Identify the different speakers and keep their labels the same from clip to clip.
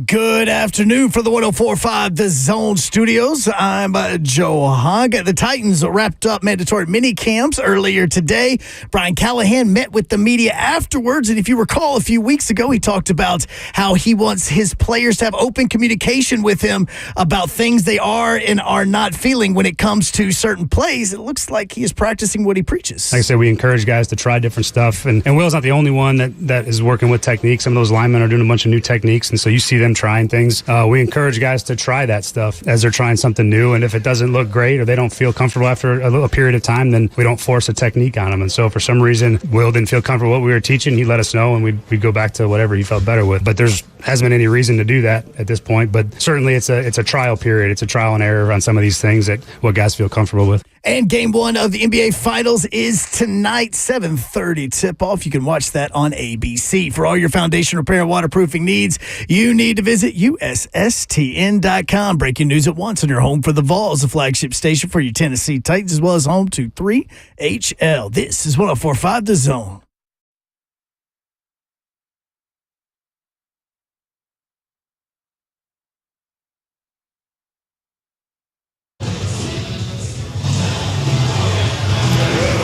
Speaker 1: Good afternoon for the 104.5 The Zone Studios. I'm Joe Hogg. The Titans wrapped up mandatory mini camps earlier today. Brian Callahan met with the media afterwards, and if you recall, a few weeks ago, he talked about how he wants his players to have open communication with him about things they are and are not feeling when it comes to certain plays. It looks like he is practicing what he preaches.
Speaker 2: Like I said, we encourage guys to try different stuff, and Will's not the only one that is working with techniques. Some of those linemen are doing a bunch of new techniques, and so you see them trying things. We encourage guys to try that stuff as they're trying something new, and if it doesn't look great or they don't feel comfortable after a period of time, then we don't force a technique on them. And so for some reason, Will didn't feel comfortable with what we were teaching. He let us know, and we'd go back to whatever he felt better with. But there hasn't been any reason to do that at this point. But certainly it's a trial period. It's a trial and error on some of these things that what guys feel comfortable with.
Speaker 1: And game one of the NBA Finals is tonight, 7:30 tip-off. You can watch that on ABC. For all your foundation repair and waterproofing needs, you need to visit USSTN.com. Breaking news at once on your home for the Vols, the flagship station for your Tennessee Titans, as well as home to 3HL. This is 104.5 The Zone.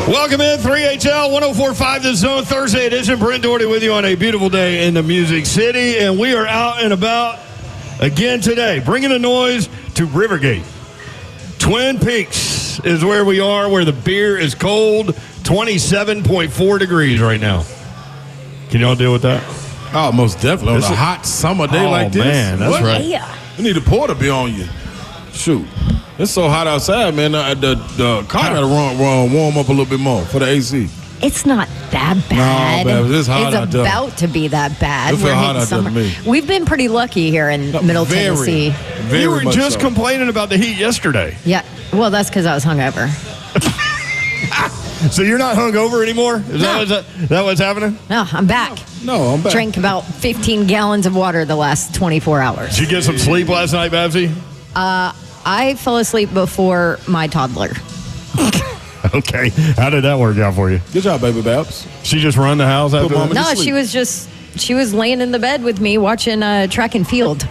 Speaker 3: Welcome in, 3HL 104.5 The Zone Thursday edition. Brent Doherty with you on a beautiful day in the Music City. And we are out and about again today, bringing the noise to Rivergate. Twin Peaks is where we are, where the beer is cold, 27.4 degrees right now. Can y'all deal with that?
Speaker 4: Oh, most definitely. On a hot summer day like this.
Speaker 3: Oh, man, that's
Speaker 4: what?
Speaker 3: right.
Speaker 5: Yeah.
Speaker 4: You need a porter to be on you. Shoot. It's so hot outside, man. The car got to warm up a little bit more for the AC.
Speaker 5: It's not that bad.
Speaker 4: No, it's hot out there.
Speaker 5: It's about to be that bad.
Speaker 4: It feel
Speaker 5: We're
Speaker 4: hot
Speaker 5: hitting
Speaker 4: out there to
Speaker 5: summer.
Speaker 4: me.
Speaker 5: We've been pretty lucky here in Middle Tennessee.
Speaker 3: You were
Speaker 4: much
Speaker 3: just
Speaker 4: so.
Speaker 3: complaining about the heat yesterday.
Speaker 5: Yeah. Well, that's because I was hungover.
Speaker 3: So you're not hungover anymore? Is that what's happening?
Speaker 5: No, I'm back.
Speaker 4: No, I'm back.
Speaker 5: Drank about 15 gallons of water the last 24 hours.
Speaker 3: Did you get some sleep last night, Babsy?
Speaker 5: I fell asleep before my toddler.
Speaker 3: Okay. How did that work out for you?
Speaker 4: Good job, baby Babs.
Speaker 3: She just run the house after
Speaker 4: mama
Speaker 3: that?
Speaker 5: No,
Speaker 4: sleep.
Speaker 5: she was laying in the bed with me watching track and field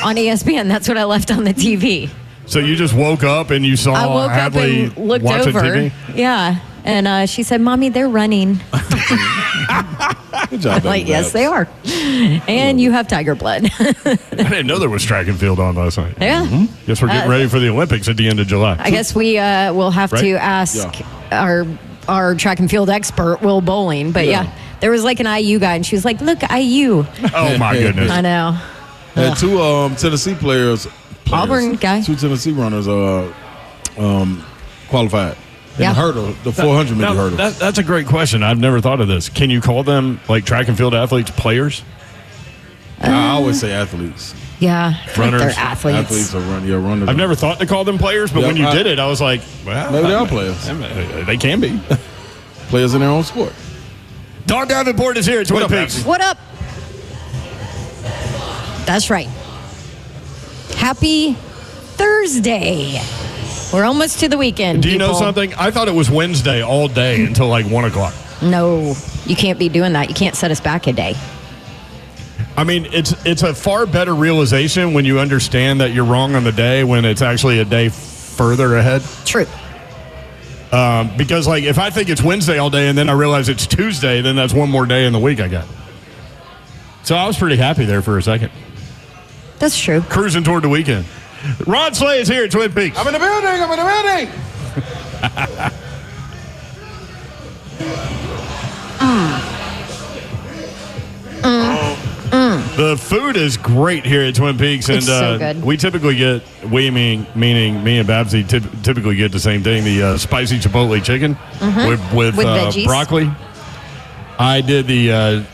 Speaker 5: on ESPN. That's what I left on the TV.
Speaker 3: So you just woke up and you saw
Speaker 5: I woke up
Speaker 3: Hadley
Speaker 5: and looked
Speaker 3: watching
Speaker 5: over.
Speaker 3: TV?
Speaker 5: Yeah. And she said, "Mommy, they're running."
Speaker 4: Good job, baby
Speaker 5: Like, yes,
Speaker 4: Babs.
Speaker 5: they are. And you have tiger blood.
Speaker 3: I didn't know there was track and field on last night.
Speaker 5: Yeah.
Speaker 3: Guess we're getting ready for the Olympics at the end of July.
Speaker 5: I guess we will have to ask our track and field expert, Will Bowling. But yeah, there was like an IU guy, and she was like, "Look, IU."
Speaker 3: Oh, my goodness.
Speaker 5: I know.
Speaker 4: Had two Tennessee players.
Speaker 5: Auburn guy.
Speaker 4: Two Tennessee runners qualified. In
Speaker 5: Yeah.
Speaker 4: the hurdle, the 400 meter hurdle.
Speaker 3: That's a great question. I've never thought of this. Can you call them, like, track and field athletes players?
Speaker 4: I always say athletes.
Speaker 5: Yeah.
Speaker 3: Runners.
Speaker 5: Like they're athletes.
Speaker 4: Athletes are runners.
Speaker 3: I've never thought to call them players, but
Speaker 4: Yeah,
Speaker 3: when you did it, I was like, well.
Speaker 4: Maybe they are players.
Speaker 3: They can be.
Speaker 4: Players in their own sport.
Speaker 3: Don Davenport is here at Twin Peaks.
Speaker 5: What up? That's right. Happy Thursday. We're almost to the weekend.
Speaker 3: Do you know
Speaker 5: people.
Speaker 3: something? I thought it was Wednesday all day until like 1 o'clock.
Speaker 5: No, you can't be doing that. You can't set us back a day.
Speaker 3: I mean, it's a far better realization when you understand that you're wrong on the day when it's actually a day further ahead.
Speaker 5: True.
Speaker 3: Because, like, if I think it's Wednesday all day and then I realize it's Tuesday, then that's one more day in the week I got. So I was pretty happy there for a second.
Speaker 5: That's true.
Speaker 3: Cruising toward the weekend. Ron Slay is here at Twin Peaks.
Speaker 4: I'm in the building.
Speaker 3: The food is great here at Twin Peaks, and
Speaker 5: It's so good.
Speaker 3: we typically get, meaning me and Babsy, typically get the same thing, the spicy chipotle chicken with
Speaker 5: veggies.
Speaker 3: broccoli. I did the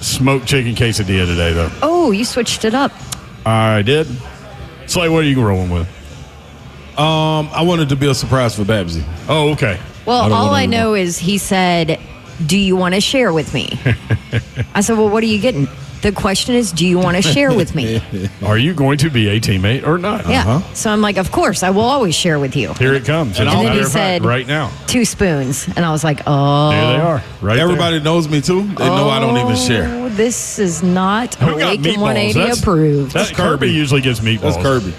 Speaker 3: smoked chicken quesadilla today, though.
Speaker 5: Oh, you switched it up.
Speaker 3: I did. Slay, what are you rolling with?
Speaker 4: I wanted to be a surprise for Babsy.
Speaker 3: Oh, okay.
Speaker 5: Well,
Speaker 4: don't
Speaker 5: all
Speaker 4: wanna
Speaker 5: I
Speaker 4: know.
Speaker 5: know is he said, "Do you want to share with me?" I said, "Well, what are you getting?" The question is, do you want to share with me?
Speaker 3: Are you going to be a teammate or not?
Speaker 5: Yeah. So I'm like, of course, I will always share with you.
Speaker 3: Here it comes.
Speaker 5: And then he said,
Speaker 3: right now.
Speaker 5: 2 spoons. And I was like, oh.
Speaker 3: There they are. Right
Speaker 4: Everybody knows me, too. They know I don't even share.
Speaker 5: This is not
Speaker 3: Who got
Speaker 5: Awaken
Speaker 3: meatballs?
Speaker 5: 180 approved.
Speaker 3: That's Kirby usually gets meatballs.
Speaker 4: That's Kirby.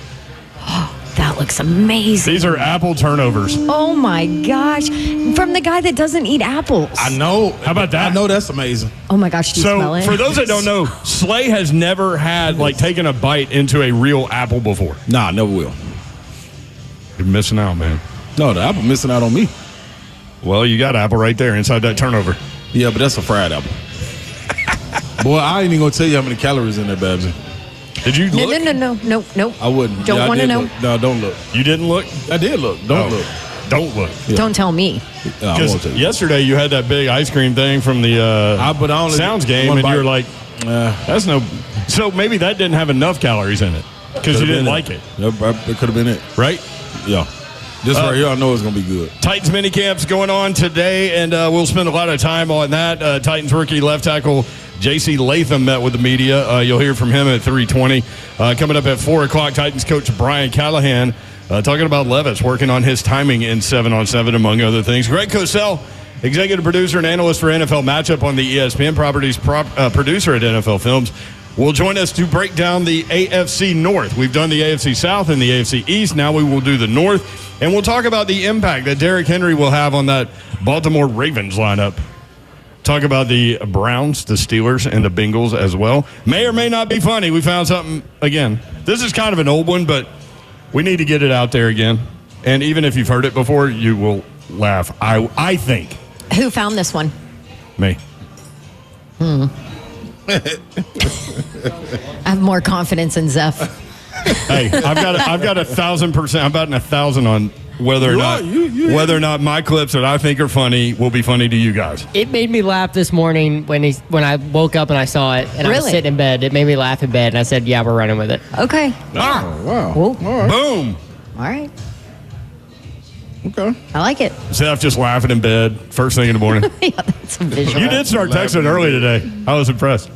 Speaker 5: That looks amazing.
Speaker 3: These are apple turnovers.
Speaker 5: Oh, my gosh. From the guy that doesn't eat apples.
Speaker 4: I know.
Speaker 3: How about that?
Speaker 4: I know that's amazing.
Speaker 5: Oh, my gosh. Do you smell it?
Speaker 3: For those that don't know, Slay has never had, taken a bite into a real apple before.
Speaker 4: Nah, never will.
Speaker 3: You're missing out, man.
Speaker 4: No, the apple missing out on me.
Speaker 3: Well, you got apple right there inside that turnover.
Speaker 4: Yeah, but that's a fried apple. Boy, I ain't even going to tell you how many calories in there, Babsy.
Speaker 3: Did you look?
Speaker 5: No.
Speaker 4: I wouldn't.
Speaker 5: Don't want to know.
Speaker 4: No, don't look.
Speaker 3: You didn't look?
Speaker 4: I did look. Don't look.
Speaker 3: Don't look.
Speaker 4: Yeah.
Speaker 5: Don't tell me.
Speaker 4: No, I won't
Speaker 3: Because
Speaker 4: tell you.
Speaker 3: yesterday you had that big ice cream thing from the
Speaker 4: but I only
Speaker 3: Sounds game,
Speaker 4: one
Speaker 3: and
Speaker 4: bite.
Speaker 3: you were like, that's no. So maybe that didn't have enough calories in it because you didn't like it,
Speaker 4: It could have been it.
Speaker 3: right?
Speaker 4: Yeah. This right here, I know it's going to be good.
Speaker 3: Titans minicamp's going on today, and we'll spend a lot of time on that. Titans rookie left tackle J.C. Latham met with the media. You'll hear from him at 3:20. Coming up at 4 o'clock, Titans coach Brian Callahan talking about Levis, working on his timing in 7-on-7, among other things. Greg Cosell, executive producer and analyst for NFL Matchup on the ESPN Properties, producer at NFL Films, will join us to break down the AFC North. We've done the AFC South and the AFC East. Now we will do the North. And we'll talk about the impact that Derrick Henry will have on that Baltimore Ravens lineup. Talk about the Browns, the Steelers, and the Bengals as well. May or may not be funny. We found something, again, this is kind of an old one, but we need to get it out there again. And even if you've heard it before, you will laugh. I think.
Speaker 5: Who found this one?
Speaker 3: Me.
Speaker 5: I have more confidence in Zeph.
Speaker 3: Hey, I've got 1,000%. I'm betting 1,000 on whether or not my clips that I think are funny will be funny to you guys.
Speaker 6: It made me laugh this morning when I woke up and I saw it, and I was
Speaker 5: Really?
Speaker 6: sitting in bed. It made me laugh in bed, and I said, "Yeah, we're running with it."
Speaker 5: Okay.
Speaker 4: Oh, wow.
Speaker 5: Cool.
Speaker 4: All right.
Speaker 3: Boom.
Speaker 5: All right.
Speaker 4: Okay.
Speaker 5: I like it.
Speaker 3: Zeph just laughing in bed first thing in the morning.
Speaker 5: Yeah, that's a visual.
Speaker 3: You did start texting early today. I was impressed.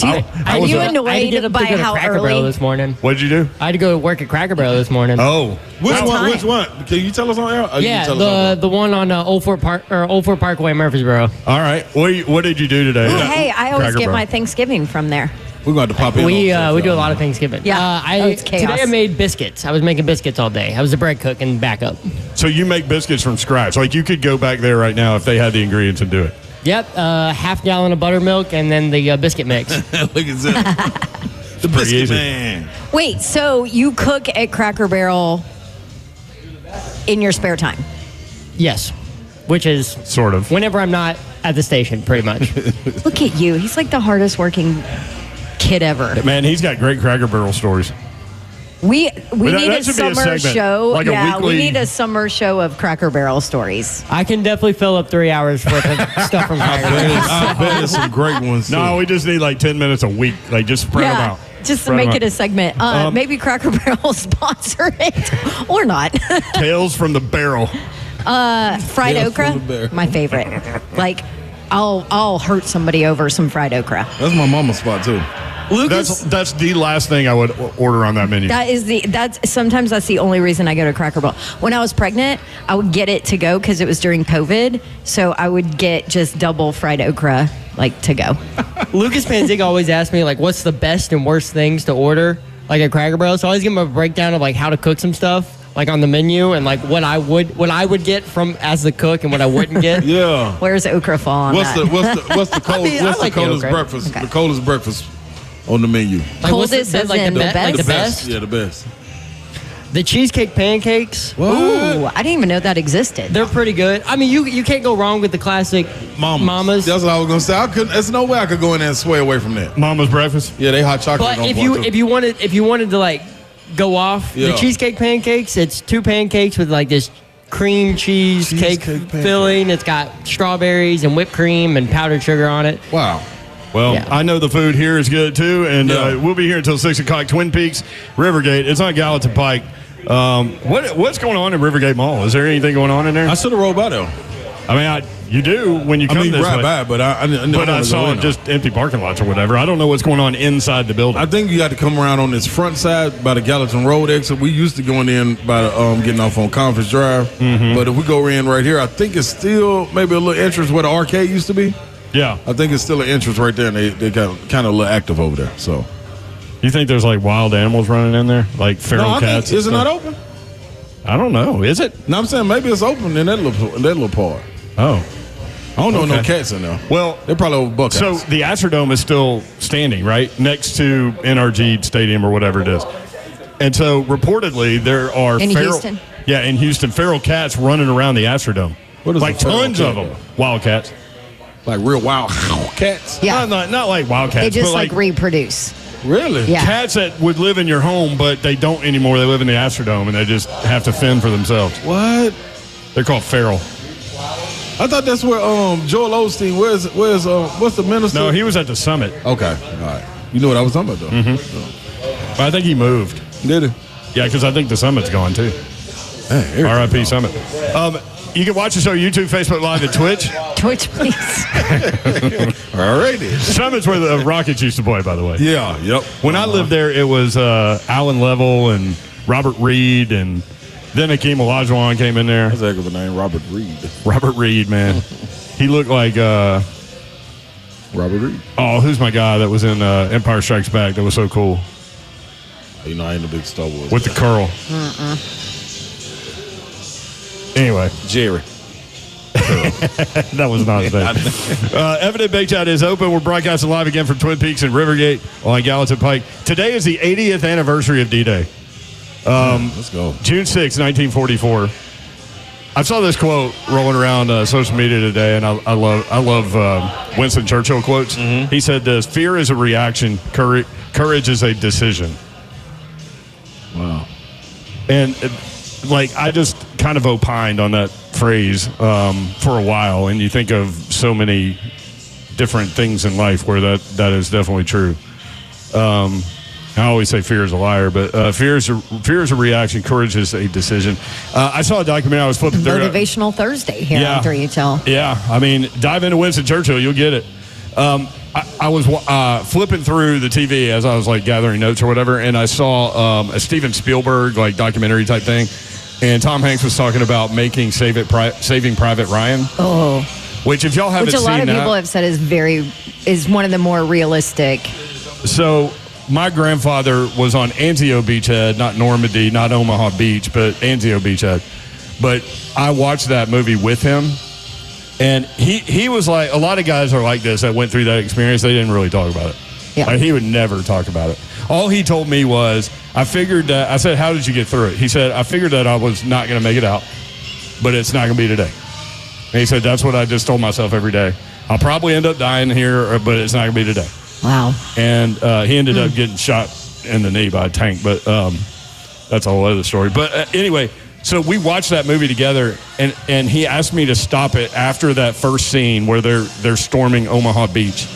Speaker 5: Are you
Speaker 6: I had to
Speaker 5: annoyed
Speaker 6: get up
Speaker 5: by
Speaker 6: to go to
Speaker 5: how
Speaker 6: Cracker Barrel
Speaker 5: early?
Speaker 6: this morning.
Speaker 3: What did you do?
Speaker 6: I had to go to work at Cracker Barrel this morning.
Speaker 3: Oh.
Speaker 4: Which
Speaker 5: What
Speaker 4: one?
Speaker 5: time?
Speaker 4: Which one? Can you tell us on air? Or you
Speaker 6: Yeah,
Speaker 4: can tell us on
Speaker 6: the one on Old Fort Parkway, Murfreesboro.
Speaker 3: All right. What did you do today?
Speaker 5: Oh, hey, I always
Speaker 3: Cracker
Speaker 5: get
Speaker 3: Barrel.
Speaker 5: my Thanksgiving from there.
Speaker 4: We're going to pop in.
Speaker 6: We
Speaker 4: on
Speaker 6: do a lot of Thanksgiving.
Speaker 5: Yeah. It's chaos.
Speaker 6: Today I made biscuits. I was making biscuits all day. I was a bread cook and backup.
Speaker 3: So you make biscuits from scratch. Like you could go back there right now if they had the ingredients and do it.
Speaker 6: Yep, half gallon of buttermilk and then the biscuit mix.
Speaker 4: Look at that. The
Speaker 3: pretty
Speaker 4: biscuit
Speaker 3: easy.
Speaker 4: man.
Speaker 5: Wait, so you cook at Cracker Barrel in your spare time?
Speaker 6: Yes, which is
Speaker 3: Sort of.
Speaker 6: whenever I'm not at the station, pretty much.
Speaker 5: Look at you. He's like the hardest working kid ever.
Speaker 3: Man, he's got great Cracker Barrel stories.
Speaker 5: We
Speaker 3: that
Speaker 5: need a
Speaker 3: should be a
Speaker 5: summer
Speaker 3: segment,
Speaker 5: show.
Speaker 3: like a
Speaker 5: yeah,
Speaker 3: weekly-
Speaker 5: we need a summer show of Cracker Barrel stories.
Speaker 6: I can definitely fill up 3 hours worth of stuff from Cracker Barrel.
Speaker 4: I bet there's some great ones.
Speaker 3: No,
Speaker 4: too.
Speaker 3: we just need like 10 minutes a week. Like just spread them out.
Speaker 5: Just to
Speaker 3: Spread 'em
Speaker 5: make it
Speaker 3: out.
Speaker 5: a segment. Maybe Cracker Barrel sponsor it or not.
Speaker 3: Tales from the Barrel.
Speaker 5: Fried
Speaker 4: Yeah,
Speaker 5: okra,
Speaker 4: from the bear.
Speaker 5: my favorite. Like, I'll hurt somebody over some fried okra.
Speaker 4: That's my mama's spot, too.
Speaker 5: Lucas,
Speaker 3: That's the last thing I would order on that menu.
Speaker 5: sometimes that's the only reason I go to Cracker Barrel. When I was pregnant, I would get it to go because it was during COVID. So I would get just double fried okra, like to go.
Speaker 6: Lucas Panzig always asks me, like, what's the best and worst things to order, like at Cracker Barrel. So I always give him a breakdown of, like, how to cook some stuff, like on the menu, and, like, what I would get from as the cook and what I wouldn't get.
Speaker 4: Yeah.
Speaker 5: Where's okra fall on
Speaker 4: What's
Speaker 5: that?
Speaker 4: the coldest?
Speaker 6: I
Speaker 4: What's
Speaker 6: like
Speaker 4: the coldest
Speaker 6: yogurt.
Speaker 4: breakfast?
Speaker 5: Okay.
Speaker 4: The coldest breakfast on the menu.
Speaker 6: Like, what's
Speaker 5: Coldest as in the best?
Speaker 6: Like the best?
Speaker 4: Yeah, the best.
Speaker 6: The cheesecake pancakes.
Speaker 5: Ooh, I didn't even know that existed.
Speaker 6: They're pretty good. I mean, you can't go wrong with the classic mamas.
Speaker 4: That's what I was gonna say. There's no way I could go in there and sway away from that.
Speaker 3: Mama's breakfast.
Speaker 4: Yeah, they hot chocolate.
Speaker 6: But
Speaker 4: on
Speaker 6: if
Speaker 4: point, too.
Speaker 6: you wanted to, like, go off
Speaker 4: Yeah.
Speaker 6: the cheesecake pancakes, it's 2 pancakes with, like, this cream cheese cake
Speaker 4: Cheesecake pancake.
Speaker 6: filling. It's got strawberries and whipped cream and powdered sugar on it.
Speaker 4: Wow.
Speaker 3: Well,
Speaker 6: Yeah.
Speaker 3: I know the food here is good too, and
Speaker 4: Yeah.
Speaker 3: we'll be here until 6 o'clock. Twin Peaks, Rivergate. It's on Gallatin Pike. What's going on in Rivergate Mall? Is there anything going on in there?
Speaker 4: I should have rolled by there.
Speaker 3: I mean, you do when you come this
Speaker 4: right
Speaker 3: way.
Speaker 4: by, but I
Speaker 3: saw just empty parking lots or whatever. I don't know what's going on inside the building.
Speaker 4: I think you got to come around on this front side by the Gallatin Road exit. We used to going in by the, getting off on Conference Drive.
Speaker 3: Mm-hmm.
Speaker 4: But if we go in right here, I think it's still maybe a little entrance where the arcade used to be.
Speaker 3: Yeah.
Speaker 4: I think it's still an entrance right there, and they got kind of a little active over there. So,
Speaker 3: you think there's like wild animals running in there? Like feral cats?
Speaker 4: Is it not open?
Speaker 3: I don't know. Is it?
Speaker 4: No, I'm saying maybe it's open in that little part.
Speaker 3: Oh.
Speaker 4: I don't know no cats in there.
Speaker 3: Well,
Speaker 4: they're probably over Buckeyes.
Speaker 3: So the Astrodome is still standing, right? Next to NRG Stadium or whatever it is. And so reportedly there are
Speaker 5: in Houston.
Speaker 3: Yeah, in Houston, feral cats running around the Astrodome.
Speaker 4: What is
Speaker 3: like tons of them. Wildcats.
Speaker 4: Like real wild cats?
Speaker 5: Yeah.
Speaker 3: Not like wildcats.
Speaker 5: They just
Speaker 3: but
Speaker 5: like reproduce.
Speaker 4: Really?
Speaker 5: Yeah.
Speaker 3: Cats that would live in your home, but they don't anymore. They live in the Astrodome, and they just have to fend for themselves.
Speaker 4: What?
Speaker 3: They're called feral.
Speaker 4: I thought that's where Joel Osteen. What's the minister?
Speaker 3: No, he was at the summit.
Speaker 4: Okay, all right. You know what I was talking about though.
Speaker 3: Mm-hmm. I think he moved.
Speaker 4: Did he?
Speaker 3: Yeah, because I think the summit's gone too.
Speaker 4: Hey,
Speaker 3: R.I.P. Summit. You can watch the show YouTube, Facebook Live, and Twitch.
Speaker 5: Twitch, please.
Speaker 4: All righty.
Speaker 3: Summit's where the Rockets used to play, by the way.
Speaker 4: Yeah. Yep.
Speaker 3: When I lived there, it was Alan Level and Robert Reed, and then Akeem Olajuwon came in there.
Speaker 4: That's a heck of a name, Robert Reed.
Speaker 3: Robert Reed, man. He looked like
Speaker 4: Robert Reed.
Speaker 3: Oh, who's my guy that was in Empire Strikes Back? That was so cool.
Speaker 4: You know, I ain't a big Star Wars
Speaker 3: with
Speaker 4: guy.
Speaker 3: the curl. Anyway,
Speaker 4: Jerry.
Speaker 3: That was not a thing. Evident Bake Chat is open. We're broadcasting live again from Twin Peaks and Rivergate on Gallatin Pike. Today is the 80th anniversary of D-Day.
Speaker 4: Let's go.
Speaker 3: June 6, 1944. I saw this quote rolling around social media today, and I love Winston Churchill quotes. Mm-hmm. He said this: "Fear is a reaction. Courage is a decision."
Speaker 4: Wow.
Speaker 3: And I just kind of opined on that phrase for a while, and you think of so many different things in life where that is definitely true. I always say fear is a liar, but fear is a reaction. Courage is a decision. I saw a documentary. I was flipping through
Speaker 5: Motivational Thursday here on 3HL.
Speaker 3: Yeah, I mean, dive into Winston Churchill, you'll get it. I was flipping through the TV as I was gathering notes or whatever, and I saw a Steven Spielberg documentary type thing, and Tom Hanks was talking about making Saving Private Ryan.
Speaker 5: Oh,
Speaker 3: which if y'all haven't seen,
Speaker 5: which a lot of people have said is one of the more realistic.
Speaker 3: So my grandfather was on Anzio Beachhead, not Normandy, not Omaha Beach, but Anzio Beachhead. But I watched that movie with him. And he was like, a lot of guys are like this that went through that experience. They didn't really talk about it.
Speaker 5: Yeah.
Speaker 3: He would never talk about it. All he told me was, I said, how did you get through it? He said, I figured that I was not going to make it out, but it's not going to be today. And he said, that's what I just told myself every day. I'll probably end up dying here, but it's not going to be today.
Speaker 5: Wow.
Speaker 3: And he ended up getting shot in the knee by a tank, but that's a whole other story. But anyway, so we watched that movie together, and he asked me to stop it after that first scene where they're storming Omaha Beach.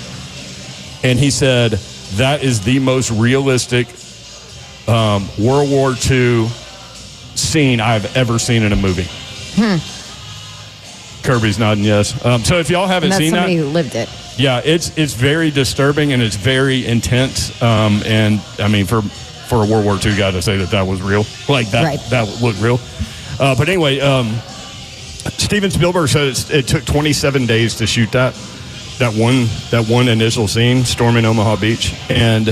Speaker 3: And he said, that is the most realistic World War II scene I've ever seen in a movie. Kirby's nodding yes. So if y'all haven't seen that.
Speaker 5: That's somebody who lived it.
Speaker 3: Yeah, it's very disturbing and it's very intense. And I mean, for a World War II guy to say that was real, that looked real. But anyway, Steven Spielberg said it took 27 days to shoot that one initial scene, storming Omaha Beach, and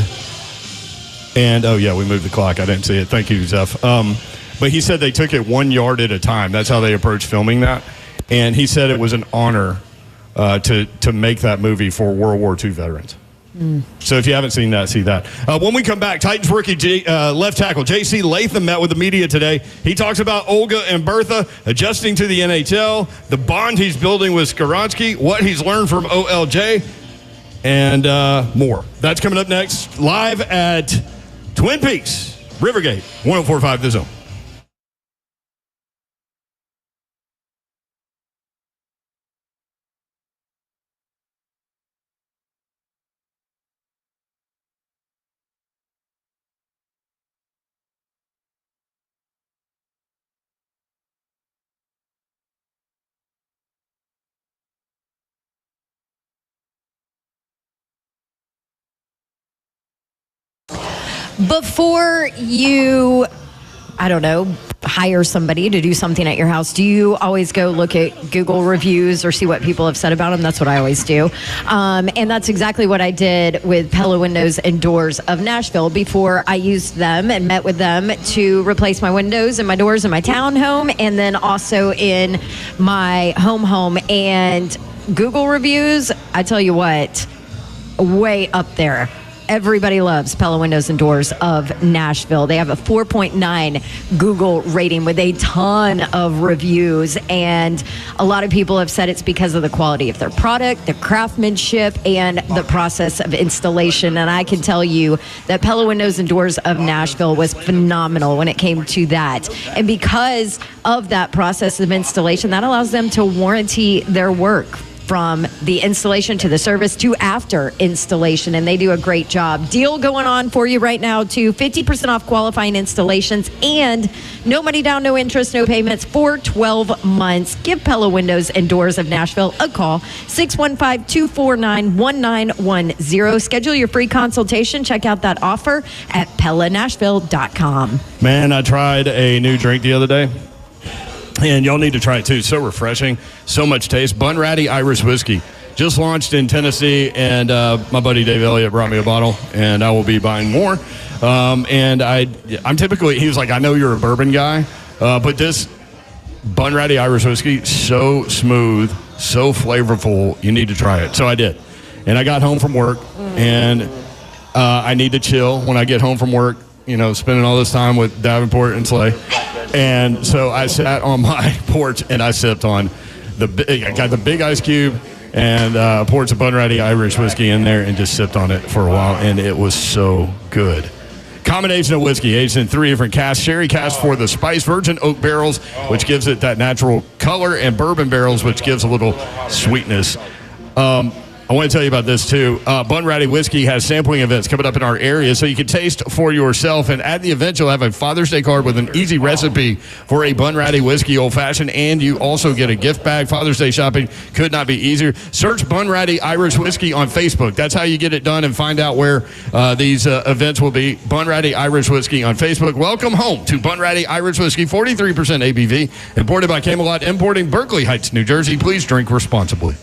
Speaker 3: oh yeah, we moved the clock. I didn't see it. Thank you, Zeph. But he said they took it 1 yard at a time. That's how they approached filming that. And he said it was an honor to make that movie for World War II veterans. So if you haven't seen that, see that. When we come back, Titans rookie left tackle J.C. Latham met with the media today. He talks about Olga and Bertha adjusting to the NHL, the bond he's building with Skaronski, what he's learned from OLJ, and more. That's coming up next, live at Twin Peaks, Rivergate, 104.5 The Zone.
Speaker 5: Before you, I don't know, hire somebody to do something at your house, do you always go look at Google reviews or see what people have said about them? That's what I always do. And that's exactly what I did with Pella Windows and Doors of Nashville before I used them and met with them to replace my windows and my doors in my townhome and then also in my home. And Google reviews, I tell you what, way up there. Everybody loves Pella Windows and Doors of Nashville. They have a 4.9 Google rating with a ton of reviews. And a lot of people have said it's because of the quality of their product, the craftsmanship, and the process of installation. And I can tell you that Pella Windows and Doors of Nashville was phenomenal when it came to that. And because of that process of installation, that allows them to warranty their work from the installation to the service to after installation, and they do a great job. Deal going on for you right now too, 50% off qualifying installations and no money down, no interest, no payments for 12 months. Give Pella Windows and Doors of Nashville a call, 615-249-1910. Schedule your free consultation. Check out that offer at PellaNashville.com.
Speaker 3: Man, I tried a new drink the other day. And y'all need to try it too. So refreshing, so much taste. Bunratty Irish Whiskey. Just launched in Tennessee, and my buddy Dave Elliott brought me a bottle, and I will be buying more. And I'm typically, he was like, I know you're a bourbon guy, but this Bunratty Irish Whiskey, so smooth, so flavorful, you need to try it. So I did. And I got home from work, and I need to chill when I get home from work, you know, spending all this time with Davenport and Slay. And so I sat on my porch and I sipped on I got the big ice cube and poured some Bunratty Irish whiskey in there and just sipped on it for a while, and it was so good. Combination of whiskey aged in 3 different casks: sherry cask for the spice, virgin oak barrels, which gives it that natural color, and bourbon barrels, which gives a little sweetness. I want to tell you about this too. Bunratty Whiskey has sampling events coming up in our area, so you can taste for yourself. And at the event, you'll have a Father's Day card with an easy recipe for a Bunratty Whiskey Old Fashioned, and you also get a gift bag. Father's Day shopping could not be easier. Search Bunratty Irish Whiskey on Facebook. That's how you get it done and find out where these events will be. Bunratty Irish Whiskey on Facebook. Welcome home to Bunratty Irish Whiskey, 43% ABV, imported by Camelot Importing, Berkeley Heights, New Jersey. Please drink responsibly.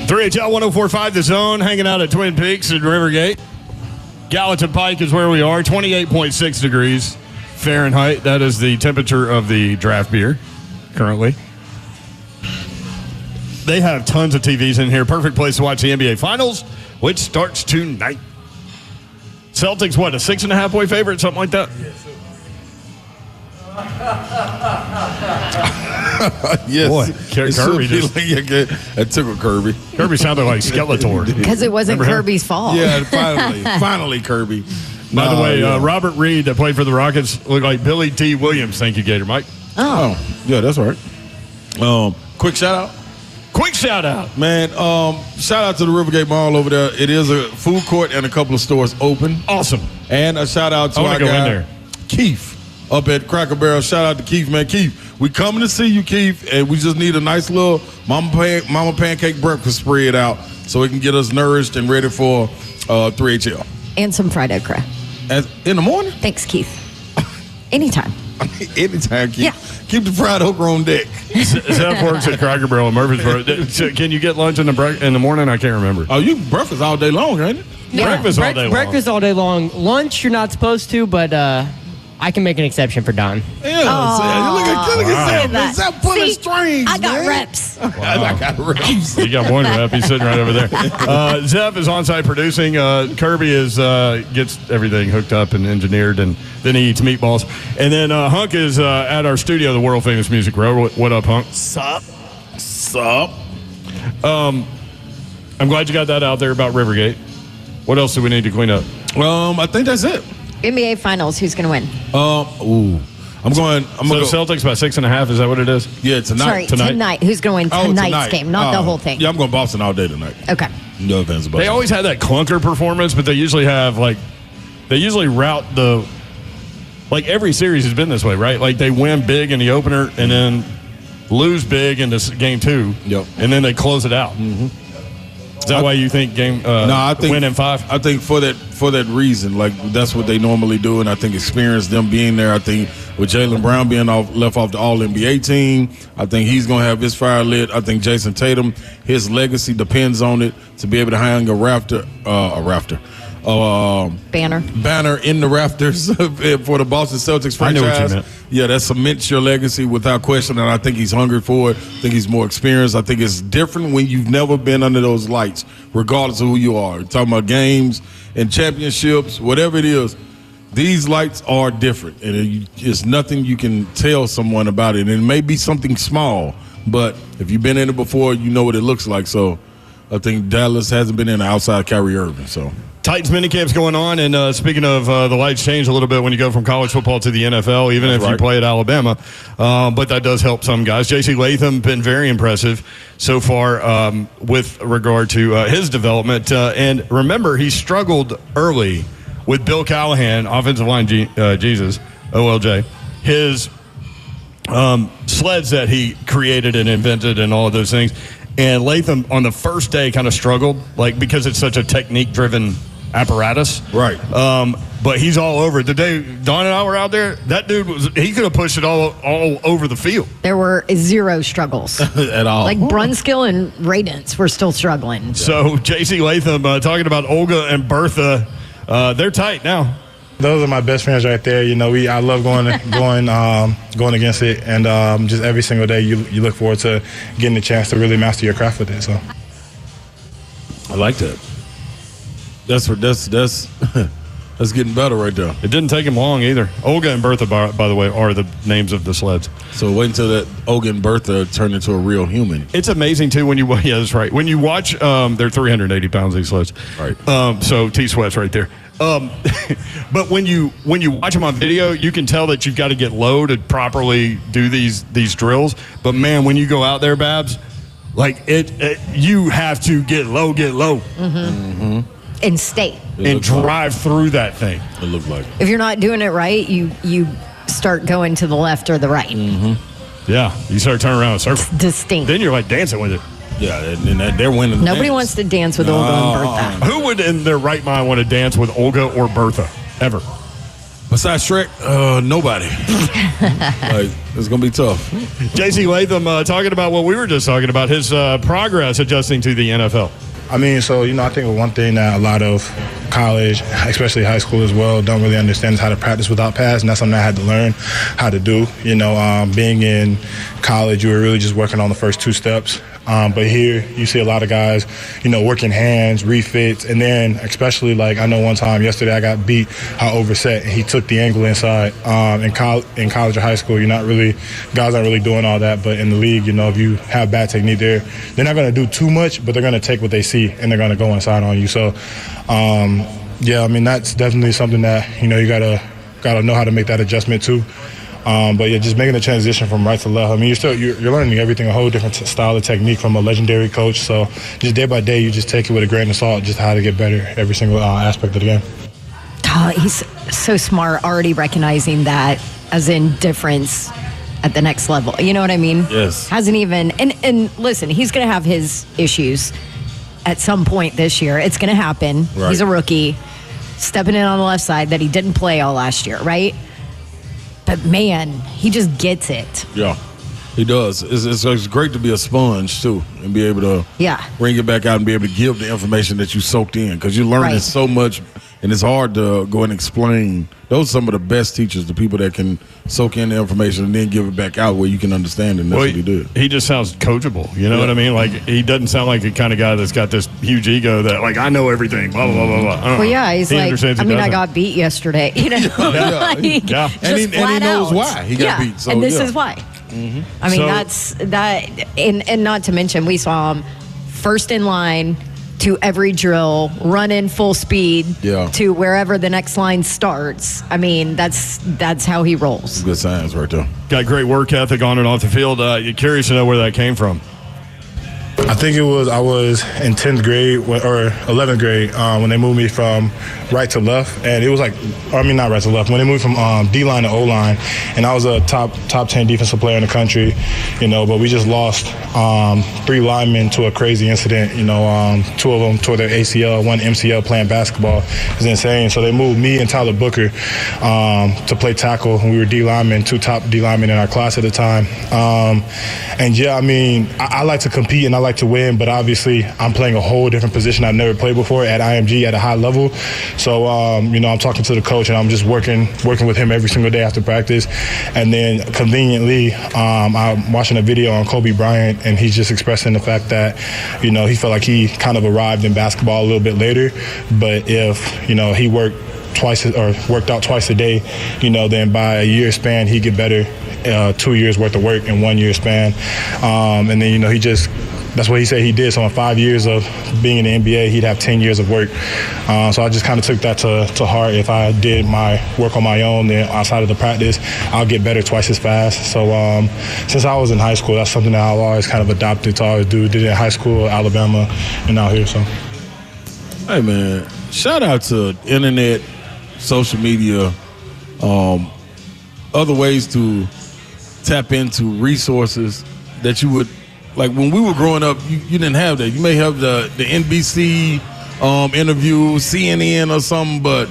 Speaker 3: 3HL 104.5 The Zone, hanging out at Twin Peaks in Rivergate. Gallatin Pike is where we are, 28.6 degrees Fahrenheit. That is the temperature of the draft beer currently. They have tons of TVs in here. Perfect place to watch the NBA Finals, which starts tonight. Celtics, what, a 6.5-point favorite, something like that?
Speaker 4: Yes.
Speaker 3: Boy, Kirby just...
Speaker 4: That tickled Kirby.
Speaker 3: Kirby sounded like Skeletor.
Speaker 5: Because it wasn't Kirby's fault.
Speaker 4: Yeah, finally, Kirby.
Speaker 3: By the way, Robert Reed, that played for the Rockets, looked like Billy T. Williams. Thank you, Gator Mike.
Speaker 4: Oh, yeah, that's all right. Quick shout-out.
Speaker 3: Quick shout-out.
Speaker 4: Man, shout-out to the Rivergate Mall over there. It is a food court and a couple of stores open.
Speaker 3: Awesome.
Speaker 4: And a shout-out to our guy, Keith, up at Cracker Barrel. Shout-out to Keith, man. Keith, we coming to see you, Keith, and we just need a nice little mama pancake breakfast spread out so it can get us nourished and ready for 3HL.
Speaker 5: And some fried okra.
Speaker 4: In the morning?
Speaker 5: Thanks, Keith. Anytime.
Speaker 4: Anytime, Keith.
Speaker 5: Yeah.
Speaker 4: Keep the fried okra on deck.
Speaker 3: Zeph works at Cracker Barrel in Murfreesboro. Can you get lunch in the morning? I can't remember.
Speaker 4: Oh, you can breakfast all day long, ain't it?
Speaker 5: Yeah.
Speaker 3: Breakfast all day long.
Speaker 6: Breakfast all day long. Lunch, you're not supposed to, but I can make an exception for Don.
Speaker 4: Yeah. Look at Zeph. Zeph pulling strings,
Speaker 5: I got
Speaker 4: man.
Speaker 5: reps.
Speaker 3: Wow.
Speaker 4: I got reps.
Speaker 3: You got one rep. He's sitting right over there. Zeph is on-site producing. Kirby gets everything hooked up and engineered, and then he eats meatballs. And then Hunk is at our studio, the world-famous Music Row. What up, Hunk?
Speaker 4: Sup?
Speaker 3: I'm glad you got that out there about Rivergate. What else do we need to clean up?
Speaker 4: I think that's it.
Speaker 5: NBA Finals, who's going to win?
Speaker 4: I'm going to
Speaker 3: Celtics by 6.5. Is that what it is?
Speaker 4: Yeah, tonight.
Speaker 5: Sorry, tonight. Who's going to win tonight's game, not the whole thing?
Speaker 4: Yeah, I'm going Boston all day tonight.
Speaker 5: Okay.
Speaker 4: No offense about
Speaker 3: They always have that clunker performance, but they usually have they usually route every series has been this way, right? Like they win big in the opener and then lose big in this game 2.
Speaker 4: Yep.
Speaker 3: And then they close it out. Mm-hmm. Is that why you think I think win in 5?
Speaker 4: I think for that reason, like that's what they normally do, and I think experience them being there. I think with Jaylen Brown being left off the All-NBA team, I think he's going to have his fire lit. I think Jason Tatum, his legacy depends on it to be able to hang a banner in the rafters for the Boston Celtics franchise.
Speaker 3: I know what you meant.
Speaker 4: Yeah, that cements your legacy without question, and I think he's hungry for it. I think he's more experienced. I think it's different when you've never been under those lights, regardless of who you are. You're talking about games and championships, whatever it is, these lights are different, and it's nothing you can tell someone about it. And it may be something small, but if you've been in it before, you know what it looks like. So I think Dallas hasn't been in outside Kyrie Irving, so.
Speaker 3: Titans minicamp's going on, and speaking of the lights change a little bit when you go from college football to the NFL, even if you play at Alabama, but that does help some guys. J.C. Latham been very impressive so far with regard to his development, and remember, he struggled early with Bill Callahan, offensive line Jesus, OLJ, his sleds that he created and invented and all of those things, and Latham on the first day kind of struggled, because it's such a technique-driven apparatus.
Speaker 4: Right.
Speaker 3: But he's all over it. The day Don and I were out there, that dude he could have pushed it all over the field.
Speaker 5: There were 0 struggles.
Speaker 4: At all.
Speaker 5: Brunskill and Radence were still struggling.
Speaker 3: So J.C. Latham talking about Olga and Bertha, they're tight now.
Speaker 7: Those are my best friends right there. I love going against it, and just every single day you look forward to getting the chance to really master your craft with it. So
Speaker 4: I like that. That's getting better right there.
Speaker 3: It didn't take him long either. Olga and Bertha, by the way, are the names of the sleds.
Speaker 4: So wait until that Olga and Bertha turn into a real human.
Speaker 3: It's amazing too yeah, that's right. When you watch, they're 380 pounds, these sleds.
Speaker 4: Right.
Speaker 3: So T-Sweat's right there. But when you watch them on video, you can tell that you've got to get low to properly do these drills. But man, when you go out there, Babs, you have to get low.
Speaker 5: Mm-hmm. Mm-hmm. And stay.
Speaker 3: And drive through that thing.
Speaker 4: It looked like.
Speaker 5: If you're not doing it right, you start going to the left or the right.
Speaker 4: Mm-hmm.
Speaker 3: Yeah, you start turning around in a circle.
Speaker 5: It's distinct.
Speaker 3: Then you're dancing with it.
Speaker 4: Yeah, and they're winning.
Speaker 5: Nobody wants to dance with Olga and Bertha.
Speaker 3: Who would in their right mind want to dance with Olga or Bertha ever?
Speaker 4: Besides Shrek, nobody. Like, it's going to be tough.
Speaker 3: J.C. Latham talking about what we were just talking about, his progress adjusting to the NFL.
Speaker 7: I mean, so, I think one thing that a lot of college, especially high school as well, don't really understand is how to practice without pads, and that's something I had to learn how to do. Being in college, you were really just working on the first two steps. But here, you see a lot of guys, working hands, refits, and then especially, I know one time yesterday I got beat, I overset, and he took the angle inside. In college or high school, guys aren't really doing all that, but in the league, if you have bad technique there, they're not going to do too much, but they're going to take what they see, and they're going to go inside on you. So, that's definitely something that, you gotta know how to make that adjustment too. But just making the transition from right to left. I mean, you're learning everything, a whole different style of technique from a legendary coach. So just day by day, you just take it with a grain of salt, just how to get better every single aspect of the game.
Speaker 5: He's so smart, already recognizing that as in difference at the next level. You know what I mean?
Speaker 4: Yes.
Speaker 5: Hasn't even, and listen, he's going to have his issues at some point this year. It's going to happen.
Speaker 4: Right.
Speaker 5: He's a rookie, stepping in on the left side that he didn't play all last year, right? But, man, he just gets it.
Speaker 4: Yeah, he does. It's great to be a sponge, too, and be able to bring it back out and be able to give the information that you soaked in, because you're learning so much, and it's hard to go and explain. Those are some of the best teachers, the people that can soak in the information and then give it back out where you can understand it, and that's what he did.
Speaker 3: He just sounds coachable, you know what I mean? Like, he doesn't sound like the kind of guy that's got this huge ego that, I know everything, blah, blah, blah, blah.
Speaker 5: Well, yeah, he's I got beat yesterday,
Speaker 4: And he knows why he got beat. So,
Speaker 5: and this is why.
Speaker 4: Mm-hmm.
Speaker 5: I mean, that's that, and not to mention, we saw him first in line to every drill, run in full speed to wherever the next line starts. I mean, that's how he rolls.
Speaker 4: Good signs right there.
Speaker 3: Got great work ethic on and off the field. You're curious to know where that came from.
Speaker 7: I think I was in 10th grade or 11th grade when they moved me from right to left, and it was not right to left, when they moved from D-line to O-line, and I was a top 10 defensive player in the country, but we just lost 3 linemen to a crazy incident, 2 of them tore their ACL, 1 MCL playing basketball. It was insane. So they moved me and Tyler Booker to play tackle, and we were D-linemen, 2 top D-linemen in our class at the time. I like to compete and I like to win, but obviously I'm playing a whole different position I've never played before at IMG at a high level. So, I'm talking to the coach and I'm just working with him every single day after practice. And then conveniently, I'm watching a video on Kobe Bryant, and he's just expressing the fact that, he felt like he kind of arrived in basketball a little bit later. But if, he worked out twice a day, then by a year span, he'd get better 2 years worth of work in 1 year span. And then, that's what he said he did. So in 5 years of being in the NBA, he'd have 10 years of work. So I just kind of took that to heart. If I did my work on my own, then outside of the practice, I'll get better twice as fast. So since I was in high school, that's something that I've always kind of adopted to always do. Did it in high school, Alabama, and out here. So.
Speaker 4: Hey, man, shout out to internet, social media, other ways to tap into resources that you would, like when we were growing up, you didn't have that. You may have the NBC interview, CNN or something, but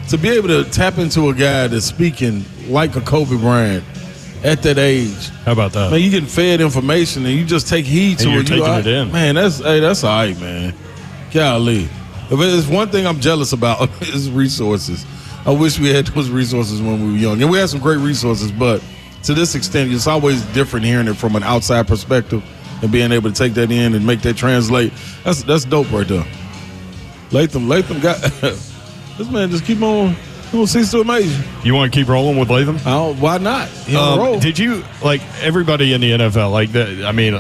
Speaker 4: to be able to tap into a guy that's speaking like a Kobe Bryant at that age.
Speaker 3: How about that?
Speaker 4: Man, you getting fed information and you just take heed to it.
Speaker 3: You're taking it in.
Speaker 4: Man, that's all right, man. Golly. If there's one thing I'm jealous about is resources. I wish we had those resources when we were young. And we had some great resources, but to this extent, it's always different hearing it from an outside perspective and being able to take that in and make that translate. That's dope right there. Latham got this man. Just keep on. Cease to amaze you.
Speaker 3: You want to keep rolling with Latham?
Speaker 4: Oh, why not? Roll.
Speaker 3: Did you everybody in the NFL? I mean,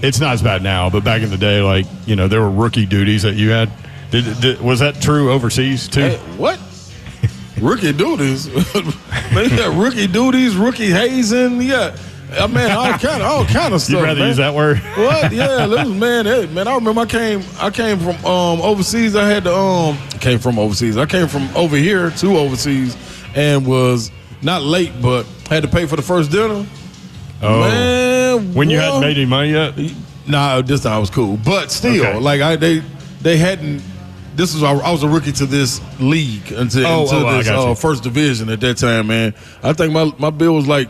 Speaker 3: it's not as bad now, but back in the day, there were rookie duties that you had. Was that true overseas too?
Speaker 4: Hey, what? Rookie duties? Man, yeah, rookie duties, rookie hazing, yeah. Man, all kind of stuff.
Speaker 3: You'd rather use that word?
Speaker 4: What? Yeah, listen, man. Hey, man, I remember I came from overseas. Came from over here to overseas, and was not late, but had to pay for the first dinner.
Speaker 3: Oh,
Speaker 4: man,
Speaker 3: when you hadn't made any money yet?
Speaker 4: Nah, this time I was cool, but still,
Speaker 3: okay.
Speaker 4: they hadn't I was a rookie to this league until this first division at that time, man. I think my bill was like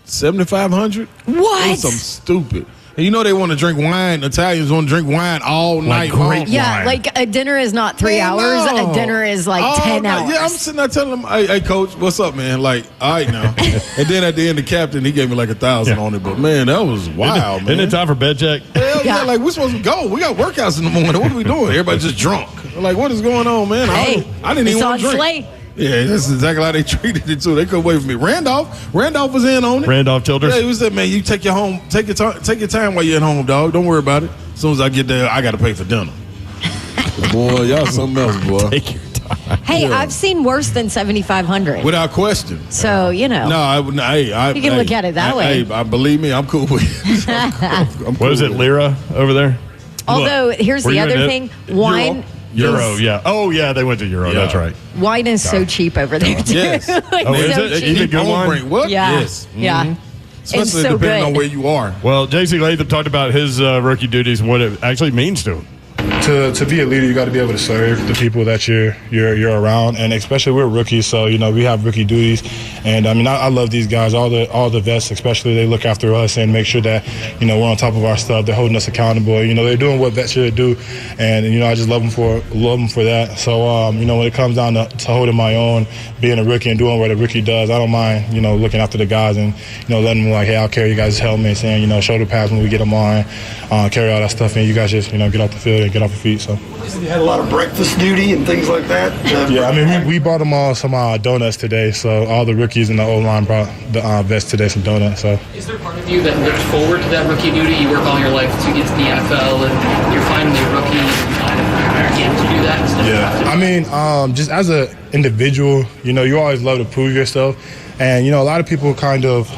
Speaker 4: $7,500.
Speaker 5: What?
Speaker 4: It was something stupid. And you know they want to drink wine. Italians want to drink wine all night long.
Speaker 5: Yeah, like a dinner is not 3 hours.
Speaker 4: No.
Speaker 5: A dinner is like 10 hours.
Speaker 4: Yeah, I'm sitting there telling him, hey, coach, what's up, man? Like, all right now. And then at the end, the captain, he gave me like $1,000 on it. But, man, that was wild, man.
Speaker 8: Isn't it time for bed check?
Speaker 4: Hell yeah, like, we're supposed to go. We got workouts in the morning. What are we doing? Everybody just drunk. Like, what is going on, man?
Speaker 5: Hey,
Speaker 4: I didn't even want to drink.
Speaker 5: Slay.
Speaker 4: Yeah, that's exactly how they treated it too. They couldn't wait for me. Randolph was in on it.
Speaker 8: Randolph Childers.
Speaker 4: Yeah, he was said, man, you take your time while you're at home, dog. Don't worry about it. As soon as I get there, I got to pay for dinner. Boy, y'all something else, boy.
Speaker 8: Take your time.
Speaker 5: Hey, I've seen worse than 7,500.
Speaker 4: Without question.
Speaker 5: So, you know.
Speaker 4: No,
Speaker 5: you can look at it that way.
Speaker 4: Hey, believe me, I'm cool with it. I'm cool
Speaker 8: What is it, Lira over there?
Speaker 5: Although, here's the other thing. Wine.
Speaker 8: Euro, yeah. Oh, yeah, they went to Euro.
Speaker 4: Yeah.
Speaker 8: That's right.
Speaker 5: Wine is so cheap over there, too.
Speaker 4: Yes.
Speaker 5: Like,
Speaker 8: Oh, is
Speaker 5: so
Speaker 8: it?
Speaker 5: cheap.
Speaker 8: Even good wine?
Speaker 4: What?
Speaker 5: Yeah.
Speaker 4: Yes.
Speaker 5: Yeah.
Speaker 4: Especially
Speaker 5: It's so
Speaker 4: depending on
Speaker 5: good.
Speaker 4: where you are.
Speaker 8: Well, J.C. Latham talked about his rookie duties and what it actually means to him.
Speaker 7: To be a leader, you got to be able to serve the people that you're around, and especially we're rookies, so we have rookie duties. And I mean, I love these guys, all the vets, especially. They look after us and make sure that we're on top of our stuff. They're holding us accountable. They're doing what vets should do, and I just love them for that. So when it comes down to holding my own, being a rookie and doing what a rookie does, I don't mind looking after the guys and letting them like, hey, I'll carry you guys' helmets and shoulder pads when we get them on, carry all that stuff, and you guys just get off the field and get off your feet. So
Speaker 9: you had a lot of breakfast duty and things like that.
Speaker 7: Yeah, I mean we brought them all some donuts today. So all the rookies in the O-line brought the vets today some donuts. So
Speaker 10: is there part of you that looks forward to that rookie duty? You work all your life to get to the NFL, and you're finally a rookie. You kind of get to do that instead of
Speaker 7: I mean, just as an individual, you always love to prove yourself. And, a lot of people kind of,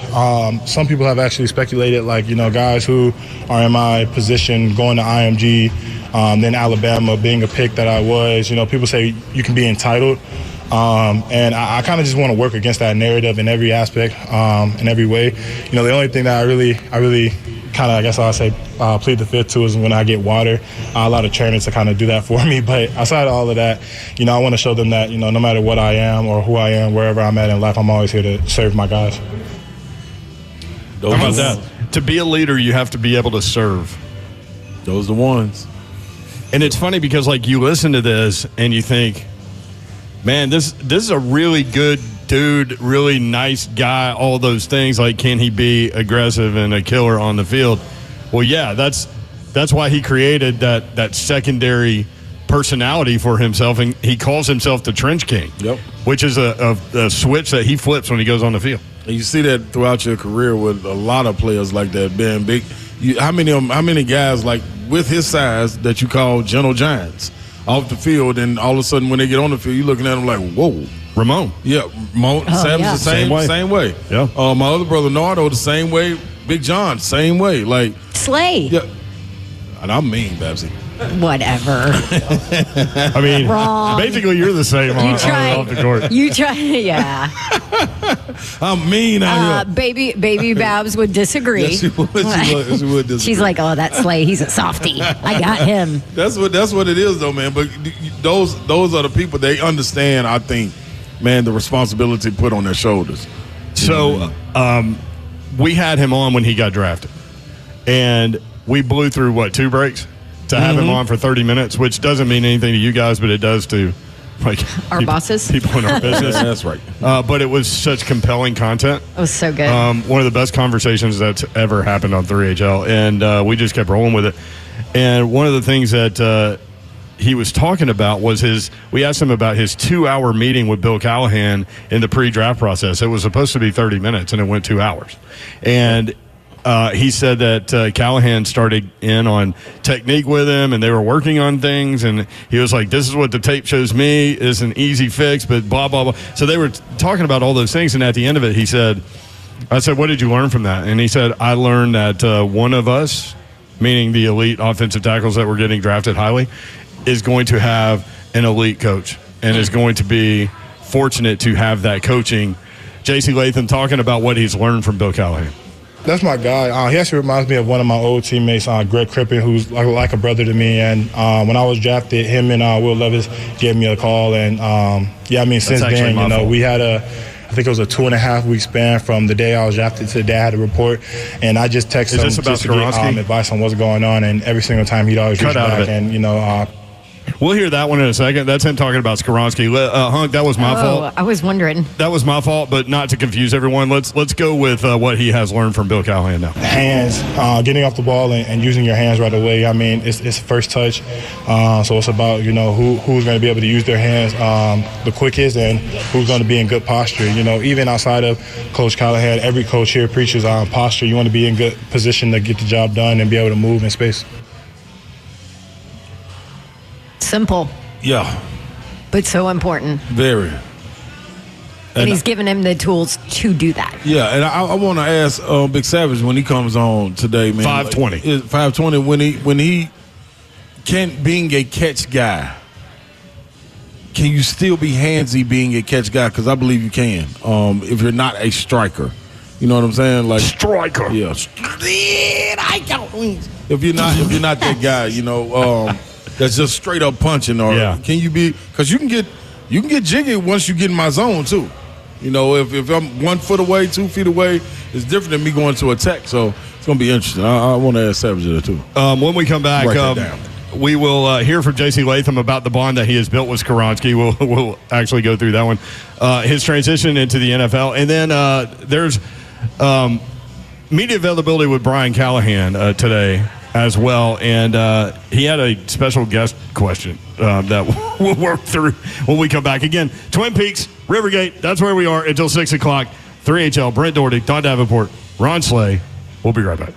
Speaker 7: some people have actually speculated, like, guys who are in my position going to IMG, then Alabama being a pick that I was, people say you can be entitled. And I kind of just want to work against that narrative in every aspect, in every way. The only thing that I really kind of, I guess I'll say, plead the fifth to is when I get water. A lot of trainers to kind of do that for me. But outside of all of that, I want to show them that, no matter what I am or who I am, wherever I'm at in life, I'm always here to serve my guys.
Speaker 8: How about that? To be a leader, you have to be able to serve.
Speaker 4: Those are the ones.
Speaker 8: And it's funny because, like, you listen to this and you think, man, this is a really good dude, really nice guy, all those things. Like, can he be aggressive and a killer on the field? Well, yeah, that's why he created that secondary personality for himself, and he calls himself the Trench King.
Speaker 4: Yep.
Speaker 8: Which is a switch that he flips when he goes on the field.
Speaker 4: And you see that throughout your career with a lot of players like that being big. How many guys like with his size that you call gentle giants off the field, and all of a sudden when they get on the field, you're looking at them like, whoa.
Speaker 8: Ramon.
Speaker 4: Yeah, Sam's the same way.
Speaker 8: Yeah.
Speaker 4: My other brother Nardo the same way. Big John same way. Like
Speaker 5: Slay.
Speaker 4: Yeah. And I'm mean, Babsy.
Speaker 5: Whatever.
Speaker 8: I mean,
Speaker 5: Wrong.
Speaker 8: basically you're the same on off the court.
Speaker 5: You try, yeah.
Speaker 4: I'm mean out
Speaker 5: here. Baby Babs would disagree.
Speaker 4: Yes, she would disagree.
Speaker 5: She's like, oh, that Slay, he's a softie. I got him.
Speaker 4: That's what it is, though, man. But those are the people, they understand, I think, man, the responsibility put on their shoulders.
Speaker 8: So we had him on when he got drafted, and we blew through, 2 breaks to have him on for 30 minutes, which doesn't mean anything to you guys, but it does to
Speaker 5: our bosses,
Speaker 8: people in our business.
Speaker 4: That's right.
Speaker 8: But it was such compelling content.
Speaker 5: It was so good.
Speaker 8: One of the best conversations that's ever happened on 3HL, and we just kept rolling with it. And one of the things that he was talking about was we asked him about his 2-hour meeting with Bill Callahan in the pre-draft process. It was supposed to be 30 minutes, and it went 2 hours. And he said that Callahan started in on technique with him, and they were working on things, and he was like, this is what the tape shows me is an easy fix, but blah, blah, blah. So they were talking about all those things, and at the end of it, I said, what did you learn from that? And he said, I learned that one of us, meaning the elite offensive tackles that were getting drafted highly, is going to have an elite coach and is going to be fortunate to have that coaching. J.C. Latham talking about what he's learned from Bill Callahan.
Speaker 7: That's my guy. He actually reminds me of one of my old teammates, Greg Crippen, who's like a brother to me. And when I was drafted, him and Will Levis gave me a call. And, since then, we had I think it was a 2.5 week span from the day I was drafted to the day I had to report. And I just texted him just to get advice on what's going on. And every single time he'd always reach back and,
Speaker 8: we'll hear that one in a second. That's him talking about Skoronski. Hunk, that was my fault.
Speaker 5: I was wondering.
Speaker 8: That was my fault, but not to confuse everyone. Let's go with what he has learned from Bill Callahan now.
Speaker 7: Hands, getting off the ball and using your hands right away. I mean, it's first touch. So it's about, who's going to be able to use their hands the quickest and who's going to be in good posture. Even outside of Coach Callahan, every coach here preaches on posture. You want to be in good position to get the job done and be able to move in space.
Speaker 5: Simple.
Speaker 4: Yeah.
Speaker 5: But so important.
Speaker 4: Very.
Speaker 5: And he's giving him the tools to do that.
Speaker 4: Yeah, and I want to ask Big Savage when he comes on today, man.
Speaker 8: 520.
Speaker 4: 520, when he being a catch guy, can you still be handsy being a catch guy? Because I believe you can. If you're not a striker. You know what I'm saying? Like
Speaker 8: striker.
Speaker 4: Yeah. If you're not that guy, that's just straight up punching, or can you be? Because you can get jiggy once you get in my zone too. If I'm 1 foot away, 2 feet away, it's different than me going to attack. So it's gonna be interesting. I want to ask Savage there too.
Speaker 8: When we come back, we will hear from J.C. Latham about the bond that he has built with Skoronski. We'll actually go through that one. His transition into the NFL, and then there's media availability with Brian Callahan today as well, and he had a special guest question that we'll work through when we come back. Again, Twin Peaks, Rivergate, that's where we are until 6 o'clock. 3HL, Brent Doherty, Don Davenport, Ron Slay. We'll be right back.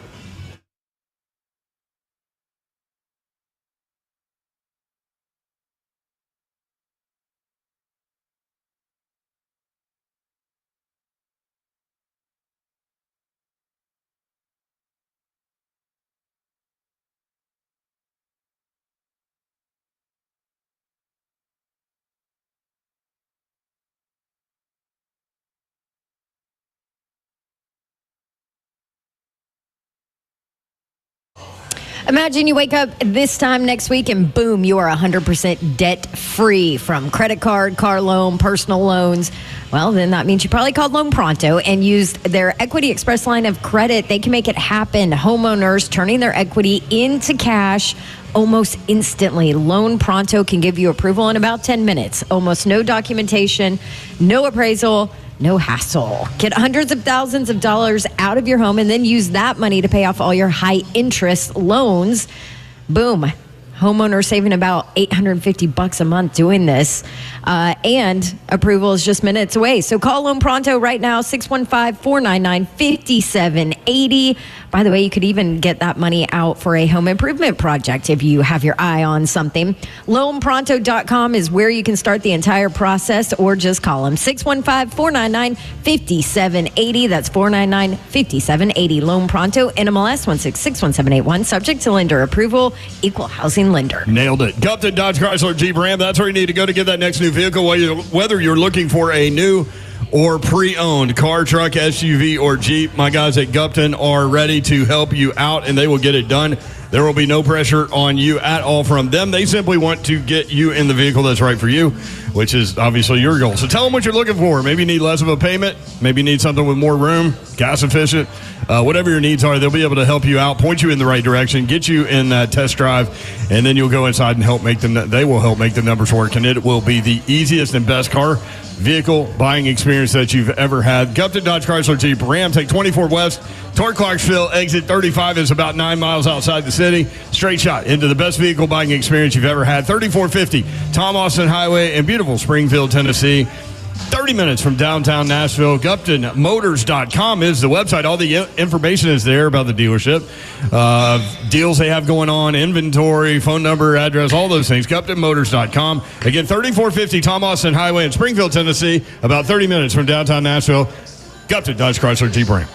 Speaker 5: Imagine you wake up this time next week and boom, you are 100% debt free from credit card, car loan, personal loans. Well, then that means you probably called Loan Pronto and used their Equity Express line of credit. They can make it happen. Homeowners turning their equity into cash almost instantly. Loan Pronto can give you approval in about 10 minutes. Almost no documentation, no appraisal, no hassle. Get hundreds of thousands of dollars out of your home and then use that money to pay off all your high interest loans. Boom. Homeowners saving about $850 a month doing this. And approval is just minutes away. So call Loan Pronto right now, 615-499-5780. By the way, you could even get that money out for a home improvement project if you have your eye on something. LoanPronto.com is where you can start the entire process, or just call them 615-499-5780. That's 499-5780. Loan Pronto, NMLS 1661781. Subject to lender approval. Equal housing lender.
Speaker 8: Nailed it. Gupton Dodge Chrysler Jeep Ram. That's where you need to go to get that next new vehicle, whether you're looking for a new or pre-owned car, truck, SUV, or Jeep. My guys at Gupton are ready to help you out, and they will get it done. There will be no pressure on you at all from them. They simply want to get you in the vehicle that's right for you, which is obviously your goal. So tell them what you're looking for. Maybe you need less of a payment. Maybe you need something with more room, gas efficient. Whatever your needs are, they'll be able to help you out, point you in the right direction, get you in that test drive, and then you'll go inside and help make them. They will help make the numbers work, and it will be the easiest and best vehicle buying experience that you've ever had. Gupton Dodge Chrysler Jeep Ram. Take 24 West toward Clarksville. Exit 35 is about 9 miles outside the city. Straight shot into the best vehicle buying experience you've ever had. 3450 Tom Austin Highway in beautiful Springfield, Tennessee. 30 minutes from downtown Nashville. GuptonMotors.com is the website. All the information is there about the dealership. Deals they have going on, inventory, phone number, address, all those things. GuptonMotors.com. Again, 3450 Tom Austin Highway in Springfield, Tennessee. About 30 minutes from downtown Nashville. Gupton Dodge Chrysler Jeep Ram.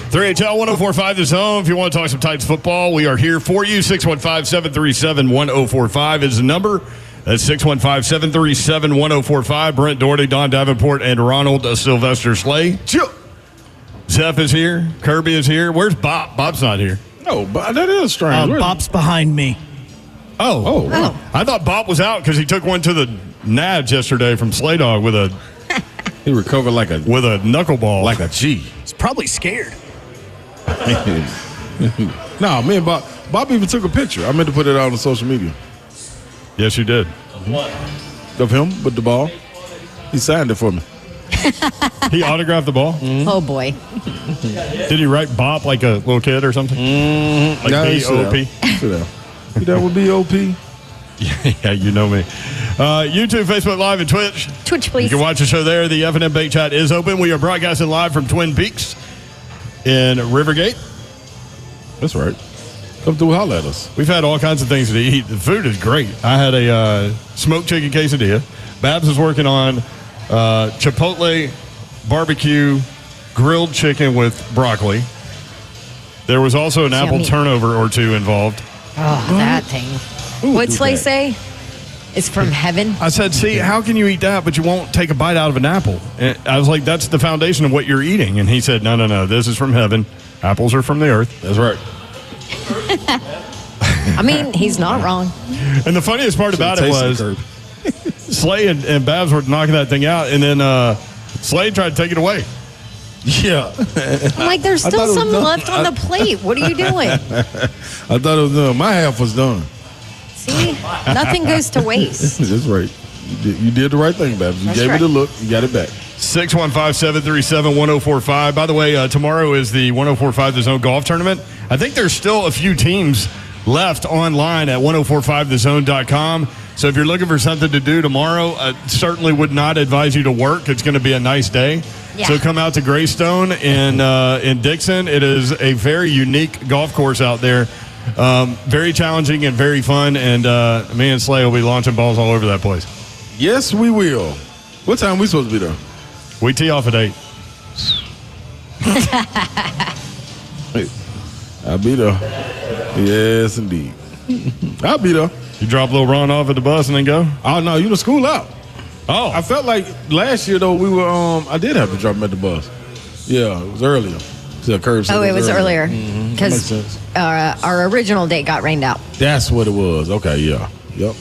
Speaker 3: 3HL 1045 The Zone. If you want to talk some Titans football, we are here for you. 615-737-1045 is the number. That's 615-737-1045. Brent Doherty, Don Davenport, and Ronald Sylvester Slay. Zeph is here. Kirby is here. Where's Bob? Bob's not here.
Speaker 4: No, but that is strange.
Speaker 1: Bob's behind me.
Speaker 3: Oh. I thought Bob was out because he took one to the nads yesterday from Slay Dog with a
Speaker 4: he recovered like a
Speaker 3: knuckleball.
Speaker 4: Like a G.
Speaker 1: He's probably scared.
Speaker 4: No, me and Bob even took a picture. I meant to put it out on social media.
Speaker 3: Yes, you did.
Speaker 4: What? Of him with the ball. He signed it for me.
Speaker 3: He autographed the ball?
Speaker 5: Mm-hmm. Oh, boy.
Speaker 3: Did he write Bop like a little kid or something?
Speaker 4: Mm-hmm.
Speaker 3: Like B-O-P?
Speaker 4: That would be O-P.
Speaker 3: Yeah, you know me. YouTube, Facebook Live, and Twitch.
Speaker 5: Twitch, please.
Speaker 3: You can watch the show there. The F&M Bake Chat is open. We are broadcasting live from Twin Peaks in Rivergate.
Speaker 4: That's right. Come through, holler at us.
Speaker 3: We've had all kinds of things to eat. The food is great. I had a smoked chicken quesadilla. Babs is working on Chipotle barbecue grilled chicken with broccoli. There was also an apple turnover or two involved.
Speaker 5: Oh, that thing. What'd Slay say? It's from heaven.
Speaker 3: I said, see, how can you eat that, but you won't take a bite out of an apple? And I was like, that's the foundation of what you're eating. And he said, no, this is from heaven. Apples are from the earth.
Speaker 4: That's right.
Speaker 5: I mean, he's not wrong.
Speaker 3: And the funniest part about it was Slay and Babs were knocking that thing out, and then Slay tried to take it away.
Speaker 4: Yeah.
Speaker 5: I'm like, there's still some left on the plate. What are you doing?
Speaker 4: I thought it was done. My half was done.
Speaker 5: See? Nothing goes to waste.
Speaker 4: That's right. You did the right thing, Babs. You gave it a look. You got it back.
Speaker 3: 615-737-1045. By the way, tomorrow is the 1045 The Zone golf tournament. I think there's still a few teams left online at 1045thezone.com. So if you're looking for something to do tomorrow, I certainly would not advise you to work. It's going to be a nice day. Yeah. So come out to Greystone in Dixon. It is a very unique golf course out there. Very challenging and very fun. And me and Slay will be launching balls all over that place.
Speaker 4: Yes, we will. What time are we supposed to be there?
Speaker 3: We tee off at 8.
Speaker 4: I'll be there. Yes, indeed. I'll be there.
Speaker 3: You drop little Ron off at the bus and then go?
Speaker 4: Oh, no, you the school out.
Speaker 3: Oh.
Speaker 4: I felt like last year, though, we were, I did have to drop him at the bus. Yeah, it was earlier.
Speaker 5: Oh, it was earlier. Because our original date got rained out.
Speaker 4: That's what it was. Okay, yeah. Yep.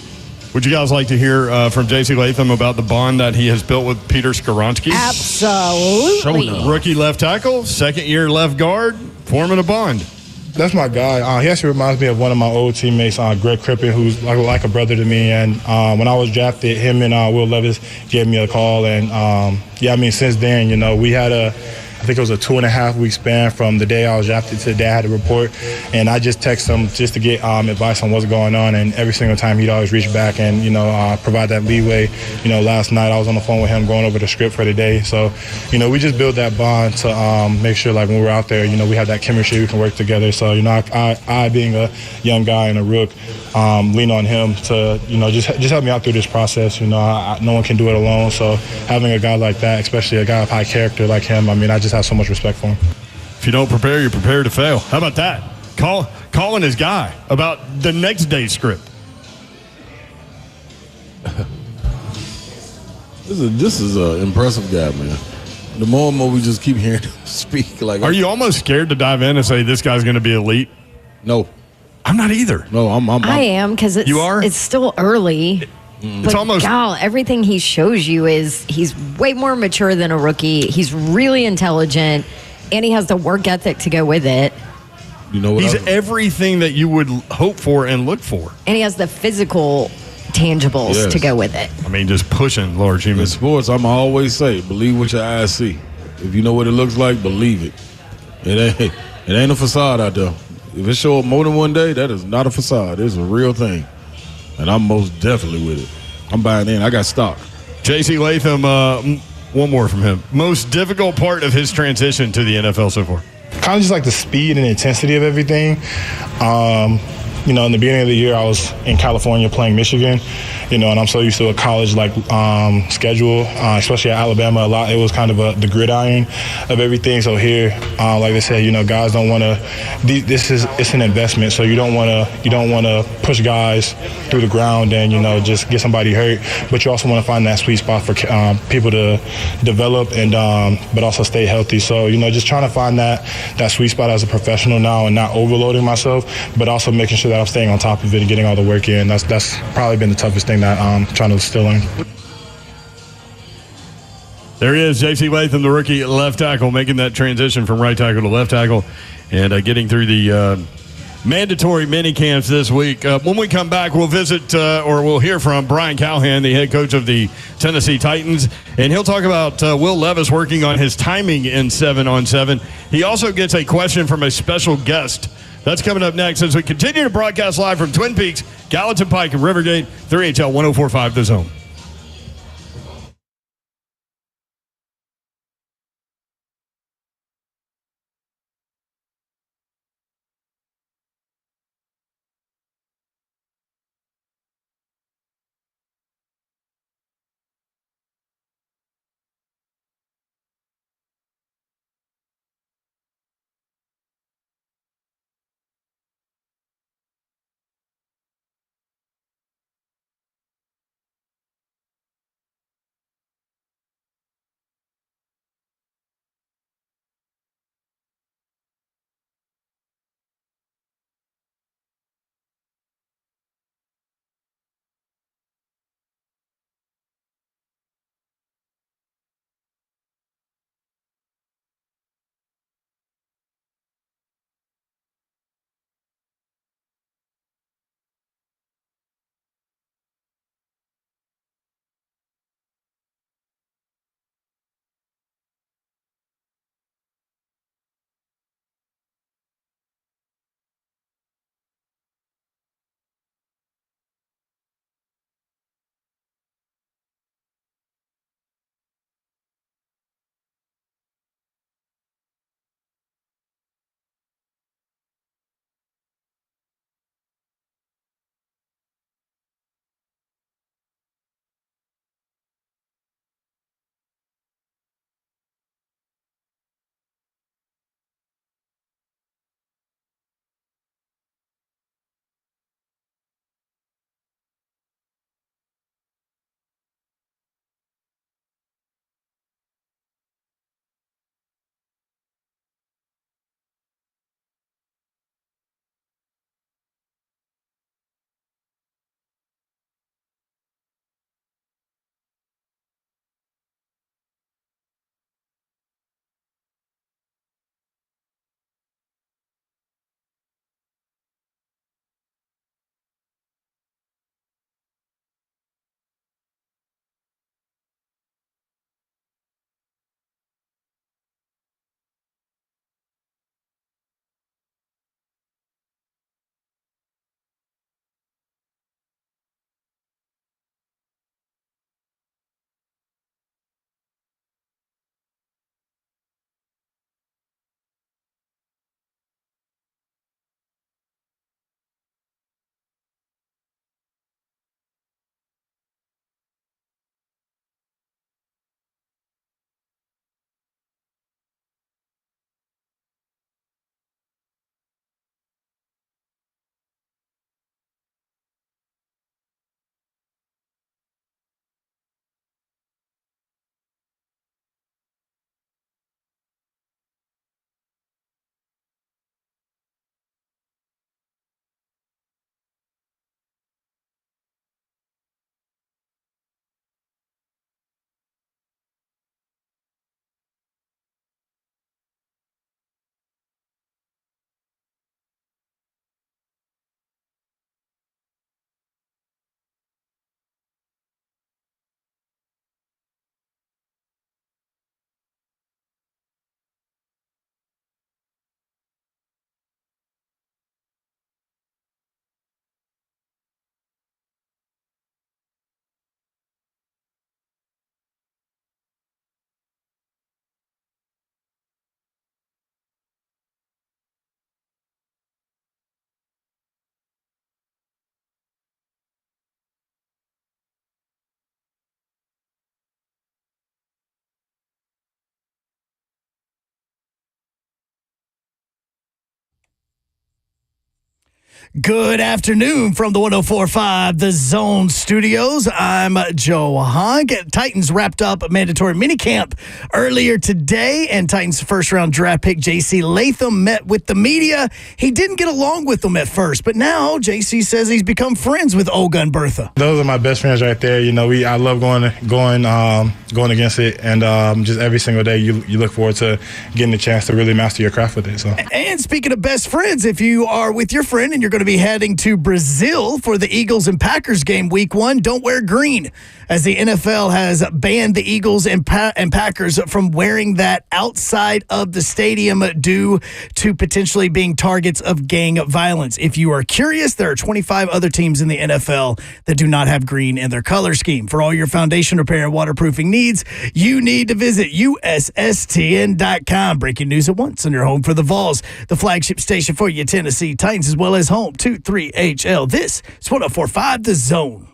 Speaker 3: Would you guys like to hear from J.C. Latham about the bond that he has built with Peter Skoronski?
Speaker 5: Absolutely.
Speaker 3: Rookie left tackle, second-year left guard, forming a bond.
Speaker 7: That's my guy. He actually reminds me of one of my old teammates, Greg Crippen, who's like a brother to me. And when I was drafted, him and Will Levis gave me a call. And, since then, we had I think it was a 2.5-week span from the day I was drafted to the day I had to report. And I just text him just to get advice on what's going on. And every single time he'd always reach back and, provide that leeway. Last night I was on the phone with him going over the script for the day. So, we just build that bond to make sure, like, when we're out there, we have that chemistry, we can work together. So, I being a young guy and a rook, lean on him to, just help me out through this process. No one can do it alone. So having a guy like that, especially a guy of high character like him, I just have so much respect for him.
Speaker 3: If you don't prepare, you're prepared to fail. How about that? Calling his guy about the next day's script.
Speaker 4: This is an impressive guy, man. The more and more we just keep hearing him speak.
Speaker 3: Are you almost scared to dive in and say this guy's going to be elite?
Speaker 4: No.
Speaker 3: I'm not either.
Speaker 4: No,
Speaker 5: I am, because it's still early.
Speaker 3: It's almost
Speaker 5: everything he shows you is he's way more mature than a rookie. He's really intelligent, and he has the work ethic to go with it.
Speaker 3: He's everything that you would hope for and look for.
Speaker 5: And he has the physical tangibles to go with it.
Speaker 3: Just pushing large humans.
Speaker 4: In sports, I'm always say, believe what your eyes see. If you know what it looks like, believe it. It ain't a facade out there. If it show up more than one day, that is not a facade. It's a real thing. And I'm most definitely with it. I'm buying in. I got stock.
Speaker 3: J.C. Latham, one more from him. Most difficult part of his transition to the NFL so far?
Speaker 7: Kind of just like the speed and intensity of everything. you know, in the beginning of the year, I was in California playing Michigan, you know, and I'm so used to a college like schedule, especially at Alabama. A lot, it was kind of the gridiron of everything. So here, like they said, you know, guys don't want to. It's an investment, so you don't want to push guys through the ground and, you know, just get somebody hurt. But you also want to find that sweet spot for people to develop and but also stay healthy. So, you know, just trying to find that sweet spot as a professional now and not overloading myself, but also making sure that I'm staying on top of it and getting all the work in. That's probably been the toughest thing that I'm trying to still learn.
Speaker 8: There he is, J.C. Latham, the rookie left tackle, making that transition from right tackle to left tackle and getting through the mandatory mini camps this week. When we come back, we'll visit or we'll hear from Brian Callahan, the head coach of the Tennessee Titans, and he'll talk about Will Levis working on his timing in 7-on-7. He also gets a question from a special guest. That's coming up next as we continue to broadcast live from Twin Peaks, Gallatin Pike, and Rivergate, 3HL 104.5 The Zone.
Speaker 1: Good afternoon from the 104.5 The Zone Studios. I'm Joe Hogg. Titans wrapped up mandatory minicamp earlier today, and Titans first-round draft pick J.C. Latham met with the media. He didn't get along with them at first, but now J.C. says he's become friends with Olga and Bertha.
Speaker 7: Those are my best friends right there. You know, I love going against it, and just every single day you look forward to getting the chance to really master your craft with it. So.
Speaker 1: And speaking of best friends, if you are with your friend and you're going to be heading to Brazil for the Eagles and Packers game week 1, don't wear green, as the NFL has banned the Eagles and Packers from wearing that outside of the stadium due to potentially being targets of gang violence. If you are curious, there are 25 other teams in the NFL that do not have green in their color scheme. For all your foundation repair and waterproofing needs, you need to visit USSTN.com. Breaking news at once on your home for the Vols, the flagship station for your Tennessee Titans, as well as home to 3HL. This is 104.5 The Zone.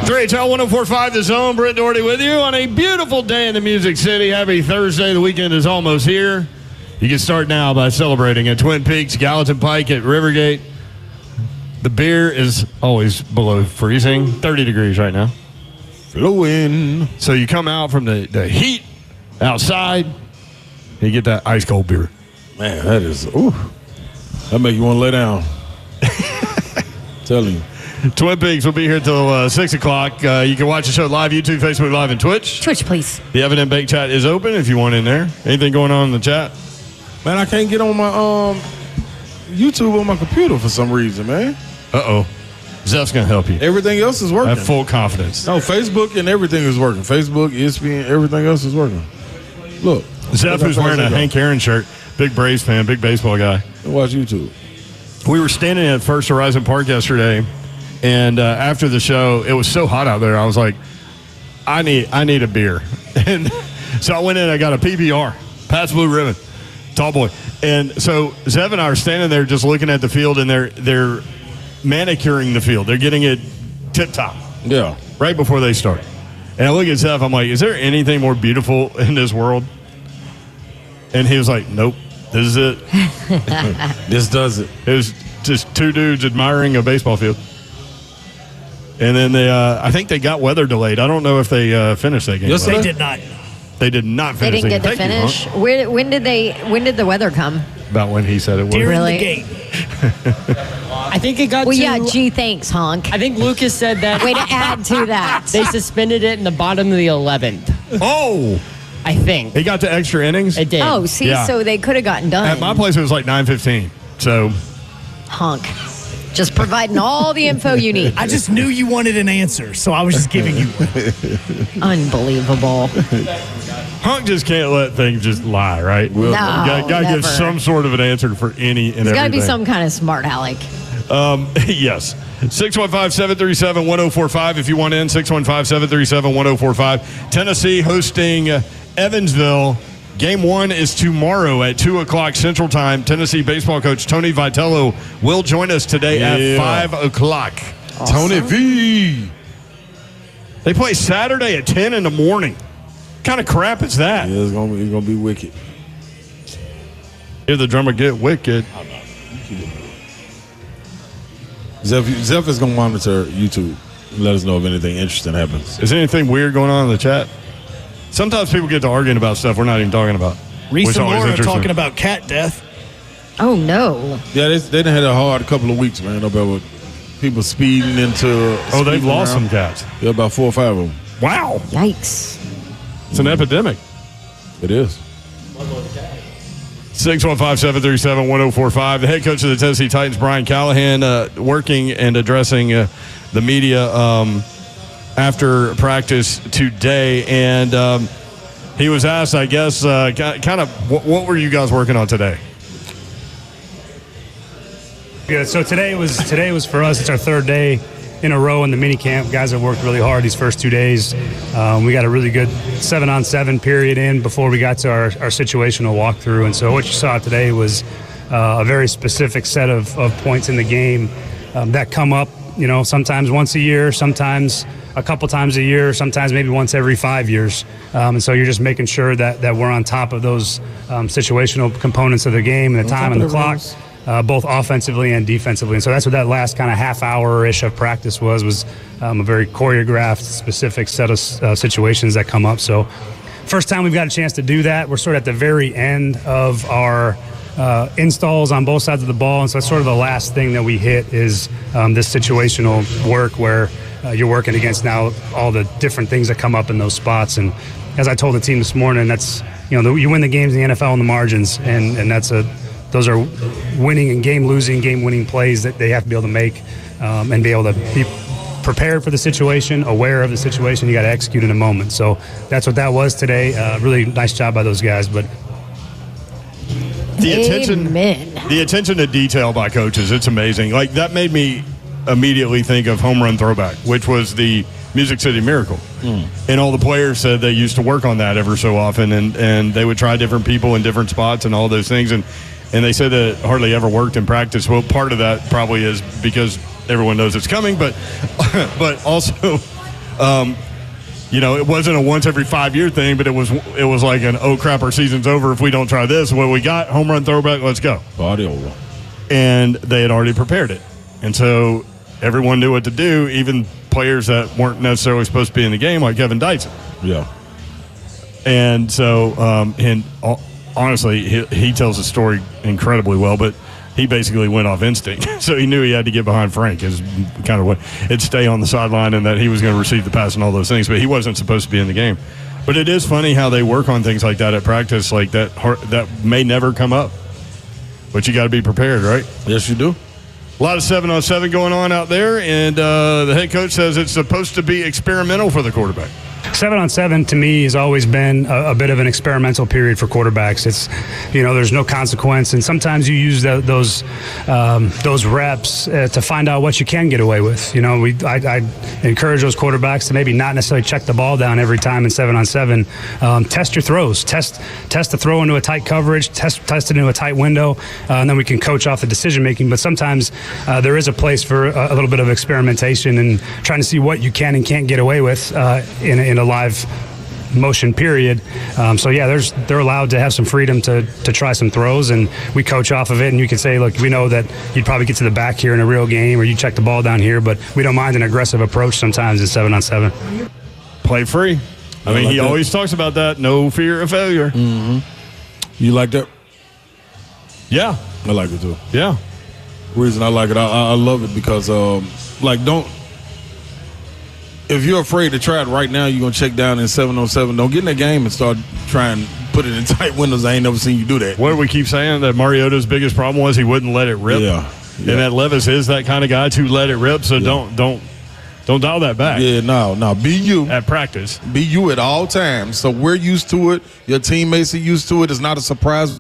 Speaker 3: Three HL 104.5 The Zone. Brent Doherty with you on a beautiful day in the Music City. Happy Thursday. The weekend is almost here. You can start now by celebrating at Twin Peaks, Gallatin Pike at Rivergate. The beer is always below freezing, 30 degrees right now. Flowing. So you come out from the heat outside, and you get that ice cold beer.
Speaker 4: Man, that is, ooh. That make you want to lay down. Telling you.
Speaker 3: Twin Peaks will be here till 6 o'clock. You can watch the show live, YouTube, Facebook Live, and Twitch.
Speaker 5: Twitch, please.
Speaker 3: The Evident Bank chat is open if you want in there. Anything going on in the chat?
Speaker 4: Man, I can't get on my YouTube on my computer for some reason, man.
Speaker 3: Uh-oh. Zeph's going to help you.
Speaker 4: Everything else is working.
Speaker 3: I have full confidence.
Speaker 4: No, Facebook and everything is working. Facebook, ESPN, everything else is working. Look.
Speaker 3: Zeph, who's wearing a Hank Aaron shirt, big Braves fan, big baseball guy.
Speaker 4: Watch YouTube.
Speaker 3: We were standing at First Horizon Park yesterday, and after the show, it was so hot out there. I was like, I need a beer. And so I went in, I got a PBR, Pat's Blue Ribbon, tall boy. And so Zev and I are standing there just looking at the field, and they're manicuring the field. They're getting it tip-top.
Speaker 4: Yeah.
Speaker 3: Right before they start. And I look at Zev, I'm like, is there anything more beautiful in this world? And he was like, nope, this is it.
Speaker 4: This does it.
Speaker 3: It was just two dudes admiring a baseball field. And then I think they got weather delayed. I don't know if they finished that game.
Speaker 1: Yes, they did not.
Speaker 3: They did not
Speaker 5: They
Speaker 3: finish.
Speaker 5: didn't get to finish. When did the weather come?
Speaker 3: About when he said it was.
Speaker 1: During
Speaker 5: Really?
Speaker 1: the game.
Speaker 6: I think it got
Speaker 5: Well,
Speaker 6: to...
Speaker 5: yeah, gee, thanks, honk.
Speaker 6: I think Lucas said that
Speaker 5: Way to add to that.
Speaker 6: they suspended it in the bottom of the 11th.
Speaker 3: Oh!
Speaker 6: I think.
Speaker 3: He got to extra innings?
Speaker 6: It did.
Speaker 5: Oh, see,
Speaker 3: Yeah.
Speaker 5: so they could have gotten done.
Speaker 3: At my place, it was like 9:15. So,
Speaker 5: Honk. Just providing all the info you need.
Speaker 1: I just knew you wanted an answer, so I was just giving you one.
Speaker 5: Unbelievable.
Speaker 3: Hunk just can't let things just lie, right?
Speaker 5: No,
Speaker 3: Got to give
Speaker 5: never.
Speaker 3: some sort of an answer for any and
Speaker 5: There's
Speaker 3: everything.
Speaker 5: got to be some kind of smart aleck.
Speaker 3: Yes. 615-737-1045 if you want in. 615-737-1045. Tennessee hosting Evansville. Game 1 is tomorrow at 2 o'clock Central Time. Tennessee baseball coach Tony Vitello will join us today at 5 o'clock.
Speaker 5: Awesome.
Speaker 4: Tony V.
Speaker 3: They play Saturday at 10 in the morning. What kind of crap is that?
Speaker 4: Yeah, it's gonna be wicked.
Speaker 3: Hear the drummer get wicked.
Speaker 4: Zeph is gonna monitor YouTube and let us know if anything interesting happens.
Speaker 3: Is anything weird going on in the chat? Sometimes people get to arguing about stuff we're not even talking about.
Speaker 1: Reese
Speaker 3: Which
Speaker 1: and
Speaker 3: always
Speaker 1: Laura are
Speaker 3: interesting.
Speaker 1: talking about cat death.
Speaker 5: Oh, no.
Speaker 4: Yeah, they done had a hard couple of weeks, man. About people speeding into.
Speaker 3: Oh, they've
Speaker 4: speeding
Speaker 3: lost
Speaker 4: around.
Speaker 3: some cats.
Speaker 4: Yeah, about 4 or 5 of them.
Speaker 3: Wow.
Speaker 5: Yikes.
Speaker 3: It's an epidemic.
Speaker 4: It is.
Speaker 3: 615-737-1045. The head coach of the Tennessee Titans, Brian Callahan, working and addressing the media after practice today. And he was asked, I guess, kind of, what were you guys working on today?
Speaker 2: Yeah, so today was for us. It's our third day in a row in the mini camp. Guys have worked really hard these first 2 days. We got a really good 7-on-7 period in before we got to our situational walkthrough. And so what you saw today was a very specific set of points in the game that come up, sometimes once a year, sometimes a couple times a year, sometimes maybe once every 5 years. And so you're just making sure that we're on top of those situational components of the game and the time and the clock. Both offensively and defensively. And so that's what that last kind of half hour-ish of practice was a very choreographed, specific set of situations that come up. So first time we've got a chance to do that. We're sort of at the very end of our installs on both sides of the ball. And so that's sort of the last thing that we hit is this situational work where you're working against now all the different things that come up in those spots. And as I told the team this morning, that's, you win the games in the NFL in the margins, and those are winning and game-losing, game-winning plays that they have to be able to make and be able to be prepared for the situation, aware of the situation. You got to execute in a moment. So that's what that was today. Really nice job by those guys. But
Speaker 8: the attention to detail by coaches, it's amazing. Like, that made me immediately think of Home Run Throwback, which was the Music City Miracle. And all the players said they used to work on that ever so often, and they would try different people in different spots and all those things. And they said that it hardly ever worked in practice. Well, part of that probably is because everyone knows it's coming, but also, it wasn't a once every 5 year thing, but it was like an, oh crap, our season's over if we don't try this. What we got, home run throwback, let's go.
Speaker 4: Body over.
Speaker 8: And they had already prepared it. And so everyone knew what to do, even players that weren't necessarily supposed to be in the game, like Kevin Dyson.
Speaker 4: Yeah.
Speaker 8: And so, honestly, he tells the story incredibly well, but he basically went off instinct. So he knew he had to get behind Frank, is kind of what it'd stay on the sideline and that he was going to receive the pass and all those things, but he wasn't supposed to be in the game. But it is funny how they work on things like that at practice, like that may never come up. But you got to be prepared, right?
Speaker 4: Yes, you do.
Speaker 8: A lot of 7-on-7 going on out there, and the head coach says it's supposed to be experimental for the quarterback.
Speaker 2: 7-on-7 to me has always been a bit of an experimental period for quarterbacks. It's, there's no consequence, and sometimes you use those reps to find out what you can get away with. I encourage those quarterbacks to maybe not necessarily check the ball down every time in 7-on-7. Test your throws. Test the throw into a tight coverage. Test it into a tight window, and then we can coach off the decision making. But sometimes there is a place for a little bit of experimentation and trying to see what you can and can't get away with in a live motion period. They're allowed to have some freedom to try some throws, and we coach off of it. And you can say, look, we know that you'd probably get to the back here in a real game, or you check the ball down here, but we don't mind an aggressive approach sometimes in 7-on-7.
Speaker 8: Play free. I mean, he always talks about that. No fear of failure.
Speaker 4: Mm-hmm. You like that?
Speaker 8: Yeah,
Speaker 4: I like it too.
Speaker 8: Yeah.
Speaker 4: Reason I like it, I love it because if you're afraid to try it right now, you're going to check down in 7-on-7. Don't get in the game and start trying to put it in tight windows. I ain't never seen you do that.
Speaker 8: What do we keep saying? That Mariota's biggest problem was he wouldn't let it rip.
Speaker 4: Yeah.
Speaker 8: And that Levis is that kind of guy to let it rip, so don't dial that back.
Speaker 4: Yeah, no. Be you.
Speaker 8: At practice.
Speaker 4: Be you at all times. So we're used to it. Your teammates are used to it. It's not a surprise.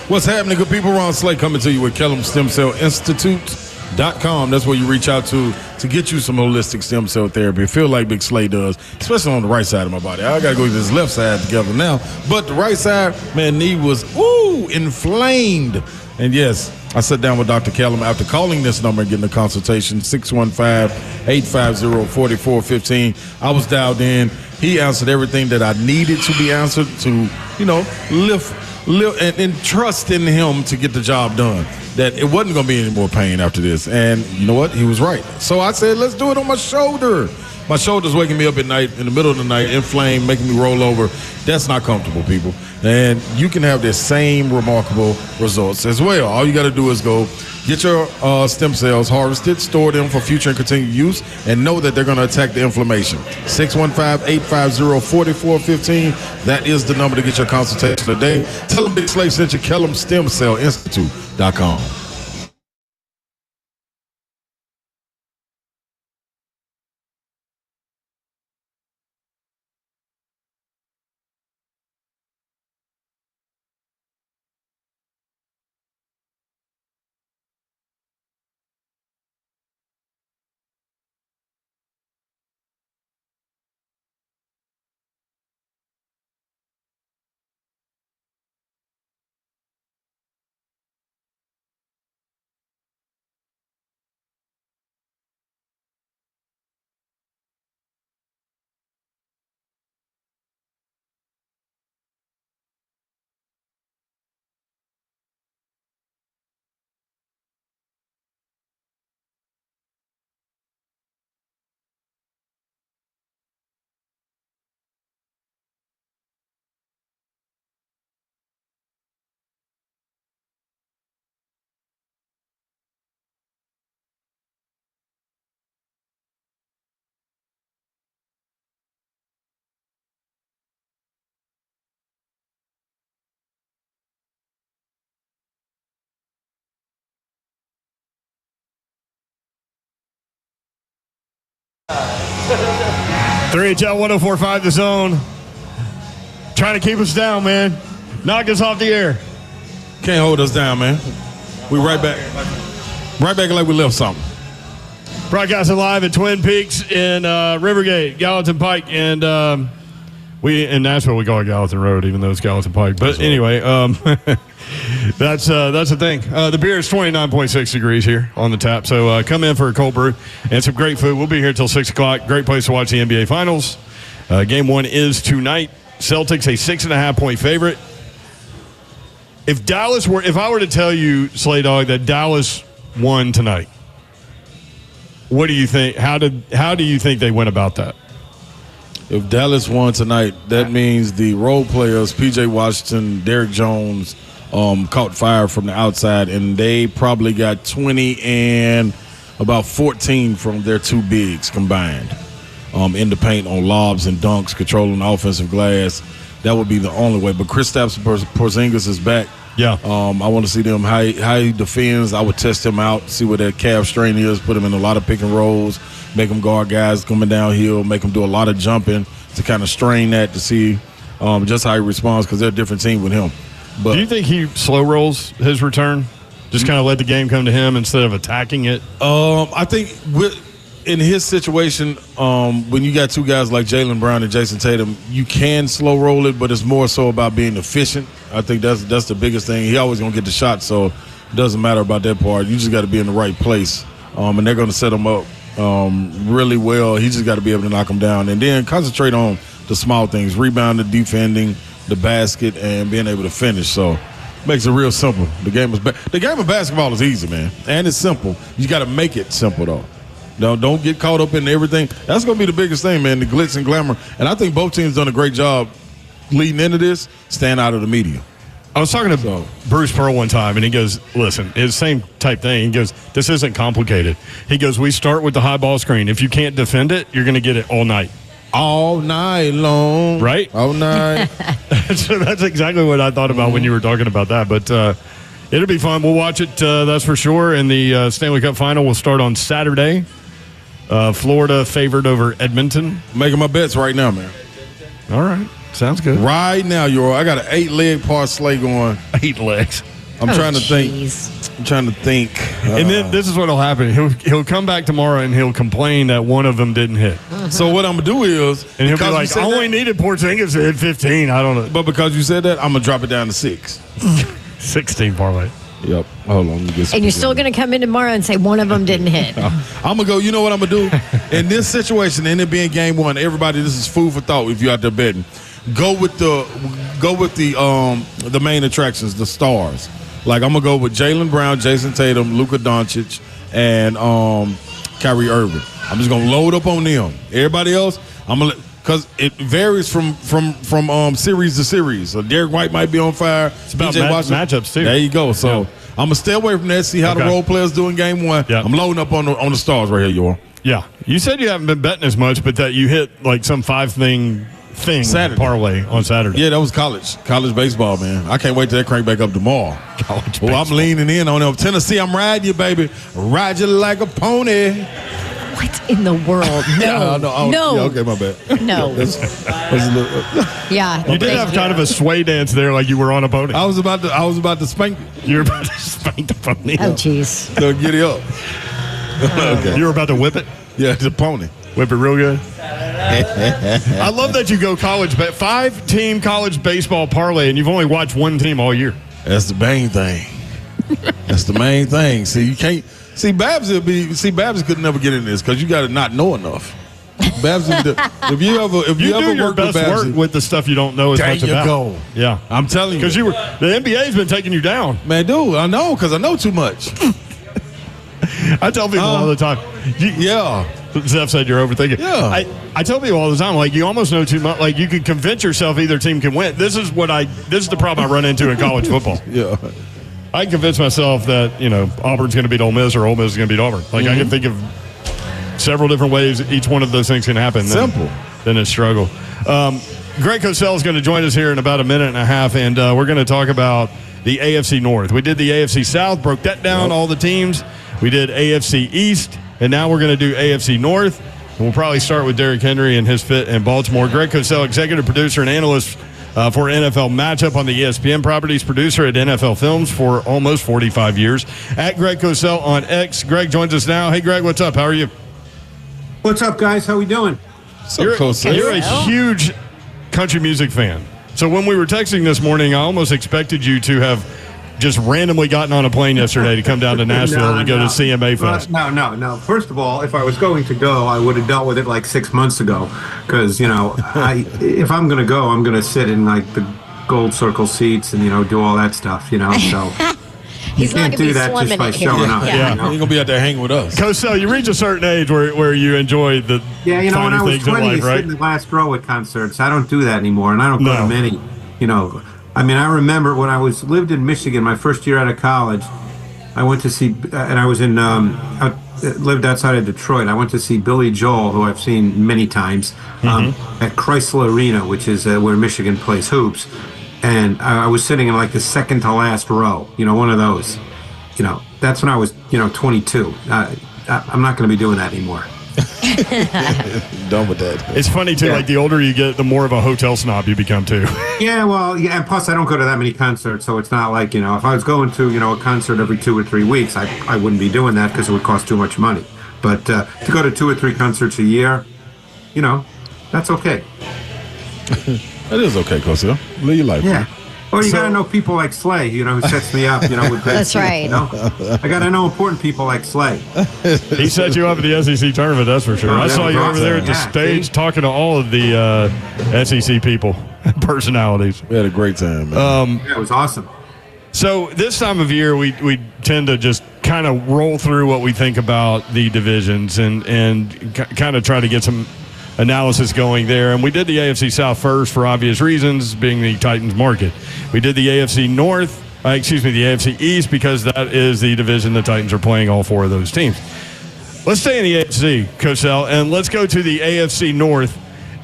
Speaker 4: What's happening, good people? Ron Slay coming to you with Kellum Stem Cell Institute.com. That's where you reach out to get you some holistic stem cell therapy. I feel like Big Slay does, especially on the right side of my body. I got to go to this left side together now. But the right side, man, knee was, inflamed. And yes, I sat down with Dr. Kellum after calling this number and getting a consultation, 615-850-4415. I was dialed in. He answered everything that I needed to be answered to, lift and trust in him to get the job done. That it wasn't going to be any more pain after this. And you know what? He was right. So I said, let's do it on my shoulder. My shoulder's waking me up at night, in the middle of the night, inflamed, making me roll over. That's not comfortable, people. And you can have the same remarkable results as well. All you got to do is go get your stem cells harvested, store them for future and continued use, and know that they're going to attack the inflammation. 615-850-4415. That is the number to get your consultation today. Tell them Big Slave sent you, Kellum Stem Cell Institute.com.
Speaker 3: HL 1045 The Zone. Trying to keep us down, man. Knock us off the air.
Speaker 4: Can't hold us down, man. We right back. Right back like we left something.
Speaker 3: Broadcasting live at Twin Peaks in Rivergate, Gallatin Pike, and we in Nashville we call it Gallatin Road, even though it's Gallatin Pike. But anyway, that's the thing. The beer is 29.6 degrees here on the tap, so come in for a cold brew and some great food. We'll be here till 6 o'clock. Great place to watch the NBA Finals. Game 1 is tonight. Celtics a 6.5-point favorite. If I were to tell you, Slay Dog, that Dallas won tonight, what do you think? How do you think they went about that?
Speaker 4: If Dallas won tonight, that means the role players, P.J. Washington, Derrick Jones, caught fire from the outside, and they probably got 20 and about 14 from their two bigs combined in the paint on lobs and dunks, controlling the offensive glass. That would be the only way. But Kristaps Porzingis is back.
Speaker 3: Yeah.
Speaker 4: I want to see them how he defends. I would test him out, see what that calf strain is, put him in a lot of pick and rolls, make him guard guys coming downhill, make him do a lot of jumping to kind of strain that to see just how he responds, because they're a different team with him. But
Speaker 3: do you think he slow rolls his return? Just kind of let the game come to him instead of attacking it?
Speaker 4: I think in his situation, when you got two guys like Jaylen Brown and Jason Tatum, you can slow roll it, but it's more so about being efficient. I think that's the biggest thing. He always going to get the shot, so it doesn't matter about that part. You just got to be in the right place, and they're going to set him up really well. He just got to be able to knock him down and then concentrate on the small things, rebounding, defending, the basket, and being able to finish. So makes it real simple. The game of basketball is easy, man, and it's simple. You got to make it simple, though. Don't get caught up in everything. That's going to be the biggest thing, man, the glitz and glamour. And I think both teams done a great job leading into this, staying out of the media.
Speaker 3: I was talking to Bruce Pearl one time, and he goes, listen, it's the same type thing. He goes, this isn't complicated. He goes, we start with the high ball screen. If you can't defend it, you're going to get it all night.
Speaker 4: All night long.
Speaker 3: Right?
Speaker 4: All night.
Speaker 3: So that's exactly what I thought about when you were talking about that. But it'll be fun. We'll watch it, that's for sure. And the Stanley Cup Final will start on Saturday. Florida favored over Edmonton.
Speaker 4: Making my bets right now, man.
Speaker 3: All right. Sounds good.
Speaker 4: Right now, I got an 8-leg parlay going.
Speaker 3: 8 legs.
Speaker 4: I'm trying to think. I'm trying to think.
Speaker 8: And then this is what will happen. He'll come back tomorrow and he'll complain that one of them didn't hit.
Speaker 4: So what I'm going to do is.
Speaker 8: And he'll be like, I only needed Porzingis to hit 15. I don't know.
Speaker 4: But because you said that, I'm going to drop it down to 6.
Speaker 8: 16 parlay.
Speaker 4: Yep. Hold on.
Speaker 5: And you're still going to come in tomorrow and say one of them didn't hit.
Speaker 4: I'm going to go, you know what I'm going to do? In this situation, and it being game one, everybody, this is food for thought if you're out there betting. Go with the main attractions, the stars. Like, I'm going to go with Jaylen Brown, Jason Tatum, Luka Doncic, and Kyrie Irving. I'm just going to load up on them. Everybody else, I'm going to – because it varies from series to series. So Derek White might be on fire.
Speaker 8: It's about matchups, too.
Speaker 4: There you go. So I'm going to stay away from that, see how the role players do in game one. Yeah. I'm loading up on the stars right here, y'all.
Speaker 8: Yeah. You said you haven't been betting as much, but that you hit, like, some 5-thing
Speaker 4: Saturday
Speaker 8: parlay on Saturday.
Speaker 4: Yeah, that was college baseball, man. I can't wait till that crank back up tomorrow.
Speaker 8: College baseball.
Speaker 4: I'm leaning in on them. Tennessee, I'm riding you, baby. Ride you like a pony.
Speaker 5: What in the world? No. No.
Speaker 4: Yeah, okay, my bad.
Speaker 5: No. Yeah.
Speaker 8: You did have kind of a sway dance there, like you were on a pony.
Speaker 4: I was about to spank.
Speaker 8: You were about to spank the pony.
Speaker 5: Oh, jeez.
Speaker 4: So get it up.
Speaker 8: Okay. You were about to whip it?
Speaker 4: Yeah, it's a pony.
Speaker 8: Whip it real good. I love that you go college, 5-team college baseball parlay, and you've only watched one team all year.
Speaker 4: That's the main thing. That's the main thing. See, you can't. See, Babs could never get in this because you got to not know enough. Babs, if you ever work with Babs,
Speaker 8: work with the stuff you don't know as much about.
Speaker 4: There you go.
Speaker 8: Yeah,
Speaker 4: I'm telling you,
Speaker 8: because the NBA's been taking you down,
Speaker 4: man. Dude, I know because I know too much.
Speaker 8: I tell people all the time. Zeph said you're overthinking.
Speaker 4: Yeah,
Speaker 8: I tell people all the time, like, you almost know too much. Like, you could convince yourself either team can win. This is the problem I run into in college football.
Speaker 4: Yeah.
Speaker 8: I can convince myself that, Auburn's going to beat Ole Miss or Ole Miss is going to beat Auburn. Like, I can think of several different ways each one of those things can happen.
Speaker 4: Simple.
Speaker 8: Then it's struggle. Greg Cosell is going to join us here in about a minute and a half, and we're going to talk about the AFC North. We did the AFC South, broke that down, all the teams. We did AFC East, and now we're going to do AFC North. And we'll probably start with Derrick Henry and his fit in Baltimore. Greg Cosell, executive producer and analyst for NFL Matchup on the ESPN properties, producer at NFL Films for almost 45 years. At Greg Cosell on X. Greg joins us now. Hey, Greg, what's up? How are you?
Speaker 11: What's up, guys? How we doing?
Speaker 8: You're a huge country music fan. So when we were texting this morning, I almost expected you to have just randomly gotten on a plane yesterday to come down to Nashville to go to CMA Fest.
Speaker 11: No. First of all, if I was going to go, I would have dealt with it like 6 months ago. Because, if I'm going to go, I'm going to sit in like the gold circle seats and, do all that stuff, So
Speaker 5: He's
Speaker 11: you can't do that just by showing up.
Speaker 4: Yeah. You're going to be out there hanging with us.
Speaker 8: Cosell, you reach a certain age where you enjoy the
Speaker 11: when I was 20,
Speaker 8: life, right?
Speaker 11: sit in the last row at concerts. I don't do that anymore, and I don't go to many, I remember when I lived in Michigan, my first year out of college, I went to see, and I was lived outside of Detroit. I went to see Billy Joel, who I've seen many times, at Chrysler Arena, which is where Michigan plays hoops. And I was sitting in like the second to last row, one of those. That's when I was, 22. I'm not going to be doing that anymore.
Speaker 4: Done with that.
Speaker 8: It's funny too. Like the older you get, the more of a hotel snob you become too.
Speaker 11: And plus I don't go to that many concerts, so it's not like if I was going to a concert every 2 or 3 weeks, I wouldn't be doing that because it would cost too much money. But to go to 2 or 3 concerts a year, that's okay.
Speaker 4: That is okay, Cosell. Live your life.
Speaker 11: Yeah. Well, you got to know people like Slay, who sets me up, with
Speaker 5: that's right.
Speaker 11: I got to know important people like Slay.
Speaker 8: He set you up at the SEC tournament, that's for sure. I saw you over there at the stage talking to all of the SEC people, personalities.
Speaker 4: We had a great time, man.
Speaker 11: It was awesome.
Speaker 8: So this time of year, we tend to just kind of roll through what we think about the divisions and kind of try to get some analysis going there. And we did the AFC South first for obvious reasons, being the Titans market. We did the AFC North, the AFC East, because that is the division the Titans are playing all 4 of those teams. Let's stay in the AFC, Cosell, and let's go to the AFC North,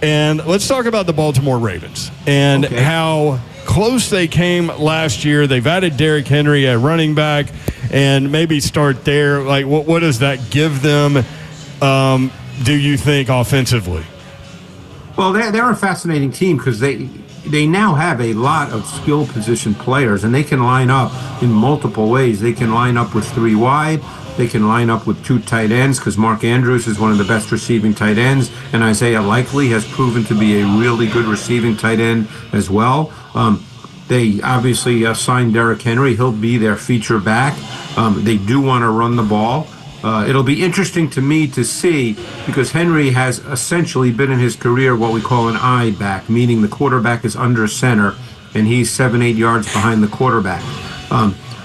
Speaker 8: and let's talk about the Baltimore Ravens and how close they came last year. They've added Derrick Henry at running back, and maybe start there. Like, what does that give them? Do you think offensively?
Speaker 11: Well, they're a fascinating team because they now have a lot of skill position players, and they can line up in multiple ways. They can line up with 3 wide. They can line up with 2 tight ends because Mark Andrews is one of the best receiving tight ends, and Isaiah Likely has proven to be a really good receiving tight end as well. They obviously signed Derrick Henry. He'll be their feature back. They do want to run the ball. It'll be interesting to me to see, because Henry has essentially been in his career what we call an I back, meaning the quarterback is under center and he's 7-8 yards behind the quarterback.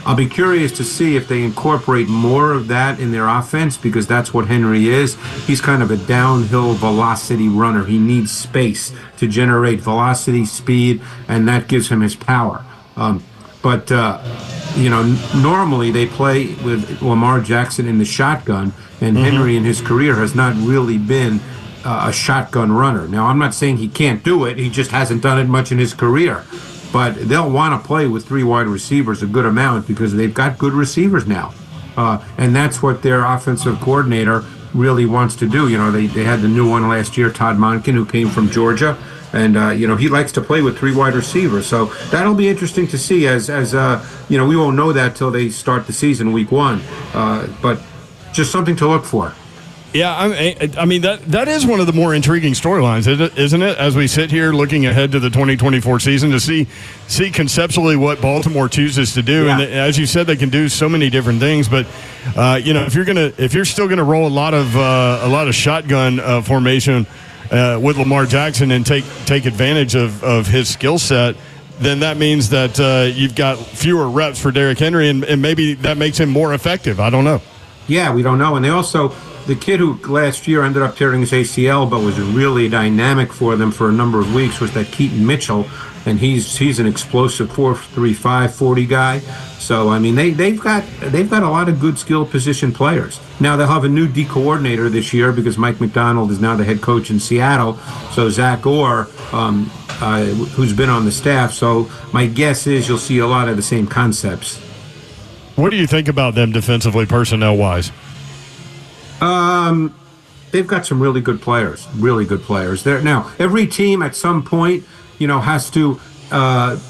Speaker 11: I'll be curious to see if they incorporate more of that in their offense, because that's what Henry is. He's kind of a downhill velocity runner. He needs space to generate velocity, speed, and that gives him his power. But normally they play with Lamar Jackson in the shotgun, and Henry in his career has not really been a shotgun runner. Now, I'm not saying he can't do it. He just hasn't done it much in his career. But they'll want to play with 3 wide receivers a good amount because they've got good receivers now. And that's what their offensive coordinator really wants to do. They had the new one last year, Todd Monken, who came from Georgia. And, he likes to play with 3 wide receivers. So that'll be interesting to see as we won't know that till they start the season week 1. But just something to look for.
Speaker 8: Yeah, I mean that is one of the more intriguing storylines, isn't it? As we sit here looking ahead to the 2024 season, to see conceptually what Baltimore chooses to do, and as you said, they can do so many different things. But if you're still gonna roll a lot of shotgun formation with Lamar Jackson and take advantage of his skill set, then that means that you've got fewer reps for Derrick Henry, and maybe that makes him more effective. I don't know. Yeah, we don't know, and they also. The kid who last year ended up tearing his ACL but was really dynamic for them for a number of weeks was that Keaton Mitchell, and he's an explosive 4.35 40 guy. So I mean they've got a lot of good skill position players. Now they'll have a new D coordinator this year because Mike McDonald is now the head coach in Seattle. So Zach Orr, who's been on the staff. So my guess is you'll see a lot of the same concepts. What do you think about them defensively, personnel wise?
Speaker 11: They've got some really good players. There now, every team at some point, has to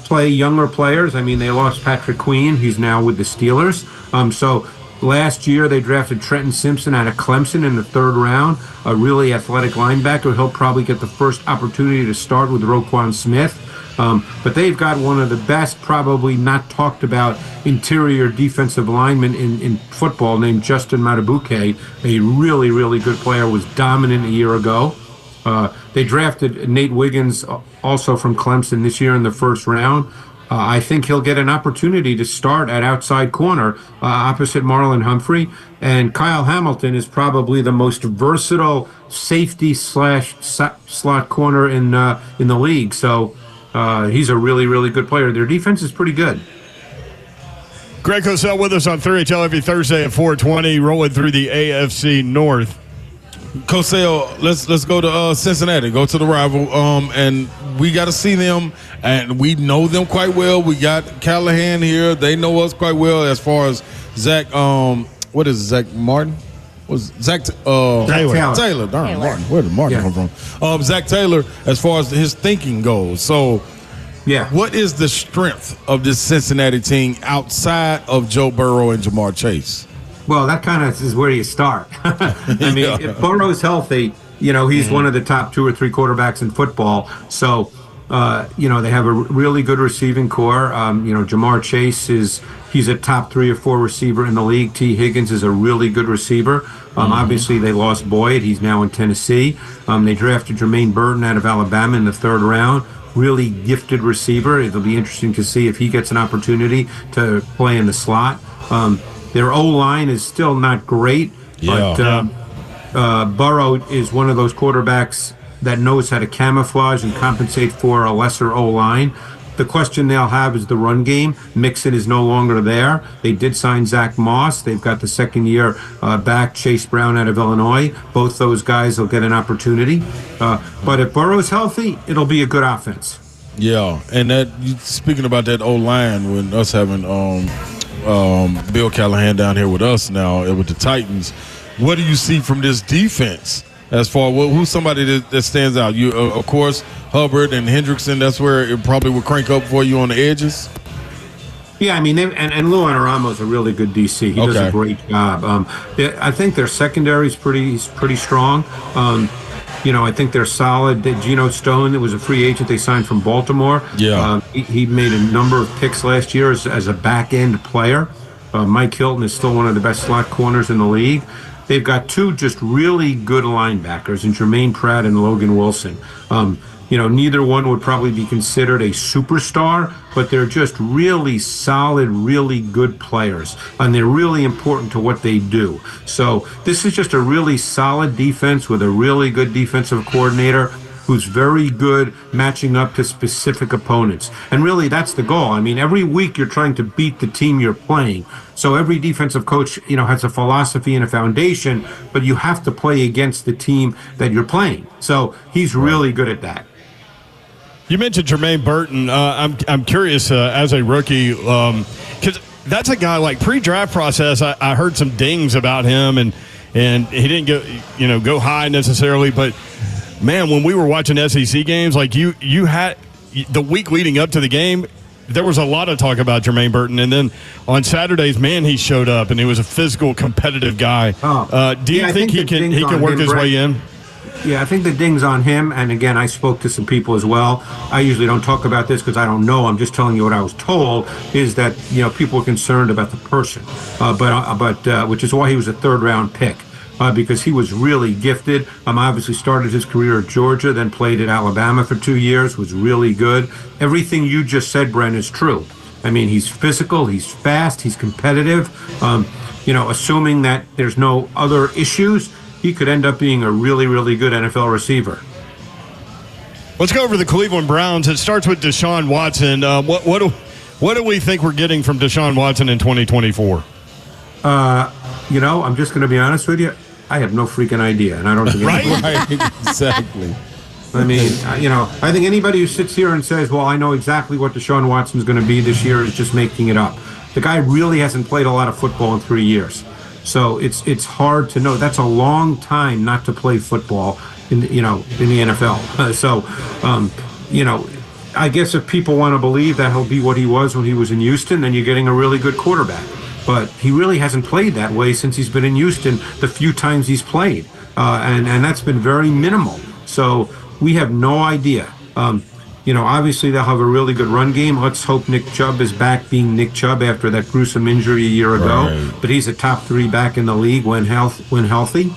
Speaker 11: play younger players. I mean, they lost Patrick Queen. He's now with the Steelers. So last year they drafted Trenton Simpson out of Clemson in the 3rd round, a really athletic linebacker. He'll probably get the first opportunity to start with Roquan Smith. But they've got one of the best, probably not talked about, interior defensive linemen in football named Justin Matabuke, a really, really good player, was dominant a year ago. They drafted Nate Wiggins also from Clemson this year in the 1st round. I think he'll get an opportunity to start at outside corner opposite Marlon Humphrey. And Kyle Hamilton is probably the most versatile safety / slot corner in the league. So he's a really, really good player. Their defense is pretty good.
Speaker 8: Greg Cosell with us on 3HL every Thursday at 4:20, rolling through the AFC North.
Speaker 4: Cosell, let's go to Cincinnati, go to the rival, and we got to see them, and we know them quite well. We got Callahan here; they know us quite well. As far as Zach, what is it, Zach Martin? Was Zach Taylor? Darn, Martin. Where did Martin come from? Zach Taylor, as far as his thinking goes. So, what is the strength of this Cincinnati team outside of Joe Burrow and Jamar Chase?
Speaker 11: Well, that kind of is where you start. I mean, if Burrow's healthy, he's one of the top 2 or 3 quarterbacks in football. So, they have a really good receiving core. Jamar Chase he's a top 3 or 4 receiver in the league. T. Higgins is a really good receiver. Obviously, they lost Boyd. He's now in Tennessee. They drafted Jermaine Burton out of Alabama in the 3rd round. Really gifted receiver. It'll be interesting to see if he gets an opportunity to play in the slot. Their O-line is still not great, but Burrow is one of those quarterbacks that knows how to camouflage and compensate for a lesser O-line. The question they'll have is the run game. Mixon is no longer there. They did sign Zach Moss. They've got the 2nd-year back, Chase Brown out of Illinois. Both those guys will get an opportunity. But if Burrow's healthy, it'll be a good offense.
Speaker 4: Yeah, and that speaking about that O-line, when us having Bill Callahan down here with us now with the Titans, what do you see from this defense as far who's somebody that stands out? You, of course, Hubbard and Hendrickson. That's where it probably would crank up for you on the edges.
Speaker 11: Yeah, I mean, and Luan Aramo's a really good DC. He does a great job. I think their secondary is pretty strong. I think they're solid. Geno Stone, that was a free agent they signed from Baltimore.
Speaker 4: Yeah,
Speaker 11: he made a number of picks last year as a back end player. Mike Hilton is still one of the best slot corners in the league. They've got two just really good linebackers in Jermaine Pratt and Logan Wilson. Neither one would probably be considered a superstar, but they're just really solid, really good players, and they're really important to what they do. So this is just a really solid defense with a really good defensive coordinator who's very good matching up to specific opponents. And really, that's the goal. I mean, every week you're trying to beat the team you're playing. So every defensive coach, has a philosophy and a foundation, but you have to play against the team that you're playing. So he's really good at that.
Speaker 8: You mentioned Jermaine Burton. I'm curious as a rookie, because that's a guy like pre-draft process. I heard some dings about him, and he didn't go high necessarily. But man, when we were watching SEC games, like you had the week leading up to the game, there was a lot of talk about Jermaine Burton, and then on Saturdays, man, he showed up, and he was a physical, competitive guy. Do you think he can work his way in?
Speaker 11: Yeah, I think the ding's on him, and again, I spoke to some people as well. I usually don't talk about this because I don't know. I'm just telling you what I was told, is that, people are concerned about the person, but which is why he was a third-round pick, because he was really gifted. Obviously started his career at Georgia, then played at Alabama for 2 years, was really good. Everything you just said, Brent, is true. I mean, he's physical, he's fast, he's competitive. Assuming that there's no other issues, he could end up being a really, really good NFL receiver.
Speaker 8: Let's go over the Cleveland Browns. It starts with Deshaun Watson. What do we think we're getting from Deshaun Watson in 2024?
Speaker 11: I'm just going to be honest with you. I have no freaking idea, and I don't think
Speaker 4: right, exactly.
Speaker 11: I mean, I think anybody who sits here and says, well, I know exactly what Deshaun Watson's going to be this year is just making it up. The guy really hasn't played a lot of football in 3 years. So it's hard to know. That's a long time not to play football in the NFL. I guess if people want to believe that he'll be what he was when he was in Houston, then you're getting a really good quarterback. But he really hasn't played that way since he's been in Houston the few times he's played. And that's been very minimal. So we have no idea. Obviously they'll have a really good run game. Let's hope Nick Chubb is back being Nick Chubb after that gruesome injury a year ago. Right. But he's a top 3 back in the league when healthy.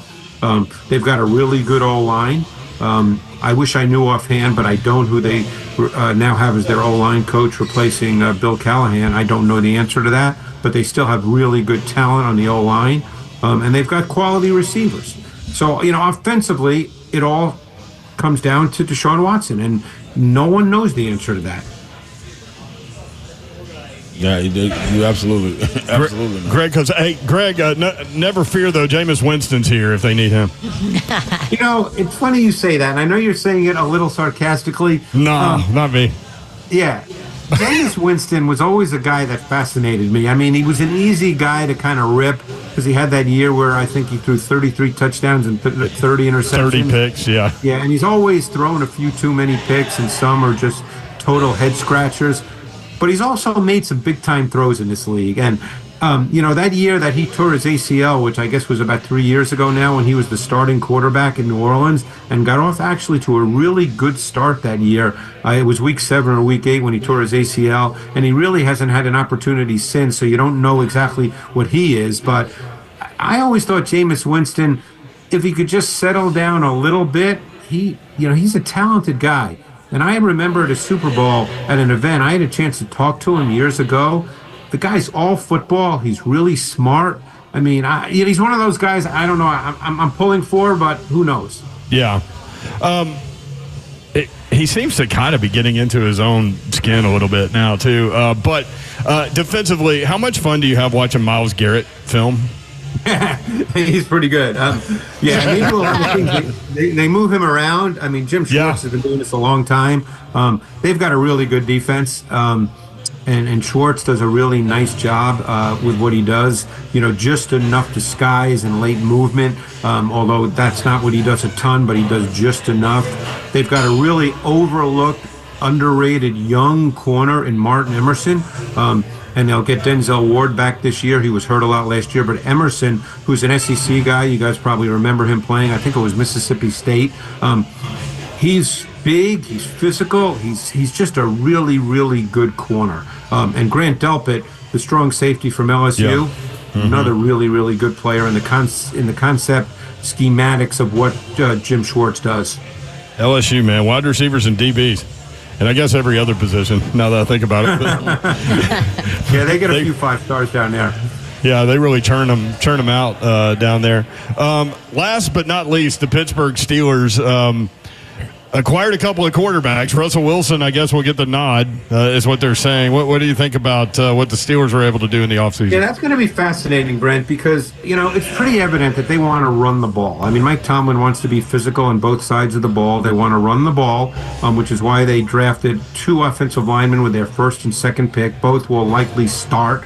Speaker 11: They've got a really good O-line. I wish I knew offhand, but I don't, who they now have as their O-line coach replacing Bill Callahan. I don't know the answer to that, but they still have really good talent on the O-line. And they've got quality receivers. So, offensively, it all comes down to Deshaun Watson, and no one knows the answer to that.
Speaker 4: Yeah, you absolutely.
Speaker 8: Greg, never fear, though, Jameis Winston's here if they need him.
Speaker 11: It's funny you say that, and I know you're saying it a little sarcastically.
Speaker 8: No, not me.
Speaker 11: Yeah. Jameis Winston was always a guy that fascinated me. I mean, he was an easy guy to kind of rip because he had that year where I think he threw 33 touchdowns and 30 interceptions.
Speaker 8: 30 picks, yeah.
Speaker 11: Yeah, and he's always thrown a few too many picks, and some are just total head scratchers. But he's also made some big-time throws in this league. And, that year that he tore his ACL, which I guess was about 3 years ago now, when he was the starting quarterback in New Orleans and got off actually to a really good start that year. It was week 7 or week 8 when he tore his ACL, and he really hasn't had an opportunity since, so you don't know exactly what he is. But I always thought Jameis Winston, if he could just settle down a little bit, he's a talented guy. And I remember at a Super Bowl at an event, I had a chance to talk to him years ago. The guy's all football. He's really smart. I mean, he's one of those guys, I don't know, I'm pulling for, but who knows?
Speaker 8: Yeah. He seems to kind of be getting into his own skin a little bit now, too. But defensively, how much fun do you have watching Myles Garrett film?
Speaker 11: He's pretty good. They move him around. I mean, Jim Schwartz has been doing this a long time. They've got a really good defense. And Schwartz does a really nice job with what he does. Just enough disguise and late movement, although that's not what he does a ton, but he does just enough. They've got a really overlooked, underrated young corner in Martin Emerson. And they'll get Denzel Ward back this year. He was hurt a lot last year. But Emerson, who's an SEC guy, you guys probably remember him playing. I think it was Mississippi State. He's big. He's physical. He's just a really, really good corner. And Grant Delpit, the strong safety from LSU, another really, really good player in the concept schematics of what Jim Schwartz does.
Speaker 8: LSU, man, wide receivers and DBs. And I guess every other position, now that I think about it.
Speaker 11: Yeah, they get a few 5 stars down there.
Speaker 8: Yeah, they really churn them out down there. Last but not least, the Pittsburgh Steelers acquired a couple of quarterbacks. Russell Wilson, I guess, will get the nod, is what they're saying. What do you think about what the Steelers were able to do in the offseason?
Speaker 11: Yeah, that's going to be fascinating, Brent, because, it's pretty evident that they want to run the ball. I mean, Mike Tomlin wants to be physical on both sides of the ball. They want to run the ball, which is why they drafted 2 offensive linemen with their first and second pick. Both will likely start.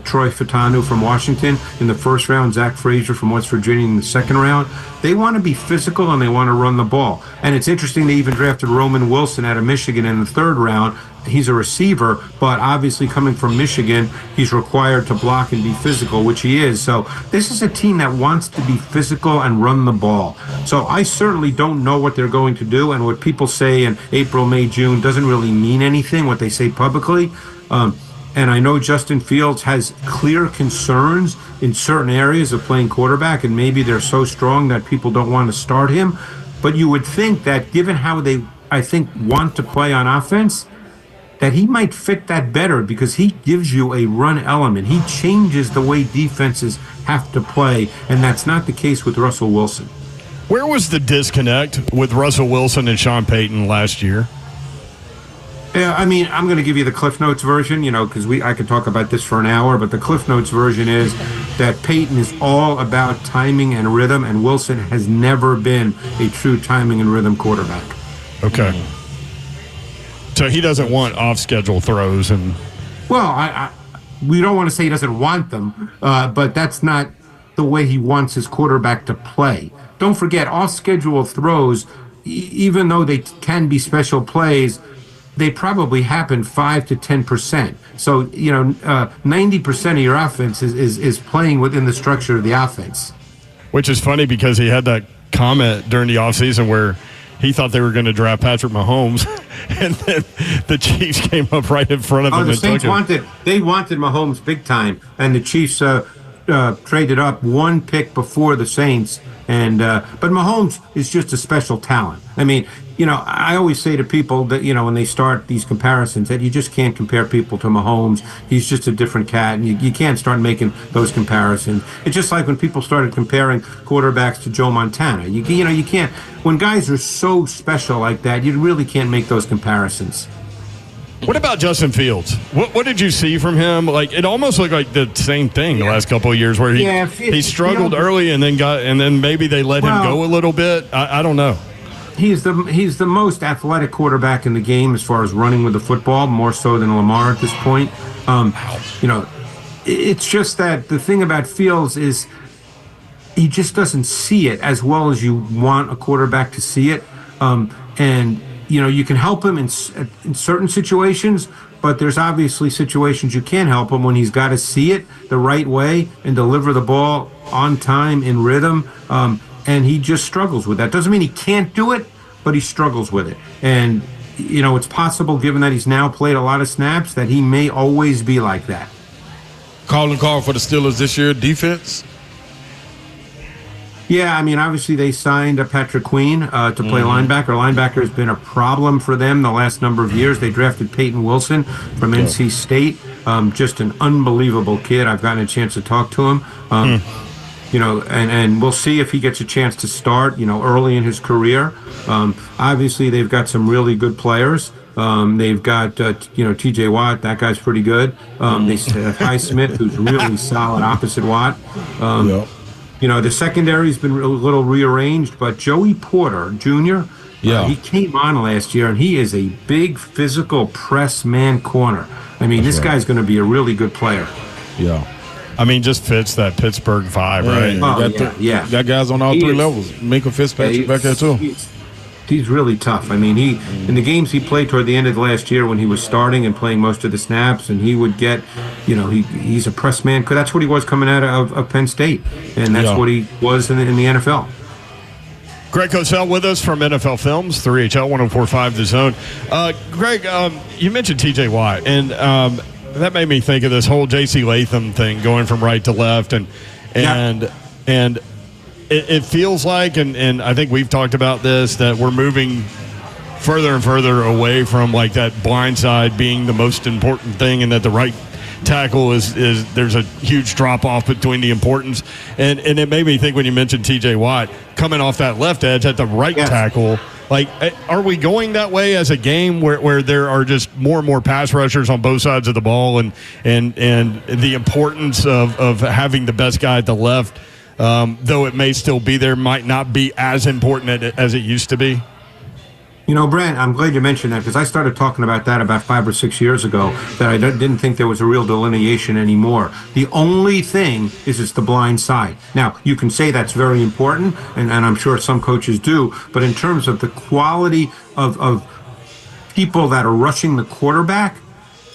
Speaker 11: Troy Fatanu from Washington in the first round, Zach Frazier from West Virginia in the second round. They want to be physical and they want to run the ball. And it's interesting they even drafted Roman Wilson out of Michigan in the third round. He's a receiver, but obviously coming from Michigan, he's required to block and be physical, which he is. So this is a team that wants to be physical and run the ball. So I certainly don't know what they're going to do, and what people say in April, May, June doesn't really mean anything, what they say publicly. And I know Justin Fields has clear concerns in certain areas of playing quarterback, and maybe they're so strong that people don't want to start him. But you would think that given how they, I think, want to play on offense, that he might fit that better because he gives you a run element. He changes the way defenses have to play, and that's not the case with Russell Wilson.
Speaker 8: Where was the disconnect with Russell Wilson and Sean Payton last year?
Speaker 11: Yeah, I mean, I'm going to give you the Cliff Notes version, because I could talk about this for an hour, but the Cliff Notes version is that Peyton is all about timing and rhythm, and Wilson has never been a true timing and rhythm quarterback.
Speaker 8: Okay. So he doesn't want off-schedule throws and...
Speaker 11: Well, we don't want to say he doesn't want them, but that's not the way he wants his quarterback to play. Don't forget, off-schedule throws, even though they can be special plays, they probably happen 5 to 10%. So, 90% of your offense is playing within the structure of the offense.
Speaker 8: Which is funny because he had that comment during the offseason where he thought they were going to draft Patrick Mahomes, and then the Chiefs came up right in front of him.
Speaker 11: The
Speaker 8: and
Speaker 11: Saints
Speaker 8: wanted
Speaker 11: Mahomes big time, and the Chiefs traded up 1 pick before the Saints. But Mahomes is just a special talent. I mean, I always say to people that, when they start these comparisons, that you just can't compare people to Mahomes. He's just a different cat, and you can't start making those comparisons. It's just like when people started comparing quarterbacks to Joe Montana. You can't. When guys are so special like that, you really can't make those comparisons.
Speaker 8: What about Justin Fields? What did you see from him? Like, it almost looked like the same thing the last couple of years where he struggled early and then maybe they let him go a little bit. I don't know.
Speaker 11: He's the most athletic quarterback in the game as far as running with the football, more so than Lamar at this point. It's just that the thing about Fields is he just doesn't see it as well as you want a quarterback to see it. You can help him in certain situations, but there's obviously situations you can't help him when he's got to see it the right way and deliver the ball on time in rhythm. And he just struggles with that. Doesn't mean he can't do it, but he struggles with it. And, it's possible, given that he's now played a lot of snaps, that he may always be like that.
Speaker 4: Calling call for the Steelers this year, defense?
Speaker 11: Yeah, I mean, obviously they signed Patrick Queen to play linebacker. Linebacker has been a problem for them the last number of years. They drafted Peyton Wilson from NC State, just an unbelievable kid. I've gotten a chance to talk to him. And we'll see if he gets a chance to start, early in his career. Obviously, they've got some really good players. They've got, T.J. Watt. That guy's pretty good. They have Highsmith, who's really solid opposite Watt. The secondary's been a little rearranged, but Joey Porter Jr.,
Speaker 4: Yeah.
Speaker 11: He came on last year, and he is a big physical press man corner. I mean, this guy's going to be a really good player.
Speaker 4: Yeah.
Speaker 8: I mean, just fits that Pittsburgh vibe, right?
Speaker 11: Got
Speaker 4: guys on all three levels. Minka Fitzpatrick back there, too.
Speaker 11: He's really tough. I mean, in the games he played toward the end of last year when he was starting and playing most of the snaps, and he would get, he's a press man. That's what he was coming out of Penn State, and that's what he was in the NFL.
Speaker 8: Greg Cosell with us from NFL Films, 3HL 104.5 The Zone. Greg, you mentioned TJ Watt, and that made me think of this whole J.C. Latham thing, going from right to left, and it feels like, and I think we've talked about this, that we're moving further and further away from like that blind side being the most important thing, and that the right tackle is there's a huge drop off between the importance, and it made me think when you mentioned TJ Watt coming off that left edge at the right tackle. Like, are we going that way as a game where there are just more and more pass rushers on both sides of the ball, and the importance of having the best guy at the left, though it may still be there, might not be as important as it used to be?
Speaker 11: Brent, I'm glad you mentioned that, because I started talking about that about 5 or 6 years ago, that I didn't think there was a real delineation anymore. The only thing is it's the blind side. Now, you can say that's very important, and I'm sure some coaches do, but in terms of the quality of people that are rushing the quarterback,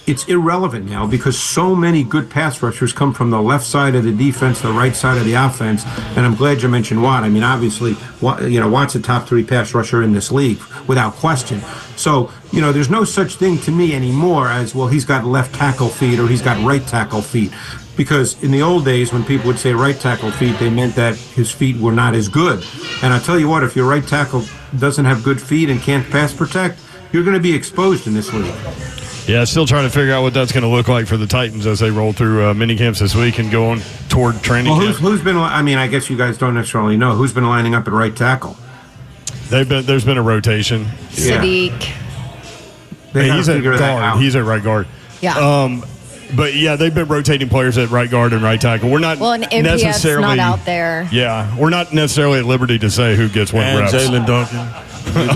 Speaker 11: it's irrelevant now, because so many good pass rushers come from the left side of the defense, the right side of the offense, and I'm glad you mentioned Watt. I mean, obviously, Watt's a top 3 pass rusher in this league, without question. So, there's no such thing to me anymore as, well, he's got left tackle feet or he's got right tackle feet. Because in the old days, when people would say right tackle feet, they meant that his feet were not as good. And I tell you what, if your right tackle doesn't have good feet and can't pass protect, you're going to be exposed in this league.
Speaker 8: Yeah, still trying to figure out what that's going to look like for the Titans as they roll through minicamps this week and go on toward training camp.
Speaker 11: Who's been? I mean, I guess you guys don't necessarily know who's been lining up at right tackle.
Speaker 8: There's been a rotation.
Speaker 5: Sadiq.
Speaker 8: He's at guard. He's at right guard.
Speaker 5: Yeah.
Speaker 8: But yeah, they've been rotating players at right guard and right tackle. We're not
Speaker 5: and MPF's
Speaker 8: necessarily
Speaker 5: not out there.
Speaker 8: Yeah, we're not necessarily at liberty to say who gets what reps.
Speaker 4: Jalen Duncan.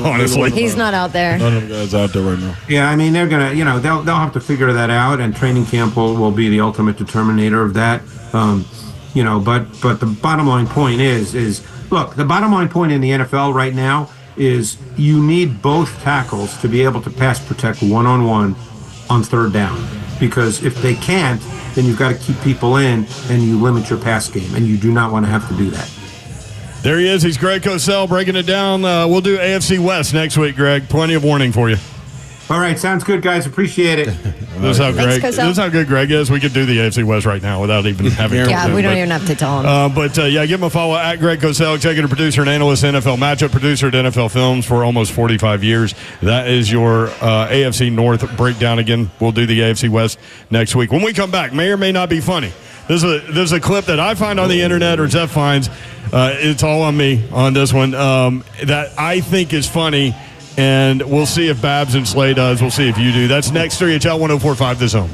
Speaker 8: Honestly,
Speaker 5: he's not out there.
Speaker 4: None of them guys out there right now.
Speaker 11: Yeah, I mean, they're gonna, they'll have to figure that out, and training camp will be the ultimate determinator of that. But the bottom line point is look, the bottom line point in the NFL right now is you need both tackles to be able to pass protect one-on-one on third down, because if they can't, then you've got to keep people in and you limit your pass game, and you do not want to have to do that.
Speaker 8: There he is. He's Greg Cosell breaking it down. We'll do AFC West next week, Greg. Plenty of warning for you.
Speaker 11: All right, sounds good, guys. Appreciate it.
Speaker 8: This is how good Greg is. We could do the AFC West right now without even having to.
Speaker 5: Yeah, we don't even have to tell him.
Speaker 8: Give him a follow at Greg Cosell, executive producer and analyst, NFL matchup producer at NFL Films for almost 45 years. That is your AFC North breakdown. Again, we'll do the AFC West next week. When we come back, may or may not be funny. There's a clip that I find on the internet, or Jeff finds. It's all on me on this one, that I think is funny, and we'll see if Babs and Slay does. We'll see if you do. That's next, 3HL 104.5 The Zone.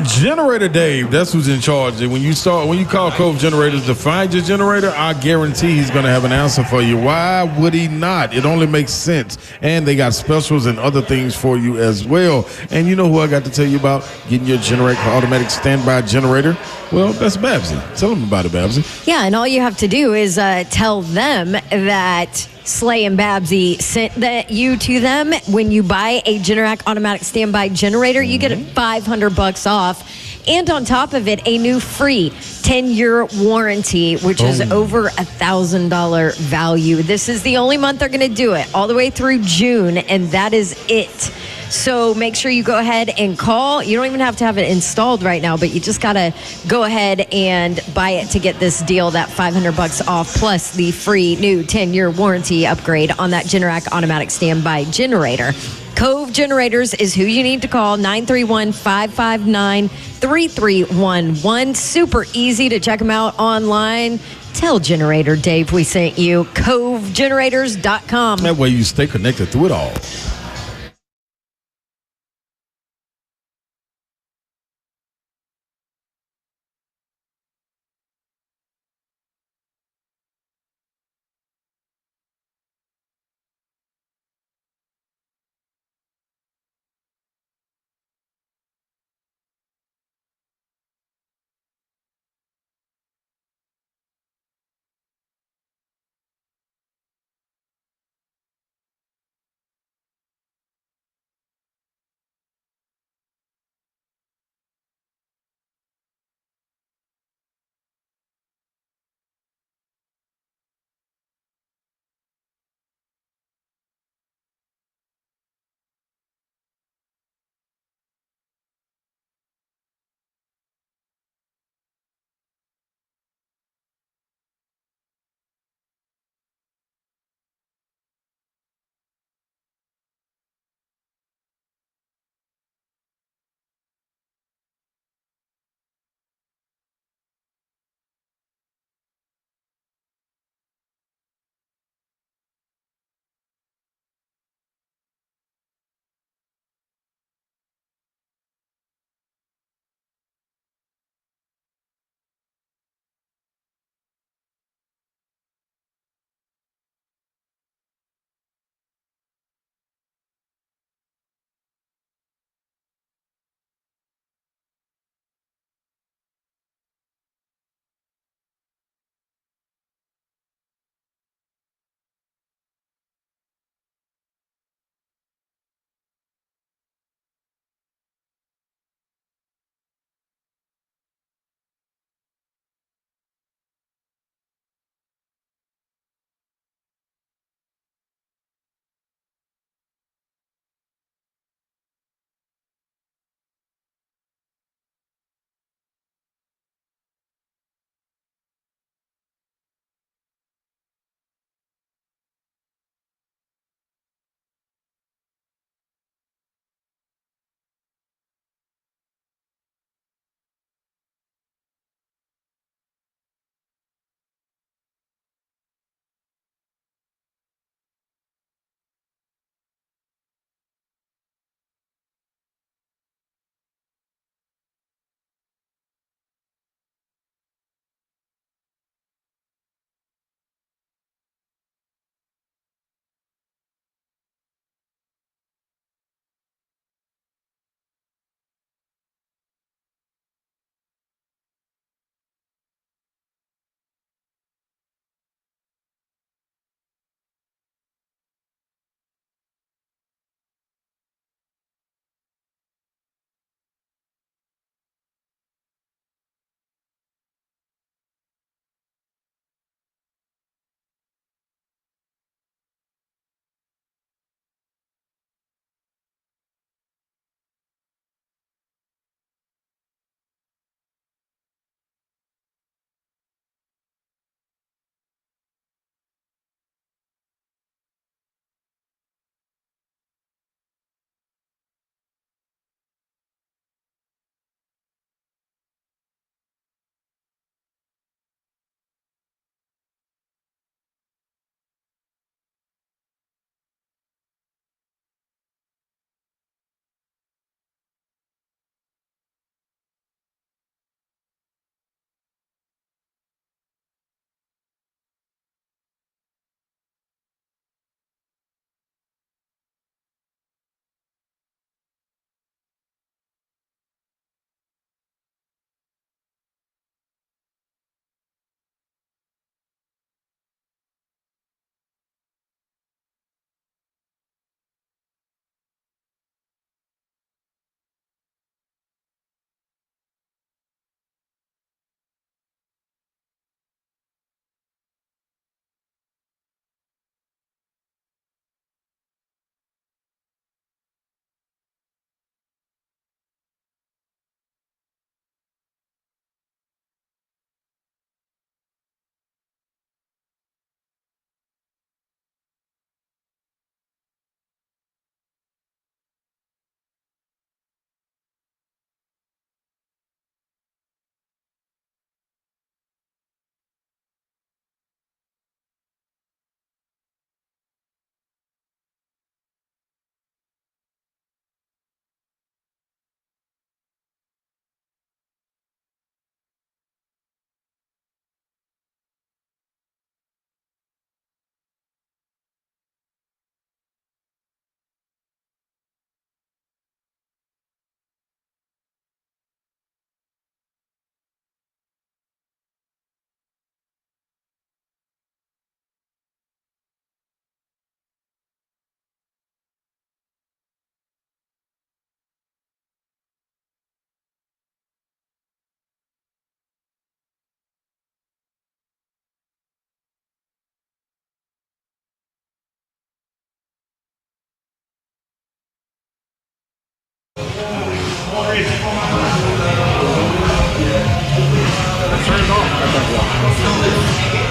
Speaker 4: Generator Dave, that's who's in charge. When you call Cove Generators to find your generator, I guarantee he's going to have an answer for you. Why would he not? It only makes sense. And they got specials and other things for you as well. And you know who I got to tell you about getting your automatic standby generator? Well, that's Babsy. Tell them about it, Babsy.
Speaker 5: Yeah, and all you have to do is tell them that Slay and Babsy sent you to them. When you buy a Generac automatic standby generator, you get $500 off. And on top of it, a new free 10-year warranty, which is over $1,000 value. This is the only month they're going to do it, all the way through June, and that is it. So make sure you go ahead and call. You don't even have to have it installed right now, but you just got to go ahead and buy it to get this deal, that $500 off, plus the free new 10-year warranty upgrade on that Generac automatic standby generator. Cove Cove Generators is who you need to call, 931-559-3311. Super easy to check them out online. Tell Generator Dave we sent you. CoveGenerators.com.
Speaker 4: That way you stay connected through it all.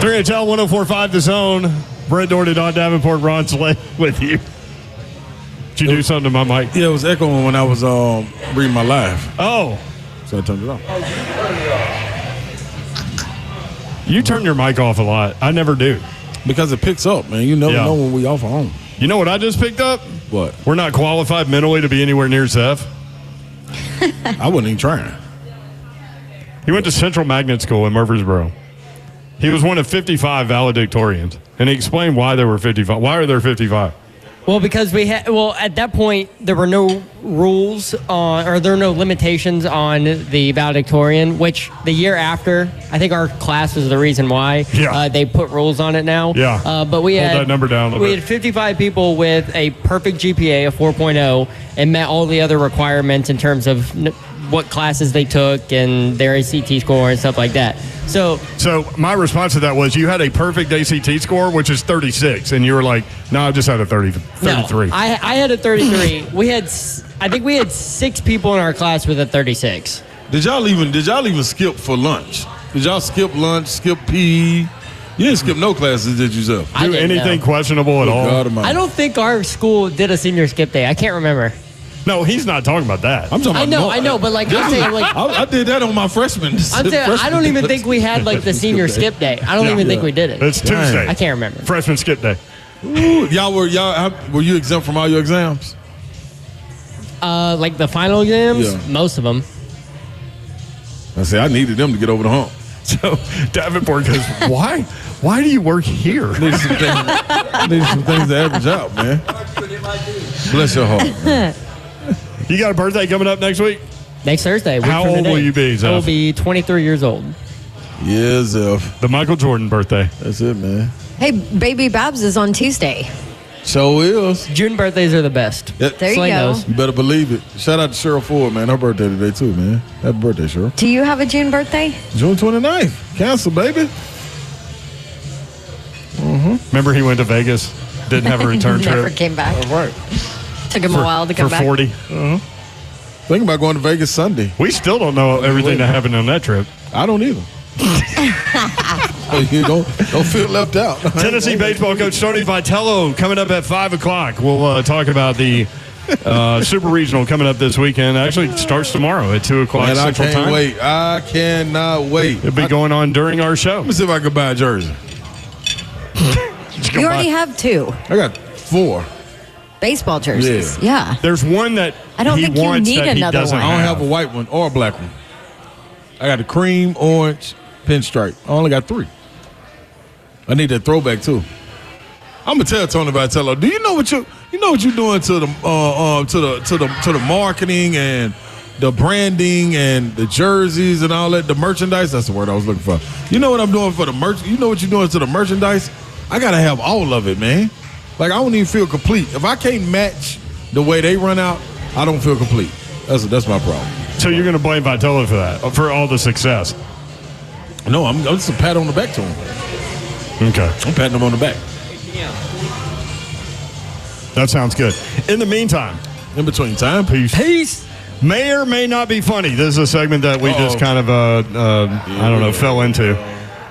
Speaker 8: 3HL 104.5 The Zone. Brett Doherty, Don Davenport, Ron Slade with you. Did you do something to my mic?
Speaker 4: Yeah, it was echoing when I was reading my live.
Speaker 8: Oh.
Speaker 4: So I turned it off.
Speaker 8: You turn your mic off a lot. I never do.
Speaker 4: Because it picks up, man. You never know when we off or on.
Speaker 8: You know what I just picked up?
Speaker 4: What?
Speaker 8: We're not qualified mentally to be anywhere near Zeph.
Speaker 4: I wasn't even trying.
Speaker 8: He went to Central Magnet School in Murfreesboro. He was one of 55 valedictorians, and he explained why there were 55. Why are there 55?
Speaker 6: Well, because at that point, there were no rules or there were no limitations on the valedictorian, which the year after, I think our class was the reason why they put rules on it now.
Speaker 8: Yeah.
Speaker 6: But we
Speaker 8: Hold
Speaker 6: had
Speaker 8: that number down a little
Speaker 6: we
Speaker 8: bit.
Speaker 6: had 55 people with a perfect GPA of 4.0 and met all the other requirements in terms of what classes they took and their ACT score and stuff like that. So
Speaker 8: my response to that was you had a perfect ACT score, which is 36, and you were like, no, I just had a 33.
Speaker 6: No, I had a 33. I think we had 6 people in our class with a 36.
Speaker 4: Did y'all even skip for lunch? Did y'all skip lunch, skip PE? You didn't skip no classes, did you, Zeph?
Speaker 8: Do anything questionable at all?
Speaker 6: I don't think our school did a senior skip day. I can't remember.
Speaker 8: No, he's not talking about that.
Speaker 4: I'm talking about
Speaker 6: I know, but like I'm saying, like
Speaker 4: I did that on my freshman.
Speaker 6: I'm saying I don't even think we had like the senior skip day. I don't even think we did it.
Speaker 8: It's Tuesday.
Speaker 6: I can't remember.
Speaker 8: Freshman skip day.
Speaker 4: Ooh, were you exempt from all your exams?
Speaker 6: Like the final exams, most of them.
Speaker 4: I say I needed them to get over the hump.
Speaker 8: So Davenport goes, why? Why do you work here?
Speaker 4: Need some things to average out, man. Bless your heart.
Speaker 8: You got a birthday coming up next week?
Speaker 6: Next Thursday.
Speaker 8: How old will you be, Zeph?
Speaker 6: I will be 23 years old.
Speaker 4: Yeah, Zeph.
Speaker 8: The Michael Jordan birthday.
Speaker 4: That's it, man.
Speaker 5: Hey, baby Babs is on Tuesday.
Speaker 4: So is.
Speaker 6: June birthdays are the best.
Speaker 4: Yep.
Speaker 5: There you
Speaker 6: Slay
Speaker 5: go.
Speaker 6: knows.
Speaker 4: You better believe it. Shout out to Cheryl Ford, man. Her birthday today, too, man. Happy birthday, Cheryl.
Speaker 5: Do you have a June birthday?
Speaker 4: June 29th. Cancel, baby.
Speaker 8: Remember he went to Vegas, didn't have a return trip.
Speaker 5: Never came back.
Speaker 4: All right.
Speaker 5: Took him a while to come
Speaker 8: for
Speaker 5: back.
Speaker 8: 40.
Speaker 4: Thinking about going to Vegas Sunday.
Speaker 8: We still don't know everything that happened on that trip.
Speaker 4: I don't either. You don't feel left out.
Speaker 8: Tennessee baseball coach Tony Vitello coming up at 5 o'clock. We'll talk about the Super Regional coming up this weekend. Actually, it starts tomorrow at 2 o'clock
Speaker 4: Man, I
Speaker 8: Central
Speaker 4: can't
Speaker 8: Time.
Speaker 4: wait. I cannot wait.
Speaker 8: It'll be going on during our show.
Speaker 4: Let me see if I can buy a jersey.
Speaker 5: You already have 2
Speaker 4: I got 4.
Speaker 5: baseball jerseys. Yeah.
Speaker 8: There's one that
Speaker 5: I don't
Speaker 8: he
Speaker 5: think you
Speaker 8: wants
Speaker 5: need
Speaker 8: that he
Speaker 5: another
Speaker 8: doesn't
Speaker 5: one.
Speaker 4: I don't have a white one or a black one. I got a cream, orange, pinstripe. I only got 3. I need that throwback too. I'm gonna tell Tony Vitello. Do you know what you're doing to the marketing and the branding and the jerseys and all that, the merchandise? That's the word I was looking for. You know what I'm doing for the merch? You know what you're doing to the merchandise? I gotta have all of it, man. Like I don't even feel complete if I can't match the way they run out. I don't feel complete. That's my problem.
Speaker 8: So you're going to blame Vitello for that, for all the success?
Speaker 4: No, I'm just a pat on the back to him.
Speaker 8: Okay.
Speaker 4: I'm patting him on the back.
Speaker 8: That sounds good. In the meantime,
Speaker 4: in between time,
Speaker 8: peace. May or may not be funny. This is a segment that we just kind of, fell into.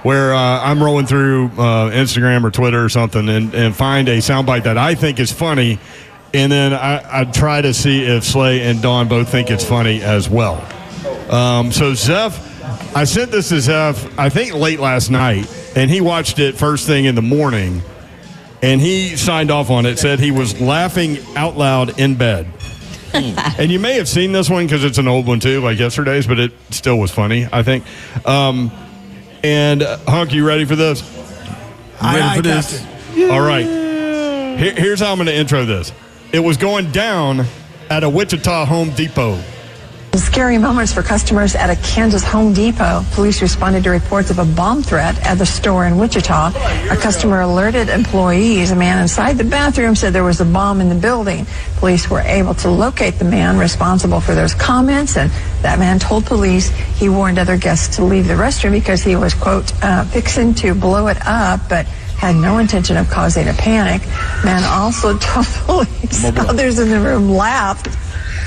Speaker 8: Where I'm rolling through Instagram or Twitter or something and find a soundbite that I think is funny. And then I try to see if Slay and Dawn both think it's funny as well. So Zeph, I sent this to Zeph, I think late last night, and he watched it first thing in the morning, and he signed off on it, said he was laughing out loud in bed. And you may have seen this one because it's an old one too, like yesterday's, but it still was funny, I think. And Hunk, you ready for this?
Speaker 1: Ready for this?
Speaker 8: All right. Here's how I'm going to intro this. It was going down at a Wichita Home Depot.
Speaker 12: Scary moments for customers at a Kansas Home Depot. Police responded to reports of a bomb threat at the store in Wichita. A customer alerted employees. A man inside the bathroom said there was a bomb in the building. Police were able to locate the man responsible for those comments, and that man told police he warned other guests to leave the restroom because he was, quote, fixing to blow it up, but had no intention of causing a panic. Man also told police others in the room laughed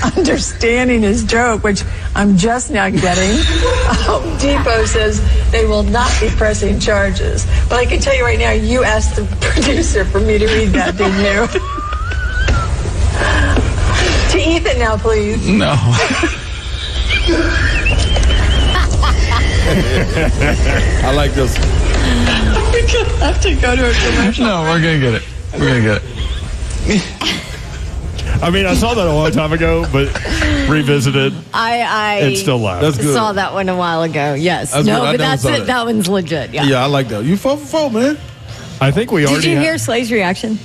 Speaker 12: understanding his joke, which I'm just now getting. Home Depot says they will not be pressing charges. But I can tell you right now, you asked the producer for me to read that, didn't you? To Ethan now, please.
Speaker 4: No. I like this.
Speaker 12: We're going to have to go to a commercial.
Speaker 4: No, we're going to get it. We're going to get it.
Speaker 8: I mean, I saw that a long time ago, but revisited.
Speaker 5: I
Speaker 8: still laugh.
Speaker 4: That's good.
Speaker 5: saw that one a while ago. Yes.
Speaker 4: That's
Speaker 5: no,
Speaker 4: good. I
Speaker 5: but
Speaker 4: never
Speaker 5: that's
Speaker 4: saw
Speaker 5: it.
Speaker 4: that.
Speaker 5: That one's legit. Yeah.
Speaker 4: Yeah, I like that. You 4 for 4, man.
Speaker 8: I think we already
Speaker 5: Did you hear Slay's reaction?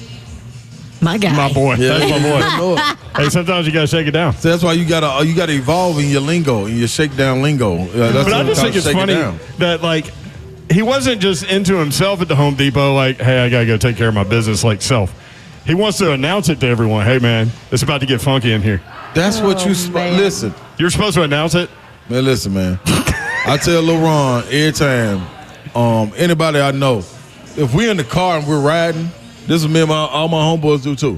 Speaker 5: My guy.
Speaker 8: my boy.
Speaker 4: Yeah.
Speaker 8: That's my boy.
Speaker 4: I know it.
Speaker 8: Hey, sometimes you got to shake it down.
Speaker 4: So that's why you gotta evolve in your lingo, in your shakedown lingo. That's
Speaker 8: But I just think it's
Speaker 4: shake it
Speaker 8: funny
Speaker 4: down.
Speaker 8: that, like, he wasn't just into himself at the Home Depot, like, hey, I got to go take care of my business, like self. He wants to announce it to everyone. Hey, man, it's about to get funky in here.
Speaker 4: That's what you listen.
Speaker 8: You're supposed to announce it?
Speaker 4: Man, listen, man. I tell Lil Ron every time, anybody I know, if we're in the car and we're riding, this is me and all my homeboys do too.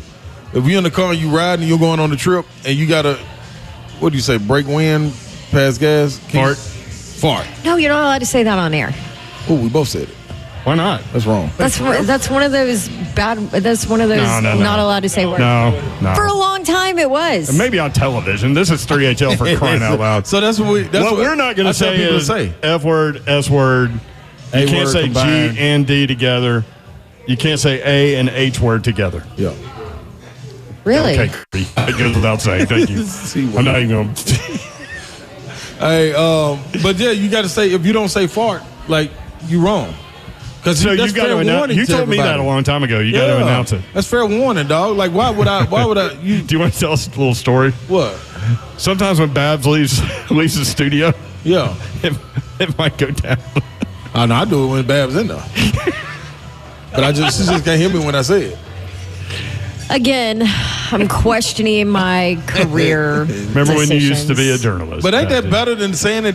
Speaker 4: If you're in the car and you riding and you're going on the trip and you got to, what do you say, break wind, pass gas? Fart.
Speaker 5: No, you're not allowed to say that on air.
Speaker 4: Oh, we both said it.
Speaker 8: Why not?
Speaker 4: That's wrong.
Speaker 5: That's one of those bad. That's one of those
Speaker 8: No.
Speaker 5: not allowed to say words.
Speaker 8: No.
Speaker 5: For a long time, it was.
Speaker 8: And maybe on television. This is 3HL for crying out loud.
Speaker 4: So that's what
Speaker 8: we're not going to say is F word, S word. You can't say
Speaker 4: combined.
Speaker 8: G and D together. You can't say A and H word together.
Speaker 4: Yeah.
Speaker 5: Really?
Speaker 8: Okay, it goes without saying. Thank you. I'm not even going to.
Speaker 4: Hey, but yeah, you got to say, if you don't say fart, like, you wrong.
Speaker 8: So you got to announce. You told me that a long time ago. You got to announce it.
Speaker 4: That's fair warning, dog. Like, why would I?
Speaker 8: Do you want to tell us a little story?
Speaker 4: What?
Speaker 8: Sometimes when Babs leaves the studio,
Speaker 4: Yeah.
Speaker 8: it might go down.
Speaker 4: I know. I do it when Babs in there. But she just can't hear me when I say it.
Speaker 5: Again, I'm questioning my career.
Speaker 8: Remember when you used to be a journalist?
Speaker 4: But ain't that better than saying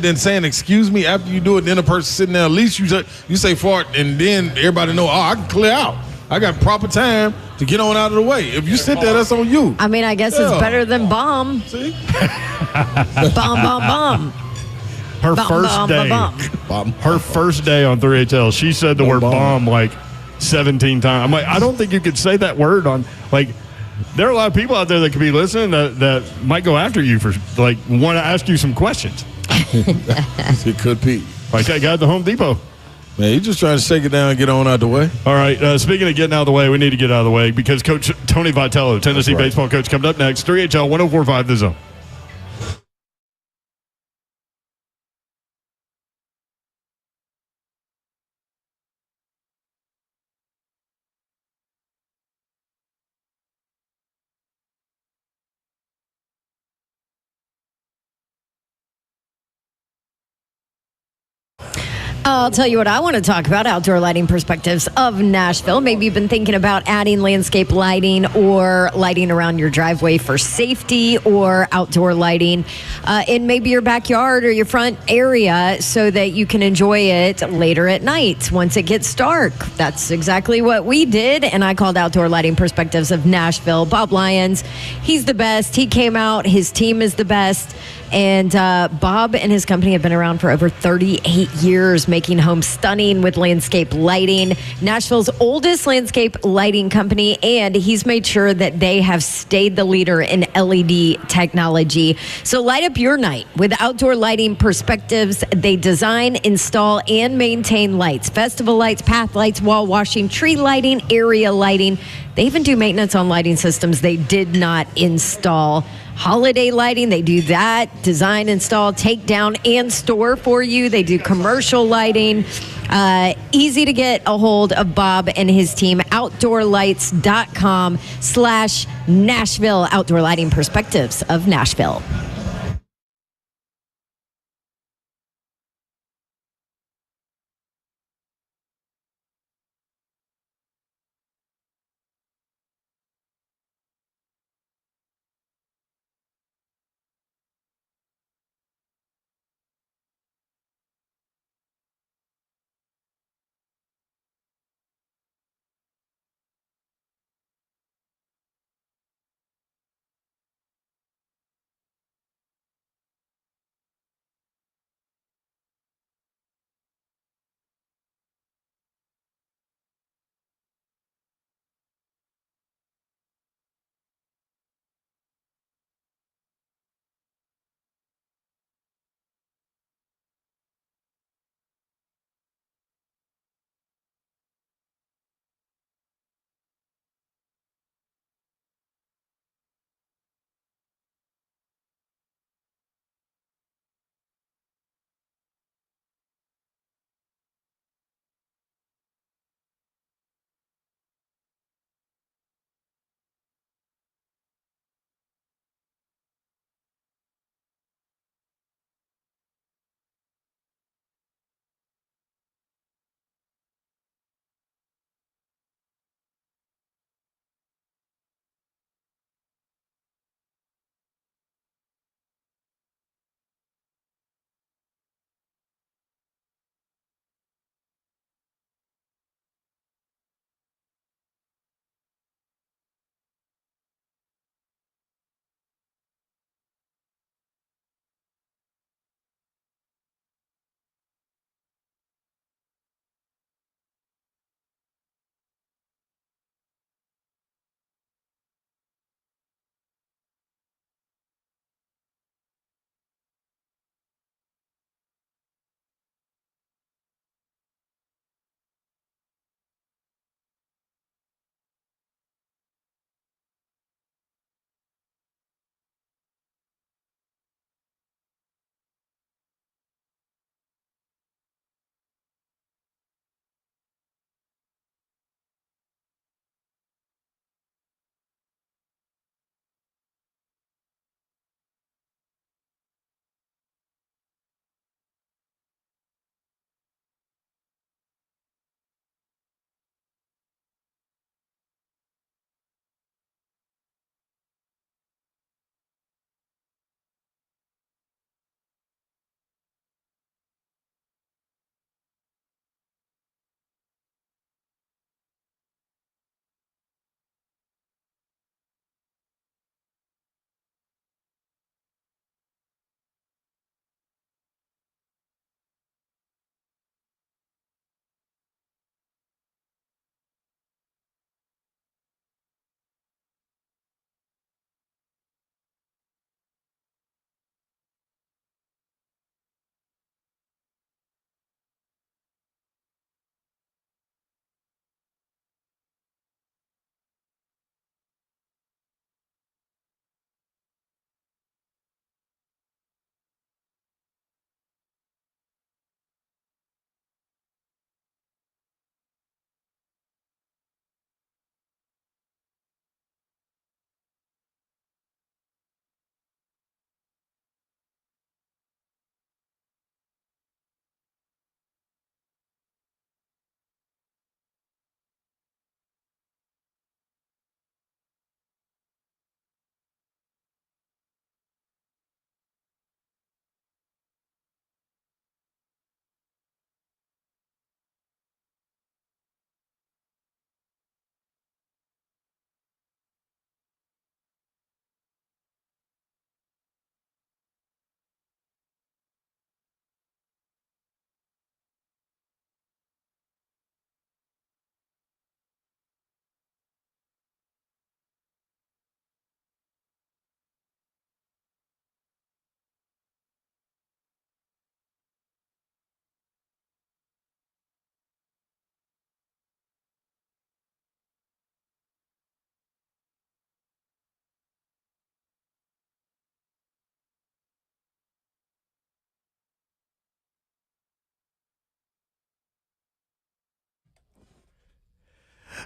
Speaker 4: excuse me after you do it? Then a person sitting there, at least you say fart, and then everybody know. Oh, I can clear out. I got proper time to get on out of the way. If you sit there, that's on you.
Speaker 5: I mean, I guess it's better than bomb.
Speaker 4: See?
Speaker 5: Bomb.
Speaker 8: Her first day. Her first day on 3HL, she said the word bomb like 17 times. I'm like, I don't think you could say that word on, like, there are a lot of people out there that could be listening that might go after you for, like, want to ask you some questions.
Speaker 4: It could be.
Speaker 8: Like that guy at the Home Depot.
Speaker 4: Man, you just trying to shake it down and get on out the way.
Speaker 8: All right, speaking of getting out of the way, we need to get out of the way because Coach Tony Vitello, Tennessee baseball coach, coming up next. 3HL 104.5 The Zone.
Speaker 5: I'll tell you what I want to talk about, outdoor lighting perspectives of Nashville. Maybe you've been thinking about adding landscape lighting or lighting around your driveway for safety or outdoor lighting in maybe your backyard or your front area so that you can enjoy it later at night once it gets dark. That's exactly what we did, and I called Outdoor Lighting Perspectives of Nashville. Bob Lyons, he's the best. He came out. His team is the best. And Bob and his company have been around for over 38 years, making homes stunning with landscape lighting. Nashville's oldest landscape lighting company, and he's made sure that they have stayed the leader in LED technology. So light up your night with Outdoor Lighting Perspectives. They design, install, and maintain lights, festival lights, path lights, wall washing, tree lighting, area lighting. They even do maintenance on lighting systems they did not install. Holiday lighting, they do that. Design, install, take down, and store for you. They do commercial lighting. Easy to get a hold of Bob and his team. OutdoorLights.com/Nashville. Outdoor Lighting Perspectives of Nashville.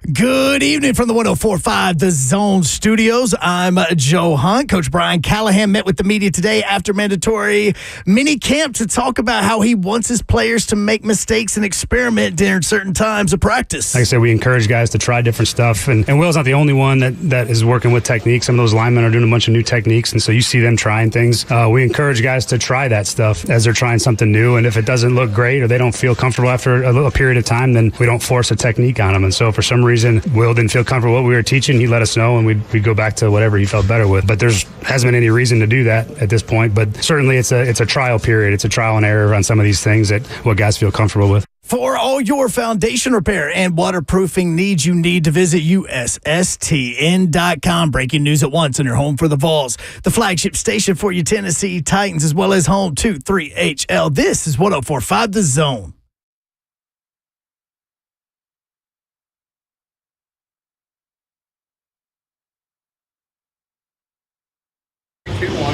Speaker 1: Good evening from the 104.5 The Zone Studios. I'm Joe Hunt. Coach Brian Callahan met with the media today after mandatory minicamp to talk about how he wants his players to make mistakes and experiment during certain times of practice.
Speaker 2: Like I said, we encourage guys to try different stuff. And Will's not the only one that is working with techniques. Some of those linemen are doing a bunch of new techniques, and so you see them trying things. We encourage guys to try that stuff as they're trying something new. And if it doesn't look great or they don't feel comfortable after a little period of time, then we don't force a technique on them. And so for some reason, Will didn't feel comfortable with what we were teaching. He let us know, and we'd go back to whatever he felt better with. But hasn't been any reason to do that at this point. But certainly it's a trial period. It's a trial and error on some of these things that what guys feel comfortable with.
Speaker 1: For all your foundation repair and waterproofing needs, you need to visit USSTN.com. Breaking news at once on your home for the Vols, the flagship station for your Tennessee Titans, as well as home to 3HL. This is 104.5 The Zone.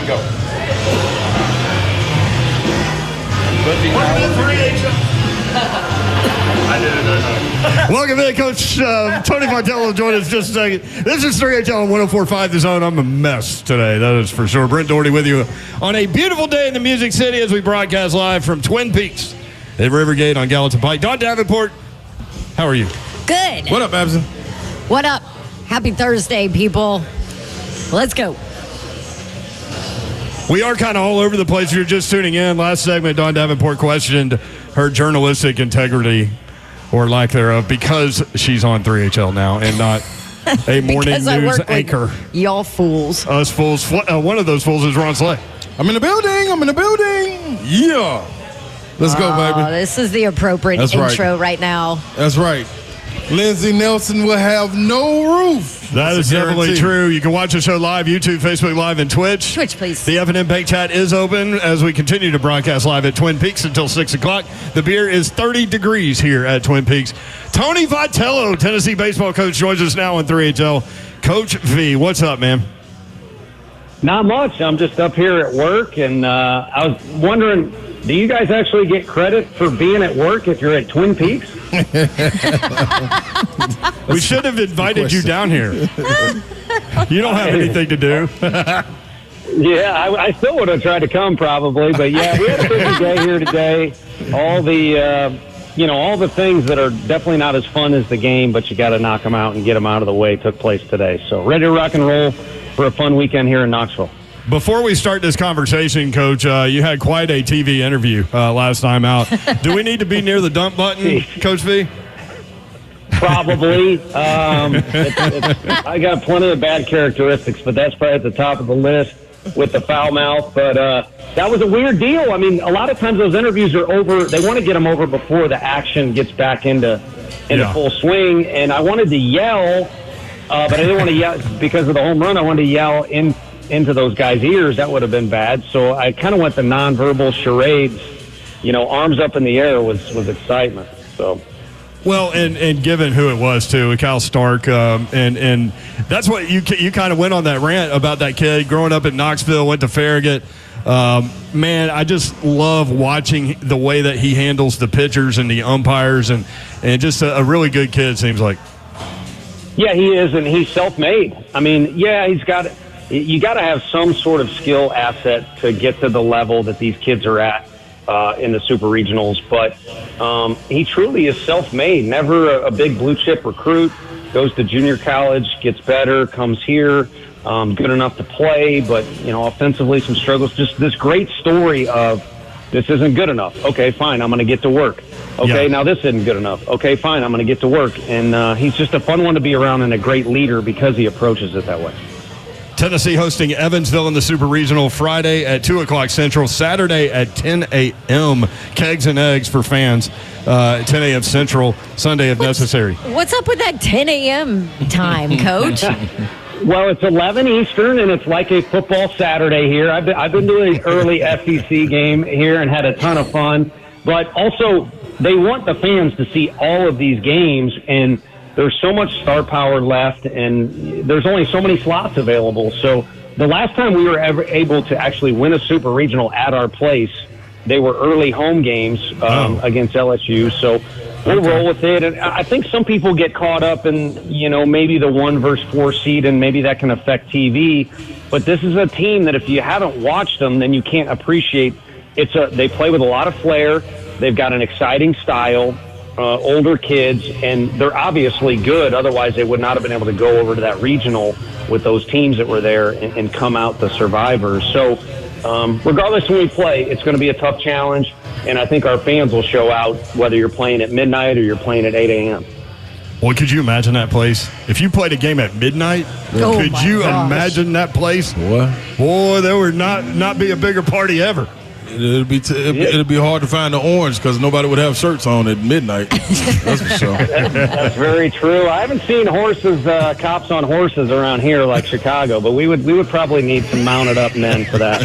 Speaker 3: Go. Welcome in, Coach Tony Vitello joined us just a second. This is 3HL on 104.5 The Zone. I'm a mess today, that is for sure. Brent Doherty with you on a beautiful day in the Music City as we broadcast live from Twin Peaks at Rivergate on Gallatin Pike. Don Davenport, how are you?
Speaker 5: Good.
Speaker 4: What up, Madison?
Speaker 5: What up? Happy Thursday, people. Let's go.
Speaker 3: We are kind of all over the place. If you're just tuning in, last segment, Don Davenport questioned her journalistic integrity or lack thereof because she's on 3HL now and not a morning news anchor.
Speaker 5: Y'all fools.
Speaker 3: Us fools. One of those fools is Ron Slay.
Speaker 4: I'm in the building. Yeah. Let's go, baby.
Speaker 5: This is the appropriate intro right now.
Speaker 4: That's right. Lindsey Nelson will have no roof.
Speaker 3: That is definitely true. You can watch the show live, YouTube, Facebook Live, and Twitch.
Speaker 5: Twitch, please.
Speaker 3: The F&M Bank Chat is open as we continue to broadcast live at Twin Peaks until 6 o'clock. The beer is 30 degrees here at Twin Peaks. Tony Vitello, Tennessee baseball coach, joins us now on 3HL. Coach V, what's up, man?
Speaker 13: Not much. I'm just up here at work, and I was wondering, do you guys actually get credit for being at work if you're at Twin Peaks?
Speaker 3: We should have invited you down here. You don't have anything to do.
Speaker 13: Yeah, I still would have tried to come probably, but yeah, we had a busy day here today. All the, all the things that are definitely not as fun as the game, but you got to knock them out and get them out of the way took place today. So ready to rock and roll for a fun weekend here in Knoxville.
Speaker 3: Before we start this conversation, Coach, you had quite a TV interview last time out. Do we need to be near the dump button, Coach V?
Speaker 13: Probably. I got plenty of bad characteristics, but that's probably at the top of the list with the foul mouth. But that was a weird deal. I mean, a lot of times those interviews are over. They want to get them over before the action gets back into full swing. And I wanted to yell, but I didn't want to yell because of the home run. I wanted to yell into those guys' ears. That would have been bad. So I kind of went the nonverbal charades. Arms up in the air was excitement. So.
Speaker 3: Well, and given who it was too, Cal Stark, and that's what you kind of went on that rant about that kid growing up in Knoxville, went to Farragut. Man, I just love watching the way that he handles the pitchers and the umpires, and just a really good kid, seems like.
Speaker 13: Yeah, he is, and he's self-made. I mean, yeah, you got to have some sort of skill asset to get to the level that these kids are at in the super regionals, but he truly is self-made. Never a big blue chip recruit. Goes to junior college, gets better, comes here, good enough to play, but offensively some struggles. Just this great story of this isn't good enough. Okay, fine, I'm going to get to work. Okay, now this isn't good enough. Okay, fine, I'm going to get to work. And he's just a fun one to be around and a great leader because he approaches it that way.
Speaker 3: Tennessee hosting Evansville in the Super Regional Friday at 2 o'clock Central, Saturday at 10 a.m. Kegs and eggs for fans, 10 a.m. Central, Sunday if necessary.
Speaker 5: What's up with that 10 a.m. time, Coach?
Speaker 13: Well, it's 11 Eastern, and it's like a football Saturday here. I've been doing an early SEC game here and had a ton of fun. But also, they want the fans to see all of these games, and there's so much star power left, and there's only so many slots available. So the last time we were ever able to actually win a super regional at our place, they were early home games against LSU. So We'll roll with it. And I think some people get caught up in, maybe the 1 versus 4 seed, and maybe that can affect TV. But this is a team that if you haven't watched them, then you can't appreciate. They play with a lot of flair. They've got an exciting style, older kids, and they're obviously good. Otherwise, they would not have been able to go over to that regional with those teams that were there and come out the survivors. So regardless when we play, it's going to be a tough challenge, and I think our fans will show out whether you're playing at midnight or you're playing at 8 a.m.
Speaker 8: Well, could you imagine that place? If you played a game at midnight, could you imagine that place? Boy, there would not be a bigger party ever.
Speaker 4: It'd be hard to find the orange because nobody would have shirts on at midnight. That's for sure.
Speaker 13: That's very true. I haven't seen cops on horses around here like Chicago, but we would probably need some mounted up men for that.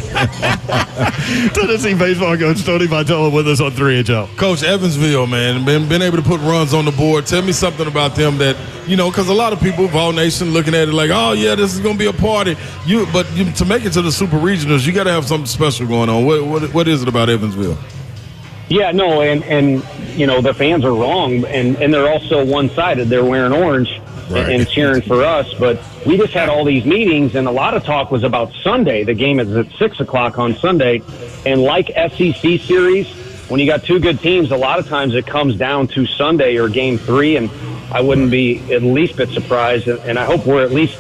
Speaker 8: Tennessee baseball coach Tony Vitello with us on 3HL.
Speaker 4: Coach, Evansville, man, been able to put runs on the board. Tell me something about them that, because a lot of people, Vol Nation, looking at it like, oh, yeah, this is going to be a party. But to make it to the Super Regionals, you got to have something special going on. What is it about Evansville?
Speaker 13: Yeah, no, and the fans are wrong, and they're also one-sided. They're wearing orange and cheering for us. But we just had all these meetings, and a lot of talk was about Sunday. The game is at 6 o'clock on Sunday. And like SEC series, when you got two good teams, a lot of times it comes down to Sunday or Game 3, and I wouldn't be at least bit surprised, and I hope we're at least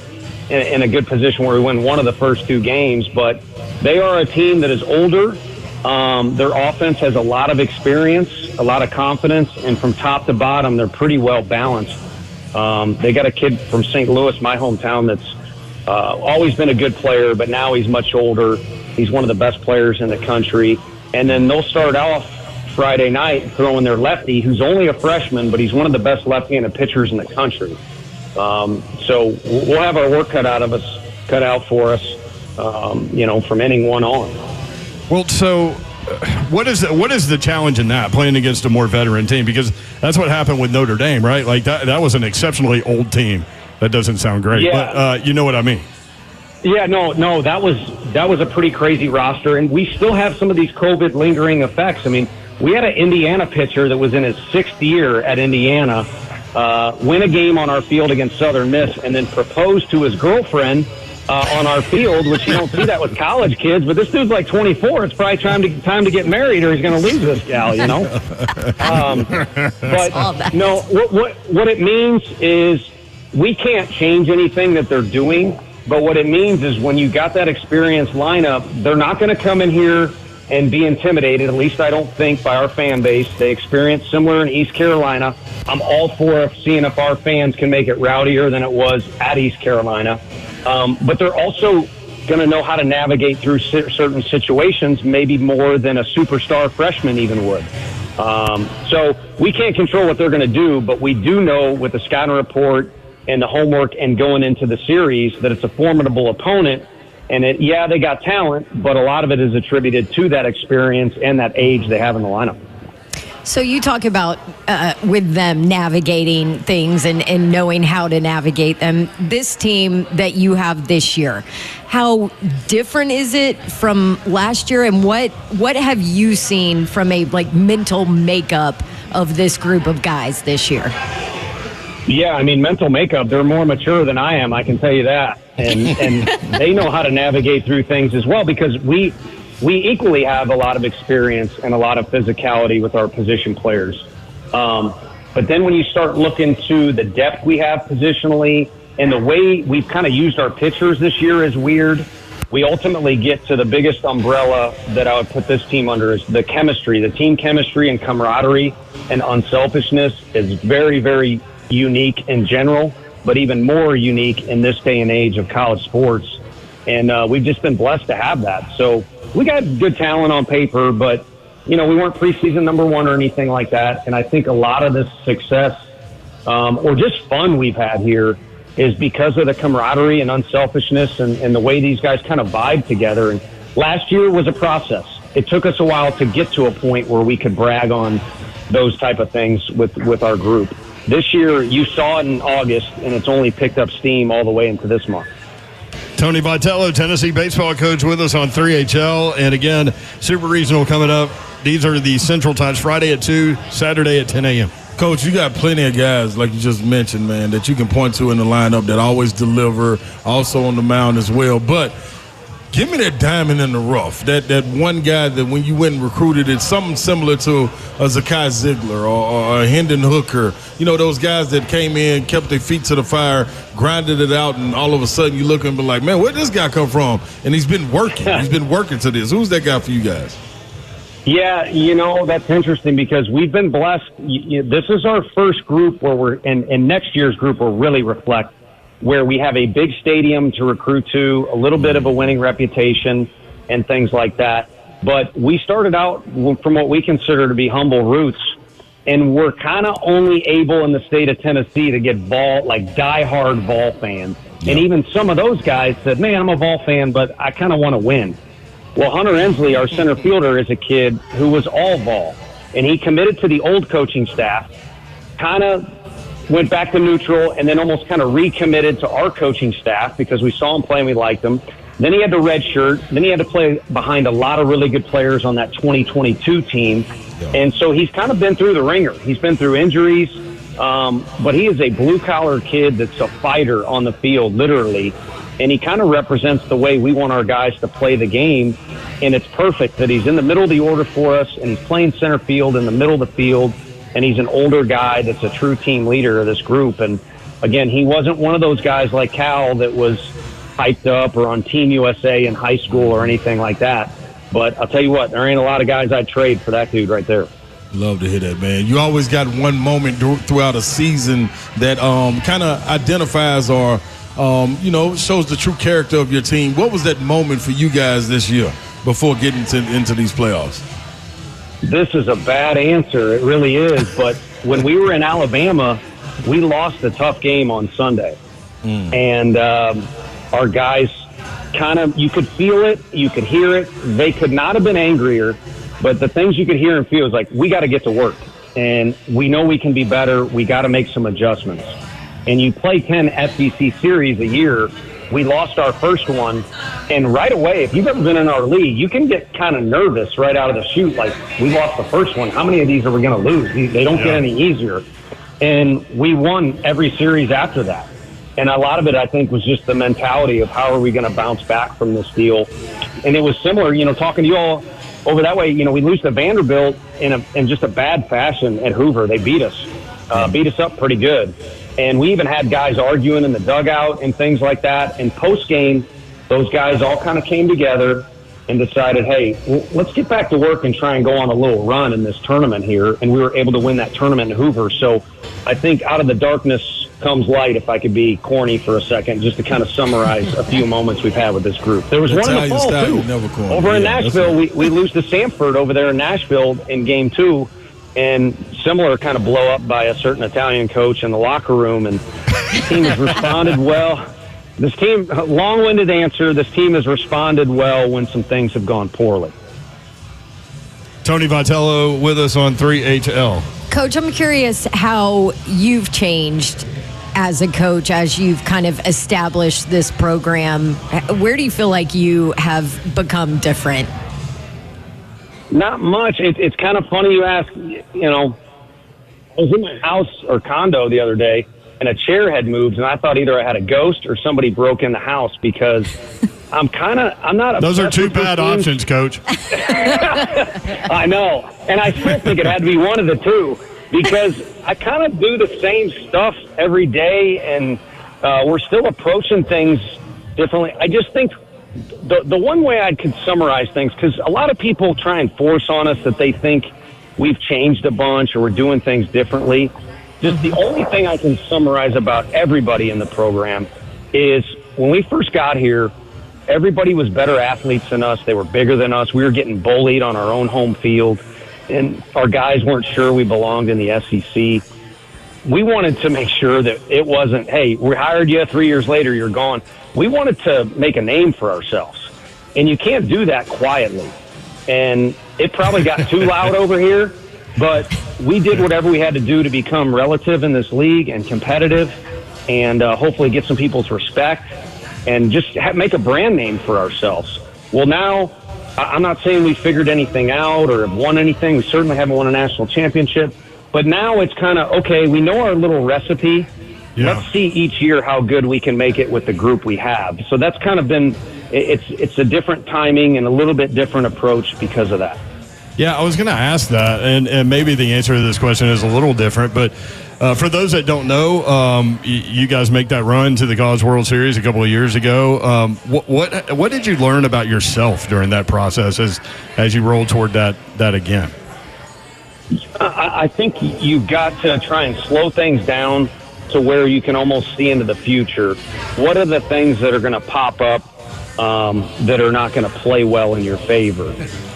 Speaker 13: in a good position where we win one of the first 2 games. But they are a team that is older. Their offense has a lot of experience, a lot of confidence, and from top to bottom, they're pretty well balanced. They got a kid from St. Louis, my hometown, that's always been a good player, but now he's much older. He's one of the best players in the country. And then they'll start off Friday night throwing their lefty, who's only a freshman, but he's one of the best left-handed pitchers in the country. So we'll have our work cut out for us, from inning 1 on.
Speaker 8: Well, so what is the challenge in that, playing against a more veteran team? Because that's what happened with Notre Dame, right? Like that was an exceptionally old team. That doesn't sound great, but you know what I mean.
Speaker 13: Yeah, no, that was a pretty crazy roster, and we still have some of these COVID lingering effects. I mean, we had an Indiana pitcher that was in his 6th year at Indiana, win a game on our field against Southern Miss, and then propose to his girlfriend on our field, which you don't see that with college kids. But this dude's like 24. It's probably time to get married, or he's going to lose this gal, But no, what it means is we can't change anything that they're doing. But what it means is when you got that experienced lineup, they're not going to come in here and be intimidated, at least I don't think, by our fan base. They experienced similar in East Carolina. I'm all for seeing if our fans can make it rowdier than it was at East Carolina. But they're also going to know how to navigate through certain situations, maybe more than a superstar freshman even would. So we can't control what they're going to do, but we do know with the scouting report and the homework and going into the series that it's a formidable opponent. And they got talent, but a lot of it is attributed to that experience and that age they have in the lineup.
Speaker 5: So you talk about with them navigating things and knowing how to navigate them. This team that you have this year, how different is it from last year, and what have you seen from a mental makeup of this group of guys this year?
Speaker 13: Yeah, I mean, mental makeup, they're more mature than I am, I can tell you that. And they know how to navigate through things as well, because we equally have a lot of experience and a lot of physicality with our position players. But then when you start looking to the depth we have positionally and the way we've kind of used our pitchers this year is weird, we ultimately get to the biggest umbrella that I would put this team under is the chemistry. The team chemistry and camaraderie and unselfishness is very, very unique in general, but even more unique in this day and age of college sports. And we've just been blessed to have that. So we got good talent on paper, but, we weren't preseason number 1 or anything like that. And I think a lot of this success or just fun we've had here is because of the camaraderie and unselfishness and the way these guys kind of vibe together. And last year was a process. It took us a while to get to a point where we could brag on those type of things with our group. This year, you saw it in August, and it's only picked up steam all the way into this month.
Speaker 8: Tony Vitello, Tennessee baseball coach, with us on 3HL. And again, Super Regional coming up. These are the Central Times, Friday at 2, Saturday at 10 a.m.
Speaker 4: Coach, you got plenty of guys, like you just mentioned, man, that you can point to in the lineup that always deliver, also on the mound as well. But give me that diamond in the rough, that one guy that when you went and recruited, it's something similar to a Zakai Ziegler or a Hendon Hooker. You know, those guys that came in, kept their feet to the fire, grinded it out, and all of a sudden you look and be like, man, where'd this guy come from? And he's been working. He's been working to this. Who's that guy for you guys?
Speaker 13: Yeah, you know, that's interesting because we've been blessed. This is our first group where and next year's group will really reflect where we have a big stadium to recruit to, a little bit of a winning reputation and things like that. But we started out from what we consider to be humble roots, and we're kind of only able in the state of Tennessee to get diehard Vol fans. Yeah. And even some of those guys said, man, I'm a Vol fan, but I kind of want to win. Well, Hunter Ensley, our center fielder, is a kid who was all Vol, and he committed to the old coaching staff, kind of went back to neutral, and then almost kind of recommitted to our coaching staff because we saw him play and we liked him. Then he had to redshirt. Then he had to play behind a lot of really good players on that 2022 team. Yeah. And so he's kind of been through the ringer. He's been through injuries, but he is a blue-collar kid that's a fighter on the field, literally. And he kind of represents the way we want our guys to play the game. And it's perfect that he's in the middle of the order for us, and he's playing center field in the middle of the field, and he's an older guy that's a true team leader of this group. And, again, he wasn't one of those guys like Cal that was hyped up or on Team USA in high school or anything like that. But I'll tell you what, there ain't a lot of guys I'd trade for that dude right there.
Speaker 4: Love to hear that, man. You always got one moment throughout a season that kind of identifies or shows the true character of your team. What was that moment for you guys this year before getting into these playoffs?
Speaker 13: This is a bad answer. It really is. But when we were in Alabama, we lost a tough game on Sunday. And our guys kind of, you could feel it, you could hear it. They could not have been angrier, but the things you could hear and feel is like, we got to get to work. And we know we can be better. We got to make some adjustments. And you play 10 SEC series a year. We lost our first one, and right away, if you've ever been in our league, you can get kind of nervous right out of the chute. Like, we lost the first one. How many of these are we going to lose? They don't get any easier. And we won every series after that. And a lot of it, I think, was just the mentality of how are we going to bounce back from this deal. And it was similar, talking to you all over that way. We lose to Vanderbilt in just a bad fashion at Hoover. They beat us up pretty good. And we even had guys arguing in the dugout and things like that. And post-game, those guys all kind of came together and decided, hey, let's get back to work and try and go on a little run in this tournament here. And we were able to win that tournament in Hoover. So I think out of the darkness comes light, if I could be corny for a second, just to kind of summarize a few moments we've had with this group. There was one in the fall, too. Over in Nashville, we lose to Samford over there in Nashville in Game 2. And similar kind of blow up by a certain Italian coach in the locker room. And the team has responded well. This team, long-winded answer, this team has responded well when some things have gone poorly.
Speaker 8: Tony Vitello with us on 3HL.
Speaker 5: Coach, I'm curious how you've changed as a coach, as you've kind of established this program. Where do you feel like you have become different?
Speaker 13: Not much. It's kind of funny you ask. I was in my house or condo the other day, and a chair had moved, and I thought either I had a ghost or somebody broke in the house because I'm not.
Speaker 8: Those are two bad options, Coach.
Speaker 13: I know, and I still think it had to be one of the two because I kind of do the same stuff every day, and we're still approaching things differently. I just think. The one way I could summarize things, because a lot of people try and force on us that they think we've changed a bunch or we're doing things differently. Just the only thing I can summarize about everybody in the program is when we first got here, everybody was better athletes than us. They were bigger than us. We were getting bullied on our own home field, and our guys weren't sure we belonged in the SEC. We wanted to make sure that it wasn't, hey, we hired you, 3 years later, you're gone. We wanted to make a name for ourselves, and you can't do that quietly. And it probably got too loud over here, but we did whatever we had to do to become relative in this league and competitive and hopefully get some people's respect and just make a brand name for ourselves. Well, now, I'm not saying we figured anything out or have won anything. We certainly haven't won a national championship, But now it's kind of, okay, we know our little recipe.
Speaker 8: Yeah.
Speaker 13: Let's see each year how good we can make it with the group we have. So that's kind of been, it's a different timing and a little bit different approach because of that.
Speaker 8: Yeah, I was going to ask that, and maybe the answer to this question is a little different, but for those that don't know, you guys make that run to the College World Series a couple of years ago. What did you learn about yourself during that process as you rolled toward that again?
Speaker 13: I think you've got to try and slow things down to where you can almost see into the future. What are the things that are going to pop up that are not going to play well in your favor?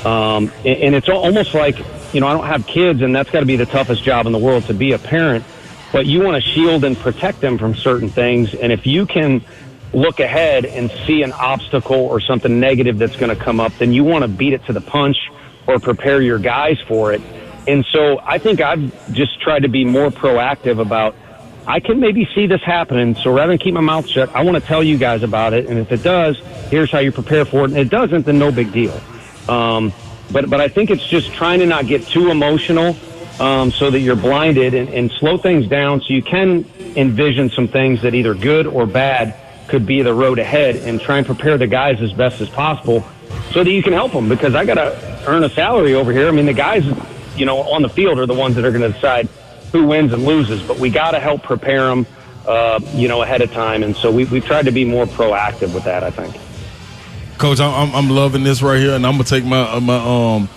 Speaker 13: And it's almost like, I don't have kids, and that's got to be the toughest job in the world, to be a parent, but you want to shield and protect them from certain things. And if you can look ahead and see an obstacle or something negative that's going to come up, then you want to beat it to the punch or prepare your guys for it. And so I think I've just tried to be more proactive about, I can maybe see this happening, so rather than keep my mouth shut, I want to tell you guys about it. And if it does, here's how you prepare for it. And if it doesn't, then no big deal. But I think it's just trying to not get too emotional so that you're blinded, and slow things down so you can envision some things that either good or bad could be the road ahead, and try and prepare the guys as best as possible so that you can help them, because I got to earn a salary over here. I mean, the guys, on the field are the ones that are going to decide who wins and loses, but we got to help prepare them, ahead of time. And so we've tried to be more proactive with that, I think.
Speaker 4: Coach, I'm loving this right here, and I'm gonna take my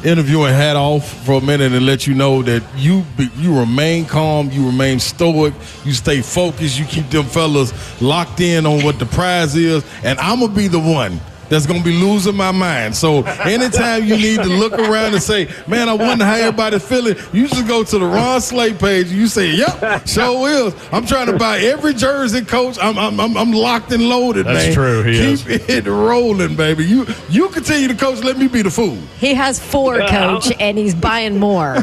Speaker 4: interviewing hat off for a minute and let you know that you remain calm, you remain stoic, you stay focused, you keep them fellas locked in on what the prize is, and I'm gonna be the one that's going to be losing my mind. So anytime you need to look around and say, man, I wonder how everybody's feeling, you just go to the Ron Slate page and you say, yep, sure is. I'm trying to buy every jersey, Coach. I'm locked and loaded, man.
Speaker 8: That's true.
Speaker 4: Keep it rolling, baby. You continue to coach, let me be the fool.
Speaker 5: He has 4, Coach, and he's buying more.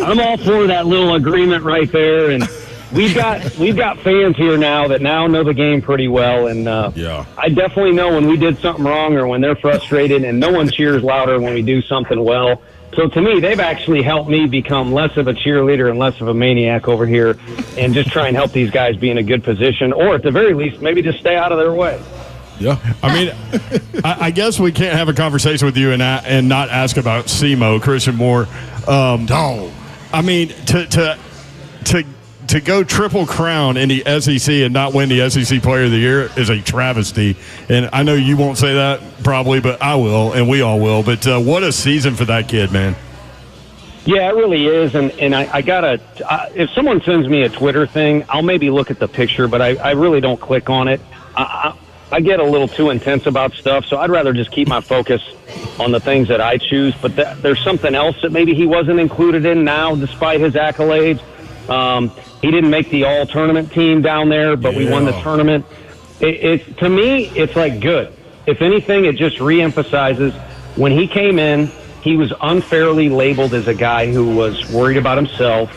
Speaker 13: I'm all for that little agreement right there, and we've got fans here now that now know the game pretty well, and I definitely know when we did something wrong or when they're frustrated, and no one cheers louder when we do something well. So to me, they've actually helped me become less of a cheerleader and less of a maniac over here, and just try and help these guys be in a good position, or at the very least, maybe just stay out of their way.
Speaker 4: Yeah,
Speaker 8: I mean, I guess we can't have a conversation with you and not ask about SEMO, Christian Moore.
Speaker 4: Dog.
Speaker 8: I mean, to go triple crown in the SEC and not win the SEC Player of the Year is a travesty. And I know you won't say that probably, but I will, and we all will. But what a season for that kid, man.
Speaker 13: Yeah, it really is. And I got to if someone sends me a Twitter thing, I'll maybe look at the picture, but I really don't click on it. I get a little too intense about stuff, so I'd rather just keep my focus on the things that I choose. But there's something else that maybe he wasn't included in now, despite his accolades. He didn't make the all-tournament team down there, but we won the tournament. To me, it's like good. If anything, it just reemphasizes when he came in, he was unfairly labeled as a guy who was worried about himself,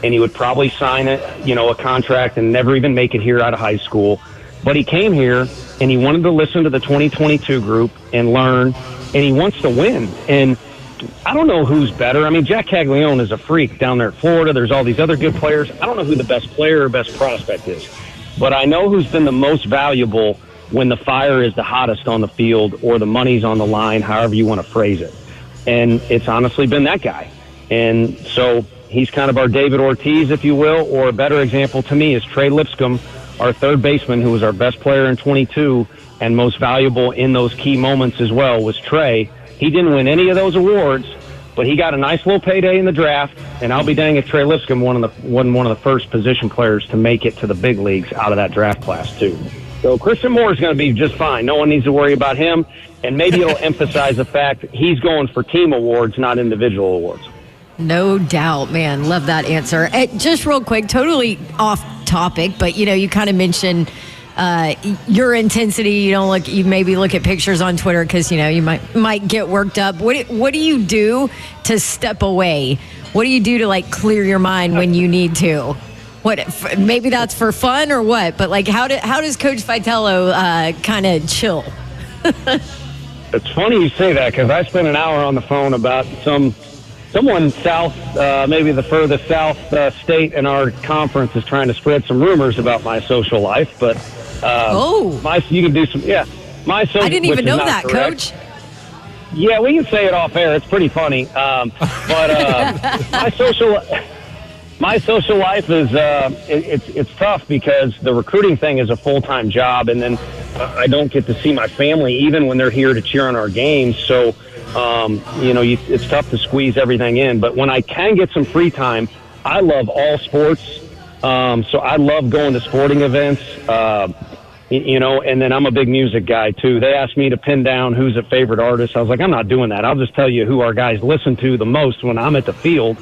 Speaker 13: and he would probably sign a contract and never even make it here out of high school. But he came here, and he wanted to listen to the 2022 group and learn, and he wants to win. And I don't know who's better. I mean, Jack Caglione is a freak down there at Florida. There's all these other good players. I don't know who the best player or best prospect is. But I know who's been the most valuable when the fire is the hottest on the field or the money's on the line, however you want to phrase it. And it's honestly been that guy. And so he's kind of our David Ortiz, if you will, or a better example to me is Trey Lipscomb, our third baseman, who was our best player in 22 and most valuable in those key moments as well, was Trey. He didn't win any of those awards, but he got a nice little payday in the draft, and I'll be dang if Trey Lipscomb wasn't one of the first position players to make it to the big leagues out of that draft class, too. So Christian Moore is going to be just fine. No one needs to worry about him, and maybe it'll emphasize the fact that he's going for team awards, not individual awards.
Speaker 5: No doubt, man. Love that answer. Just real quick, totally off topic, but, you kind of mentioned your intensity. You maybe look at pictures on Twitter because you might get worked up. What do you do to step away? What do you do to clear your mind when you need to? Maybe that's for fun or what? But how does Coach Vitello kind of chill?
Speaker 13: It's funny you say that because I spent an hour on the phone about some someone south, maybe the furthest south state in our conference is trying to spread some rumors about my social life. But you can do some, my social.
Speaker 5: I didn't even know that,
Speaker 13: correct.
Speaker 5: Coach.
Speaker 13: Yeah, we can say it off air. It's pretty funny. But my social life is it's tough because the recruiting thing is a full-time job, and then I don't get to see my family even when they're here to cheer on our games. So, it's tough to squeeze everything in. But when I can get some free time, I love all sports. So I love going to sporting events. And then I'm a big music guy too. They asked me to pin down who's a favorite artist. I was like, I'm not doing that. I'll just tell you who our guys listen to the most when I'm at the field.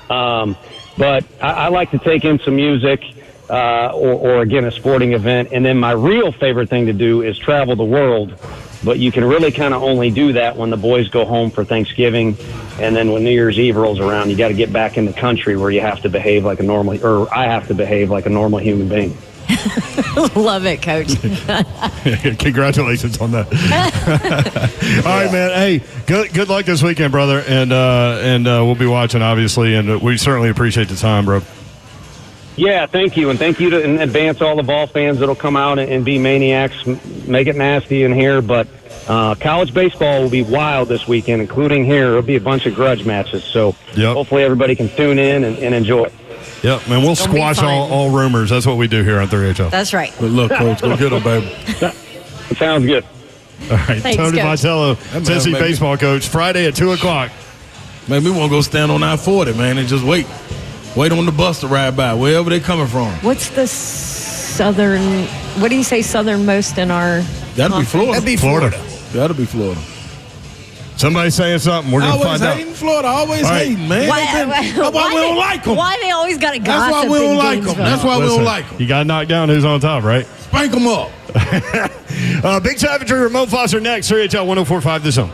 Speaker 13: But I like to take in some music, or again, a sporting event. And then my real favorite thing to do is travel the world. But you can really kind of only do that when the boys go home for Thanksgiving. And then when New Year's Eve rolls around, you got to get back in the country where you have to behave like I have to behave like a normal human being.
Speaker 5: Love it, Coach.
Speaker 8: Congratulations on that. All right, man. Hey, good luck this weekend, brother, and we'll be watching, obviously, and we certainly appreciate the time, bro.
Speaker 13: Yeah, thank you, and thank you in advance all the Vol fans that'll come out and be maniacs, make it nasty in here. But college baseball will be wild this weekend, including here. It'll be a bunch of grudge matches, so hopefully everybody can tune in and enjoy it.
Speaker 8: Yep, man, we'll squash all rumors. That's what we do here on 3HL.
Speaker 5: That's right.
Speaker 4: Good luck, Coach. Go get them, baby.
Speaker 13: Sounds good.
Speaker 8: All right,
Speaker 5: Thanks,
Speaker 8: Tony
Speaker 5: Coach.
Speaker 8: Vitello, Tennessee baseball coach, Friday at 2 o'clock.
Speaker 4: Man, we want to go stand on I-40, man, and just wait. Wait on the bus to ride by, wherever they're coming from.
Speaker 5: What's the southern, what do you say southernmost in our
Speaker 4: That'll be Florida.
Speaker 1: That'd be Florida.
Speaker 4: That'll be Florida.
Speaker 8: Somebody saying something. We're going to find out.
Speaker 4: Always hating Florida. Always hating, man. That's why we don't like them.
Speaker 5: Why they always got to gossip?
Speaker 4: That's why we don't like them. That's why we don't like them.
Speaker 8: You got to knock down who's on top, right?
Speaker 4: Spank them up.
Speaker 8: Big Savagery, Ramon Foster next. 3HL 104.5 The Zone.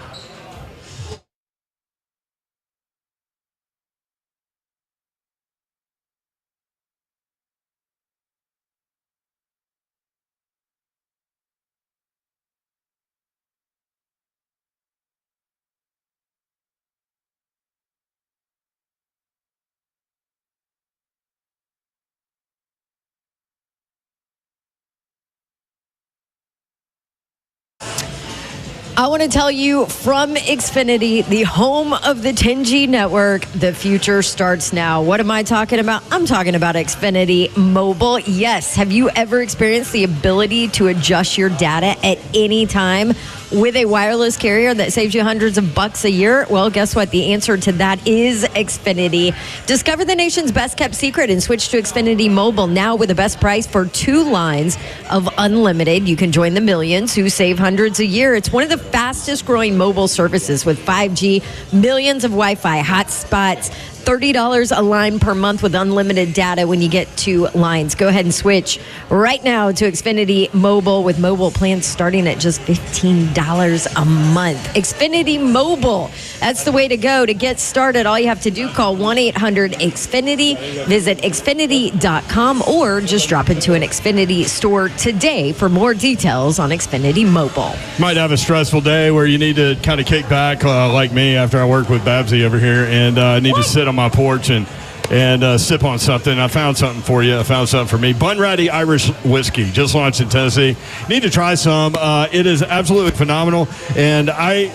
Speaker 5: I want to tell you from Xfinity, the home of the 10G network, the future starts now. What am I talking about? I'm talking about Xfinity Mobile. Yes. Have you ever experienced the ability to adjust your data at any time with a wireless carrier that saves you hundreds of bucks a year? Well, guess what? The answer to that is Xfinity. Discover the nation's best kept secret and switch to Xfinity Mobile now with the best price for 2 lines of unlimited. You can join the millions who save hundreds a year. It's one of the fastest growing mobile services with 5G, millions of Wi-Fi hotspots, $30 a line per month with unlimited data when you get 2 lines. Go ahead and switch right now to Xfinity Mobile with mobile plans starting at just $15 a month. Xfinity Mobile, that's the way to go. To get started, all you have to do, call 1-800-XFINITY, visit Xfinity.com, or just drop into an Xfinity store today for more details on Xfinity Mobile.
Speaker 8: Might have a stressful day where you need to kind of kick back like me after I work with Babsy over here, and I need to sit on my porch and sip on something. I found something for you. I found something for me. Bunratty Irish Whiskey, just launched in Tennessee. Need to try some. It is absolutely phenomenal. And I'm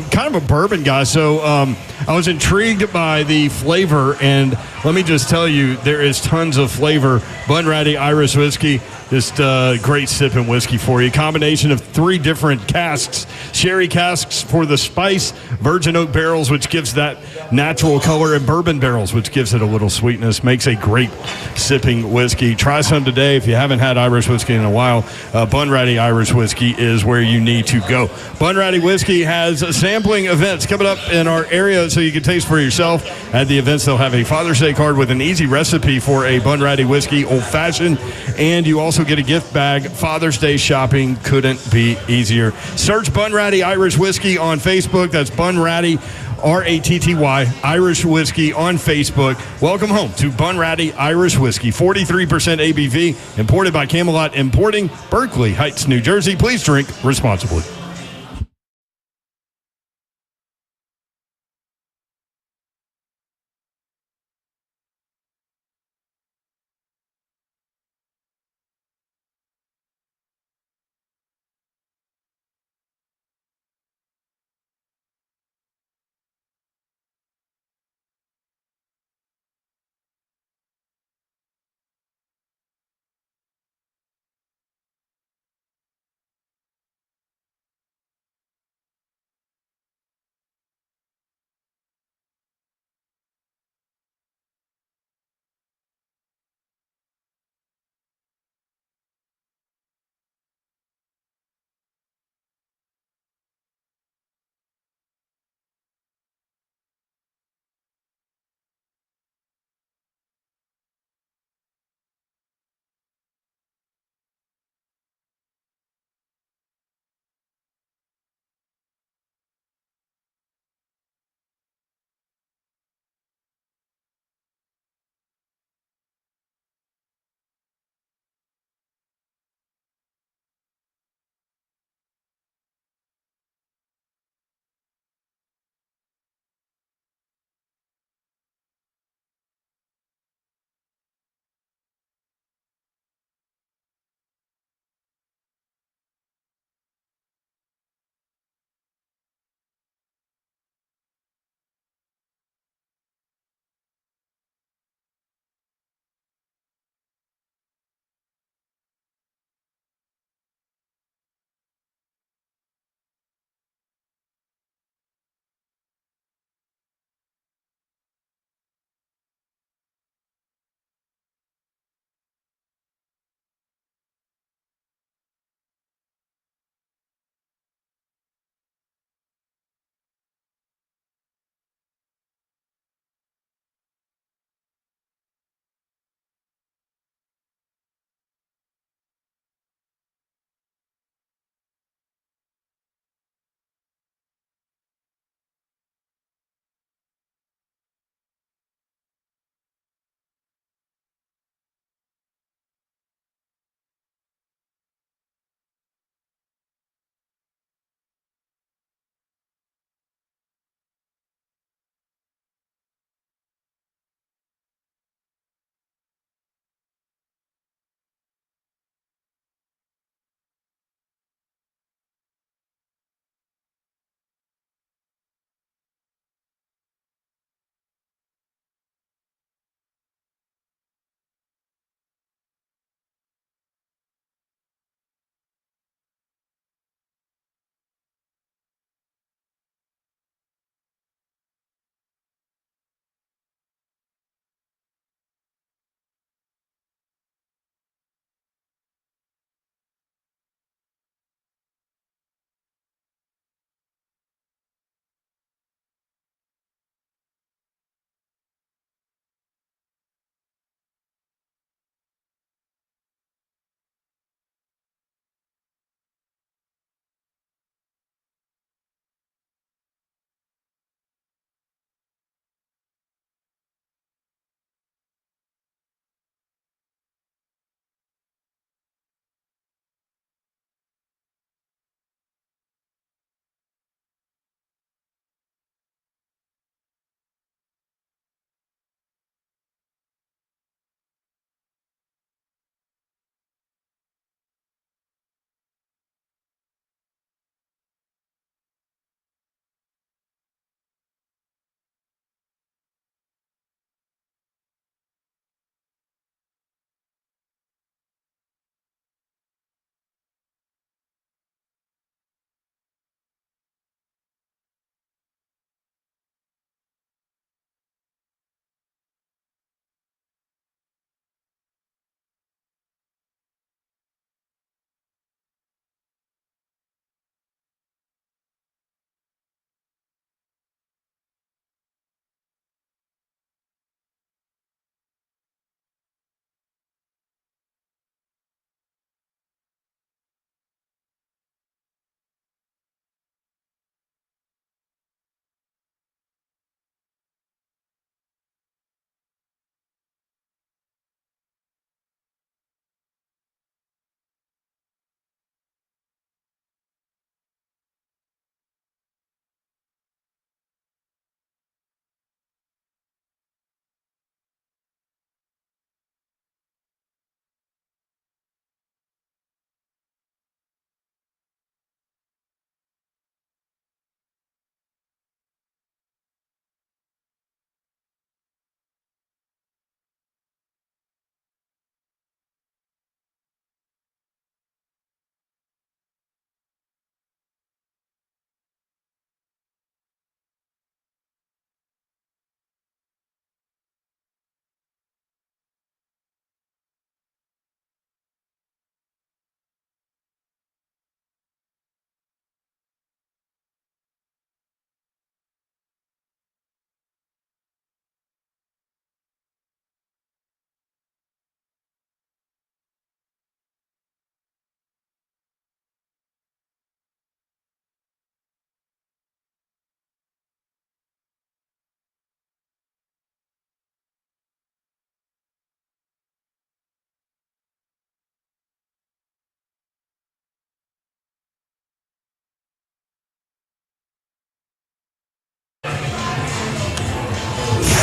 Speaker 8: kind of a bourbon guy, so I was intrigued by the flavor. And let me just tell you, there is tons of flavor. Bunratty Irish Whiskey, just great sipping whiskey for you. Combination of 3 different casks. Sherry casks for the spice, virgin oak barrels, which gives that natural color, and bourbon barrels, which gives it a little sweetness. Makes a great sipping whiskey. Try some today if you haven't had Irish whiskey in a while. Bunratty Irish Whiskey is where you need to go. Bunratty Whiskey has sampling events coming up in our area so you can taste for yourself. At the events, they'll have a Father's Day card with an easy recipe for a Bunratty Whiskey Old Fashioned, and you also get a gift bag. Father's Day shopping couldn't be easier. Search Bunratty Irish Whiskey on Facebook. That's Bunratty, R-A-T-T-Y, Irish Whiskey on Facebook. Welcome home to Bunratty Irish Whiskey. 43% ABV, imported by Camelot Importing, Berkeley Heights, New Jersey. Please drink responsibly.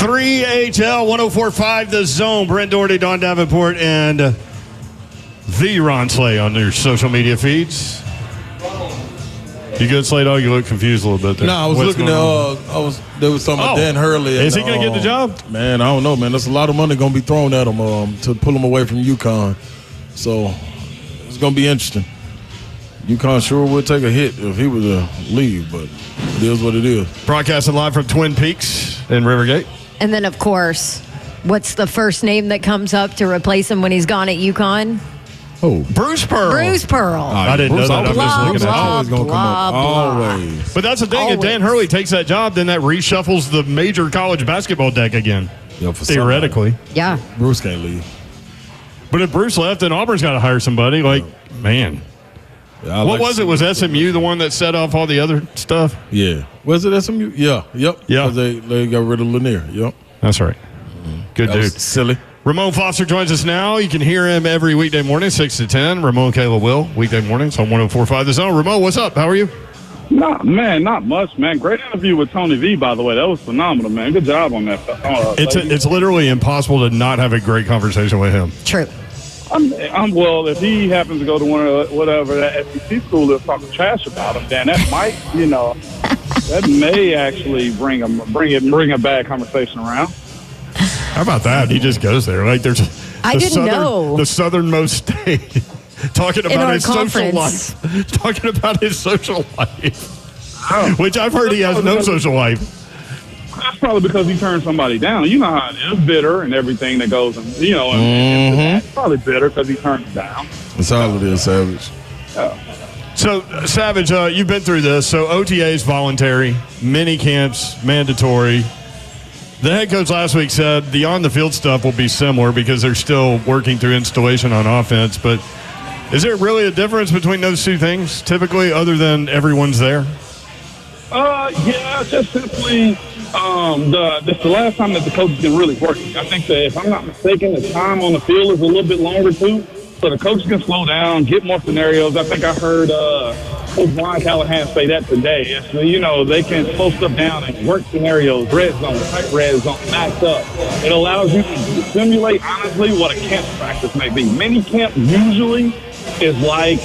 Speaker 3: 3HL 104.5 The Zone. Brent Doherty, Don Davenport, and the Ron Slay on your social media feeds. You good, Slay Dog? You look confused a little bit there.
Speaker 4: No, I was looking at there was something about Dan Hurley.
Speaker 3: Is he going to get the job?
Speaker 4: Man, I don't know, man. There's a lot of money going to be thrown at him to pull him away from UConn. So it's going to be interesting. UConn sure would take a hit if he was to leave, but it is what it is.
Speaker 8: Broadcasting live from Twin Peaks in Rivergate.
Speaker 5: And then, of course, what's the first name that comes up to replace him when he's gone at UConn?
Speaker 4: Oh, Bruce Pearl.
Speaker 5: Bruce Pearl.
Speaker 8: I didn't know that. I'm just looking at it.
Speaker 4: Always going to come up. Always.
Speaker 8: But that's the thing.
Speaker 5: Always.
Speaker 8: If Dan Hurley takes that job, then that reshuffles the major college basketball deck again.
Speaker 4: Yeah, for
Speaker 8: theoretically.
Speaker 5: Yeah.
Speaker 4: Bruce can't leave.
Speaker 8: But if Bruce left, then Auburn's got to hire somebody. Like, man.
Speaker 4: Yeah,
Speaker 8: what was it? Was SMU the one that set off all the other stuff?
Speaker 4: Yeah. Was it SMU? Yeah. Yep.
Speaker 8: Yeah.
Speaker 4: They got rid of Lanier. Yep.
Speaker 8: That's right. Good
Speaker 4: that
Speaker 8: dude.
Speaker 4: Was silly.
Speaker 8: Ramon Foster joins us now. You can hear him every weekday morning, 6 to 10. Ramon Kayla Will, weekday mornings on 104.5 The Zone. Ramon, what's up? How are you?
Speaker 14: Not much, man. Great interview with Tony V, by the way. That was phenomenal, man. Good job on that.
Speaker 8: It's literally impossible to not have a great conversation with him.
Speaker 5: True.
Speaker 14: Well, if he happens to go to one of whatever that SEC school is talking trash about him, then that might, that may actually bring a bad conversation around.
Speaker 8: How about that? He just goes there. Like there's
Speaker 5: I didn't know.
Speaker 8: The southernmost state talking about his social life. Talking about his social life. Which I've heard he has no social life.
Speaker 14: That's probably because he turned somebody down. You know how it is, bitter and everything that goes into that. It's probably bitter because he turned it down.
Speaker 4: That's all it is, Savage.
Speaker 8: So, Savage, you've been through this. So, OTA's voluntary, mini camps mandatory. The head coach last week said the on-the-field stuff will be similar because they're still working through installation on offense. But is there really a difference between those two things, typically, other than everyone's there?
Speaker 14: Yeah, just simply this is the last time that the coaches can really work. I think that, if I'm not mistaken, the time on the field is a little bit longer, too. So the coaches can slow down, get more scenarios. I think I heard Coach Callahan say that today. They can slow stuff down and work scenarios, red zone, tight red zone, backed up. It allows you to simulate, honestly, what a camp practice may be. Mini camp usually is like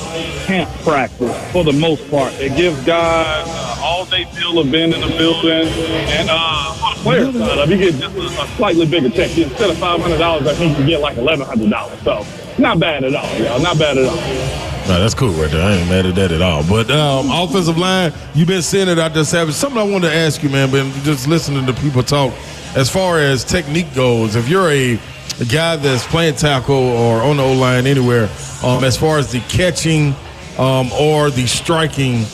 Speaker 14: camp practice for the most part. It gives guys all-day feel of being in the building. And for the player side of it, you get just a slightly bigger check. Instead of $500, I think you get like $1,100. So not bad at all, y'all. Not bad at all.
Speaker 4: No, that's cool right there. I ain't mad at that at all. But offensive line, you've been seeing it out there, Savage. Something I wanted to ask you, man, but just listening to people talk, as far as technique goes, if you're a guy that's playing tackle or on the O-line anywhere, as far as the catching or the striking,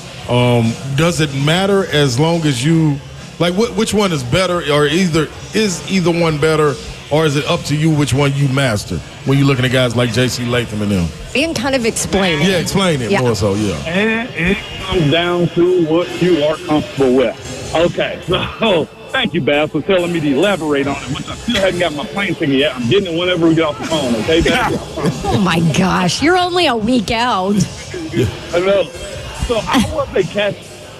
Speaker 4: does it matter as long as you – like which one is better, or is either one better, or is it up to you which one you master when you're looking at guys like J.C. Latham and them?
Speaker 5: You can kind of explain it.
Speaker 4: Yeah, explain it more so, yeah.
Speaker 14: And it comes down to what you are comfortable with. Okay, so thank you, Bass, for telling me to elaborate on it, which I still haven't got my plane ticket yet. I'm getting it whenever we get off the phone, okay, Bass?
Speaker 5: Oh, my gosh. You're only a week out.
Speaker 14: I know. So I was a catch.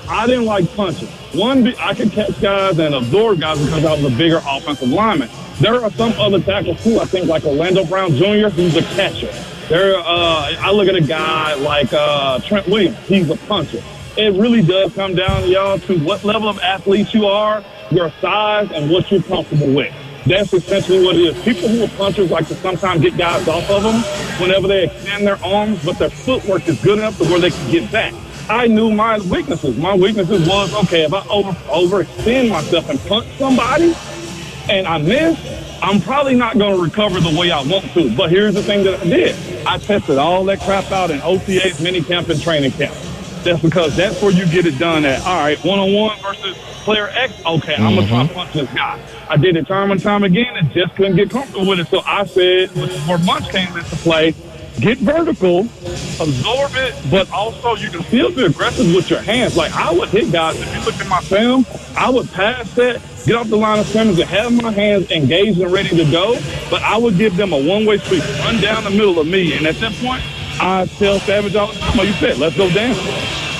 Speaker 14: I didn't like punching. I could catch guys and absorb guys because I was a bigger offensive lineman. There are some other tackles, too, I think, like Orlando Brown Jr., who's a catcher. I look at a guy like Trent Williams. He's a puncher. It really does come down, y'all, to what level of athlete you are, your size, and what you're comfortable with. That's essentially what it is. People who are punchers like to sometimes get guys off of them whenever they extend their arms, but their footwork is good enough to where they can get back. I knew my weaknesses. My weaknesses was, okay, if I overextend myself and punch somebody and I miss, I'm probably not going to recover the way I want to. But here's the thing that I did. I tested all that crap out in OTAs, minicamp, and training camp. That's because that's where you get it done at. All right, one-on-one versus player X. Okay, I'm going to try to punch this guy. I did it time and time again and just couldn't get comfortable with it. So I said, before Bunch came into play, get vertical, absorb it, but also you can still be aggressive with your hands. Like, I would hit guys. If you look at my film, I would pass that, get off the line of scrimmage, and have my hands engaged and ready to go. But I would give them a one-way sweep, run down the middle of me. And at that point, I tell Savage all the time, like you said, let's go down.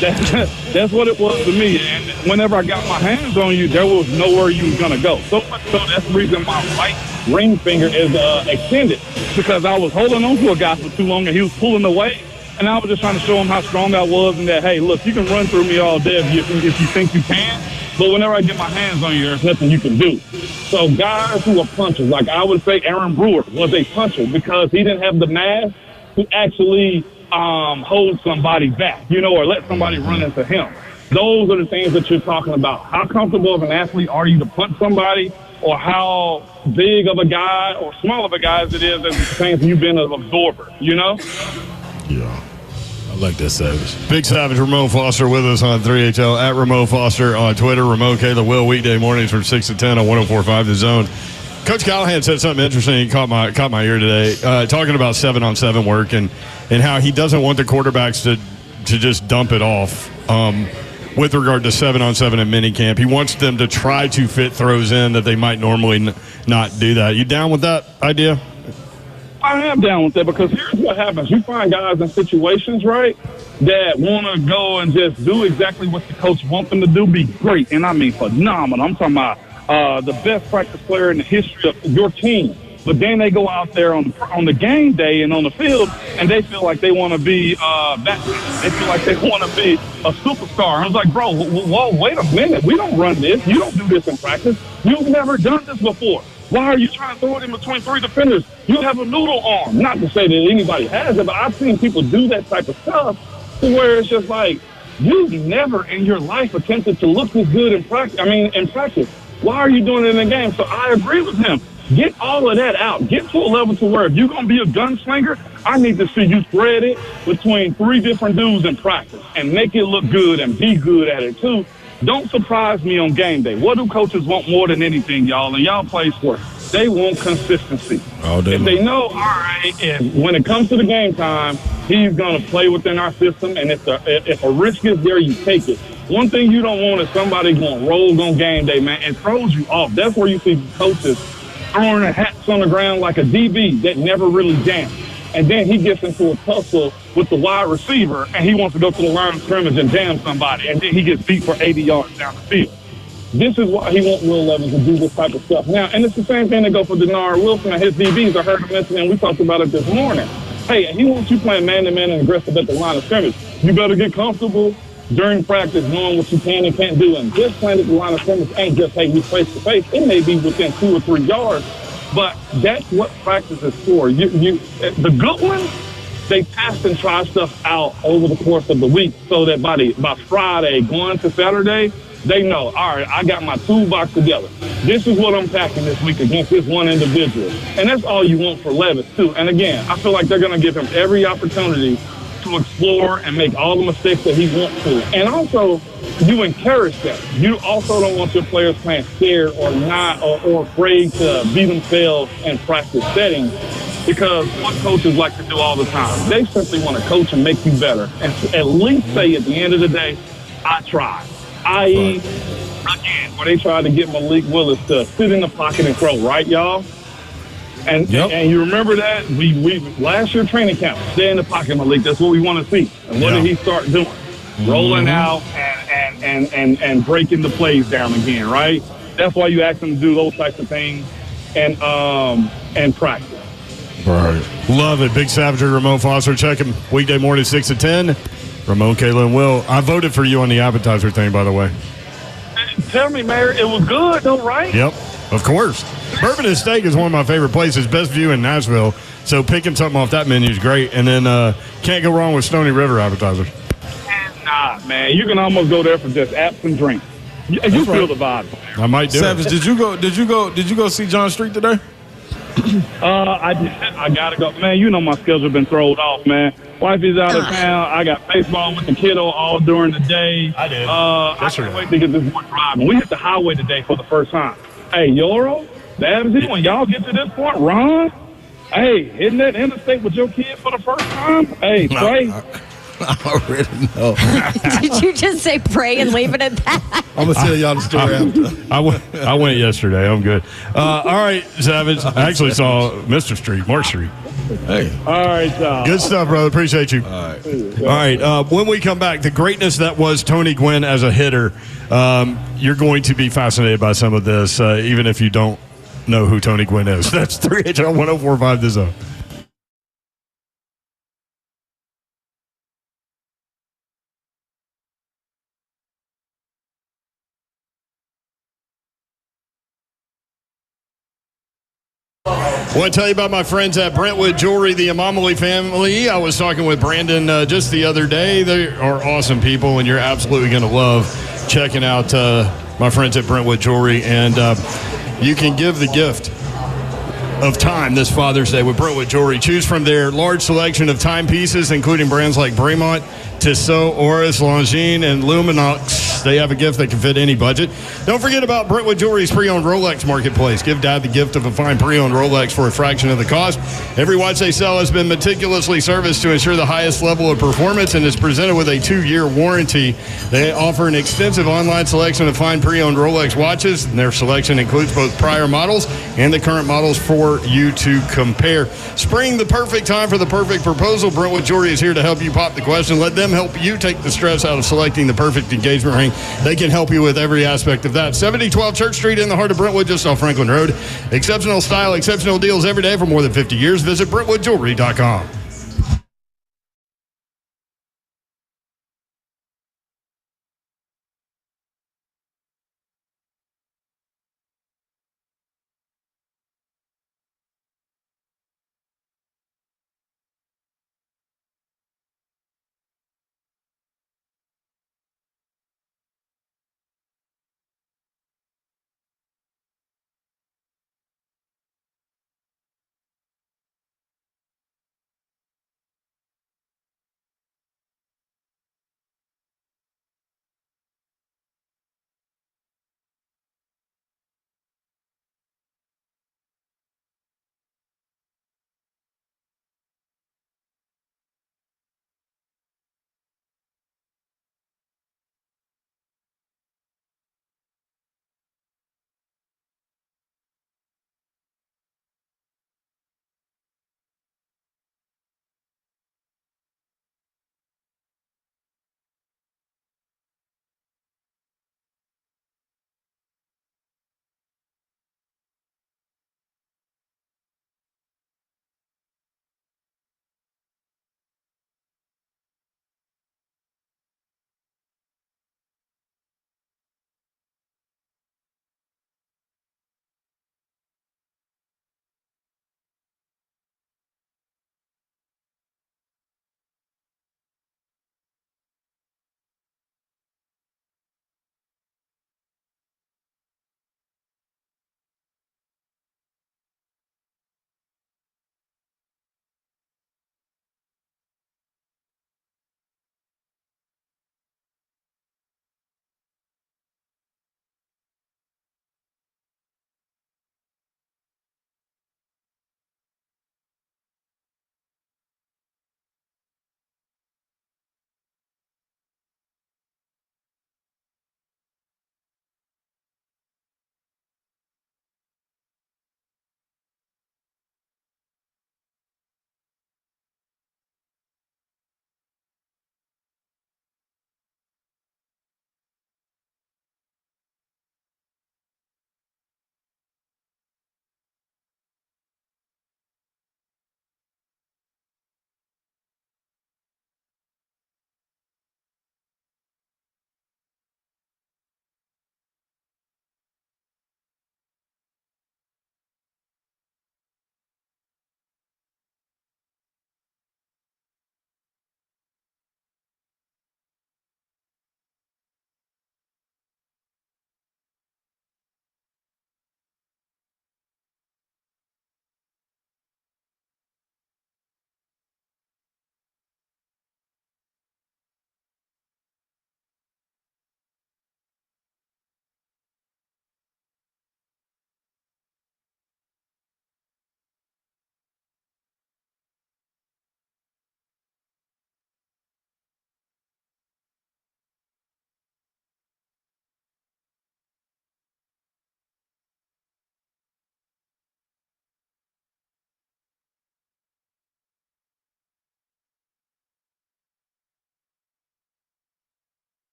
Speaker 14: That's what it was to me. And whenever I got my hands on you, there was nowhere you was going to go. So much so that's the reason my right ring finger is extended, because I was holding on to a guy for too long and he was pulling away. And I was just trying to show him how strong I was and that, hey, look, you can run through me all day if you think you can. But whenever I get my hands on you, there's nothing you can do. So guys who are punchers, like I would say Aaron Brewer was a puncher because he didn't have the mass to actually hold somebody back, or let somebody run into him. Those are the things that you're talking about. How comfortable of an athlete are you to punch somebody, or how big of a guy or small of a guy as it is as the chance you've been an absorber,
Speaker 8: Yeah. I like that, Savage. Big Savage, Ramon Foster with us on 3HL, at Ramon Foster on Twitter. Ramon Kayla Will, weekday mornings from 6 to 10 on 104.5 The Zone. Coach Callahan said something interesting. He caught my ear today, talking about 7-on-7 work and how he doesn't want the quarterbacks to just dump it off with regard to 7-on-7 in minicamp. He wants them to try to fit throws in that they might normally not do that. You down with that idea?
Speaker 14: I am down with that, because here's what happens. You find guys in situations, right, that want to go and just do exactly what the coach wants them to do, be great, and I mean phenomenal. I'm talking about the best practice player in the history of your team. But then they go out there on the game day and on the field, and they feel like they want to be Batman. They feel like they want to be a superstar. I was like, bro, whoa, wait a minute. We don't run this. You don't do this in practice. You've never done this before. Why are you trying to throw it in between three defenders? You have a noodle arm. Not to say that anybody has it, but I've seen people do that type of stuff to where it's just like, you've never in your life attempted to look this good in practice. Why are you doing it in the game? So I agree with him. Get all of that out. Get to a level to where if you're going to be a gunslinger, I need to see you spread it between three different dudes in practice and make it look good and be good at it too. Don't surprise me on game day. What do coaches want more than anything, y'all? And y'all play sports. They want consistency. If they know, all right, when it comes to the game time, he's going to play within our system, and if a risk is there, you take it. One thing you don't want is somebody going rogue on game day, man. It throws you off. That's where you see coaches throwing their hats on the ground like a DB that never really jams. And then he gets into a tussle with the wide receiver, and he wants to go to the line of scrimmage and jam somebody, and then he gets beat for 80 yards down the field. This is why he wants Will Levis to do this type of stuff now. And it's the same thing that go for Denard Wilson and his DBs. I heard him mention, and we talked about it this morning. Hey, he wants you playing man-to-man and aggressive at the line of scrimmage. You better get comfortable during practice knowing what you can and can't do. And just playing at the line of scrimmage ain't just, hey, we face-to-face. It may be within 2 or 3 yards, but that's what practice is for. The good ones, they test and try stuff out over the course of the week so that by Friday, going to Saturday, they know, all right, I got my toolbox together. This is what I'm packing this week against this one individual. And that's all you want for Levis, too. And again, I feel like they're going to give him every opportunity to explore and make all the mistakes that he wants to. And also, you encourage that. You also don't want your players playing scared or not or afraid to be themselves in practice settings, because what coaches like to do all the time, they simply want to coach and make you better and at least say at the end of the day, I tried. I.e., again, where they tried to get Malik Willis to sit in the pocket and throw, right, y'all? And you remember that? We last year training camp, stay in the pocket, Malik. That's what we want to see. And what did he start doing? Rolling out and breaking the plays down again, right? That's why you ask them to do those types of things and practice.
Speaker 8: Right. Love it. Big Savage, Ramon Foster. Check him weekday morning, 6 to 10. Ramon, Kayla, and Will. I voted for you on the appetizer thing, by the way.
Speaker 14: Tell me, Mayor, it was good, though, right?
Speaker 8: Yep, of course. Bourbon and Steak is one of my favorite places. Best view in Nashville. So picking something off that menu is great. And then can't go wrong with Stony River appetizer.
Speaker 14: Nah, man. You can almost go there for just apps and drinks. You feel the vibe.
Speaker 8: I might do
Speaker 4: Savage,
Speaker 8: it.
Speaker 4: Did you go see John Street today?
Speaker 14: I gotta go, man. You know my schedule been thrown off, man. Wifey's out of town. I got baseball with the kiddo all during the day.
Speaker 8: I did.
Speaker 14: I can't wait to get this one driving. We hit the highway today for the first time. Hey, Yoro, Babsy, when y'all get to this point, Ron, hey, hitting that interstate with your kid for the first time. Hey, Trey.
Speaker 4: I already know.
Speaker 5: Did you just say pray and leave it at that?
Speaker 4: I'm going to tell y'all the story after.
Speaker 8: I went yesterday. I'm good. All right, Savage. I actually saw Mr. Street, Mark Street.
Speaker 4: Hey.
Speaker 14: All right, y'all.
Speaker 8: Good stuff, brother. Appreciate you.
Speaker 4: All right.
Speaker 8: All right. When we come back, the greatness that was Tony Gwynn as a hitter, you're going to be fascinated by some of this, even if you don't know who Tony Gwynn is. That's 3HL 1045 The Zone. I want to tell you about my friends at Brentwood Jewelry, the Amamali family. I was talking with Brandon just the other day. They are awesome people, and you're absolutely going to love checking out my friends at Brentwood Jewelry. And you can give the gift of time this Father's Day with Brentwood Jewelry. Choose from their large selection of timepieces, including brands like Bremont, Tissot, Oris, Longines, and Luminox. They have a gift that can fit any budget. Don't forget about Brentwood Jewelry's pre-owned Rolex marketplace. Give Dad the gift of a fine pre-owned Rolex for a fraction of the cost. Every watch they sell has been meticulously serviced to ensure the highest level of performance and is presented with a 2-year warranty. They offer an extensive online selection of fine pre-owned Rolex watches, and their selection includes both prior models and the current models for you to compare. Spring, the perfect time for the perfect proposal. Brentwood Jewelry is here to help you pop the question. Let them help you take the stress out of selecting the perfect engagement ring. They can help you with every aspect of that. 7012 Church Street in the heart of Brentwood, just off Franklin Road. Exceptional style, exceptional deals every day for more than 50 years. Visit BrentwoodJewelry.com.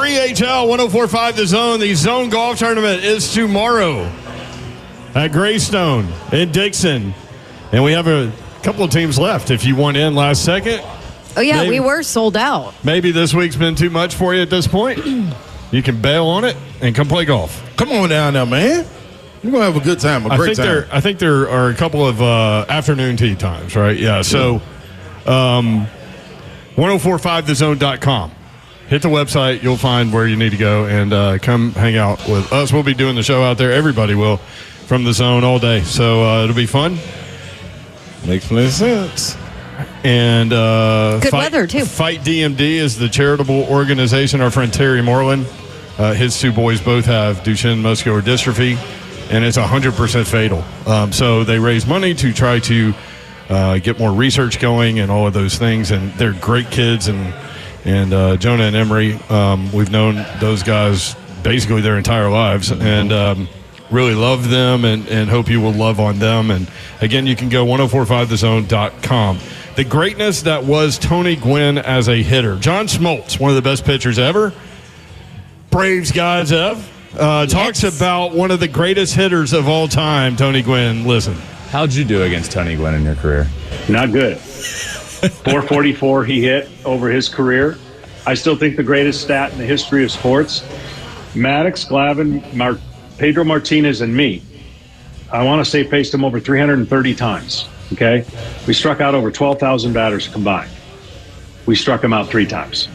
Speaker 3: 3HL 104.5 The Zone. The Zone Golf Tournament is tomorrow at Greystone in Dixon. And we have a couple of teams left. If you want in last second.
Speaker 5: Oh, yeah, we were sold out.
Speaker 3: Maybe this week's been too much for you at this point. You can bail on it and come play golf.
Speaker 4: Come on down there, man. You're going to have a good time, a great time.
Speaker 3: I think there are a couple of afternoon tea times, right? Yeah, so 1045thezone.com. Hit the website. You'll find where you need to go and come hang out with us. We'll be doing the show out there. Everybody will from the Zone all day. So it'll be fun.
Speaker 4: Makes plenty of sense.
Speaker 3: And
Speaker 5: good weather, too.
Speaker 3: Fight DMD is the charitable organization. Our friend Terry Moreland, his two boys both have Duchenne muscular dystrophy, and it's 100% fatal. So they raise money to try to get more research going and all of those things. And they're great kids. And Jonah and Emery, we've known those guys basically their entire lives. And really love them and hope you will love on them. And, again, you can go 1045thezone.com. The greatness that was Tony Gwynn as a hitter. John Smoltz, one of the best pitchers ever. Braves guys have. Talks about one of the greatest hitters of all time, Tony Gwynn. Listen.
Speaker 15: How'd you do against Tony Gwynn in your career?
Speaker 16: Not good. 444 he hit over his career. I still think the greatest stat in the history of sports. Maddox, Glavin, Pedro Martinez, and me. I want to say faced him over 330 times. Okay? We struck out over 12,000 batters combined. We struck him out 3 times.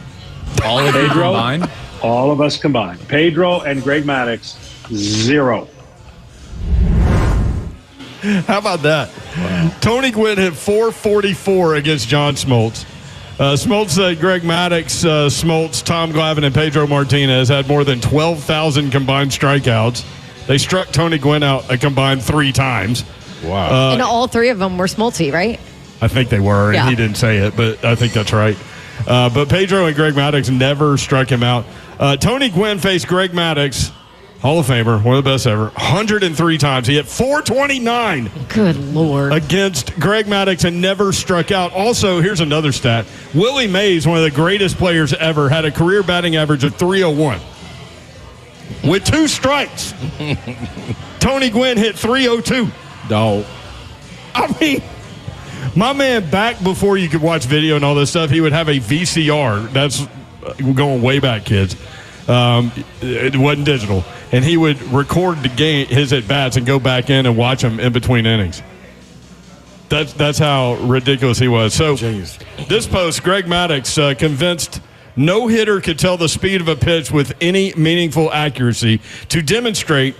Speaker 15: All of you combined?
Speaker 16: All of us combined. Pedro and Greg Maddox, 0.
Speaker 3: How about that? Wow. Tony Gwynn hit 444 against John Smoltz. Smoltz said Greg Maddox, Smoltz, Tom Glavine, and Pedro Martinez had more than 12,000 combined strikeouts. They struck Tony Gwynn out a combined 3 times.
Speaker 4: Wow.
Speaker 5: And all 3 of them were Smoltzy, right?
Speaker 3: I think they were, and he didn't say it, but I think that's right. But Pedro and Greg Maddox never struck him out. Tony Gwynn faced Greg Maddox, Hall of Famer, one of the best ever, 103 times. He hit 429.
Speaker 5: Good Lord.
Speaker 3: Against Greg Maddox and never struck out. Also, here's another stat. Willie Mays, one of the greatest players ever, had a career batting average of 301 with 2 strikes. Tony Gwynn hit 302.
Speaker 4: Dog.
Speaker 3: I mean, my man, back before you could watch video and all this stuff, he would have a VCR. That's going way back, kids. It wasn't digital. And he would record the game, his at-bats, and go back in and watch them in between innings. That's how ridiculous he was. So this post, Greg Maddox convinced no hitter could tell the speed of a pitch with any meaningful accuracy. To demonstrate,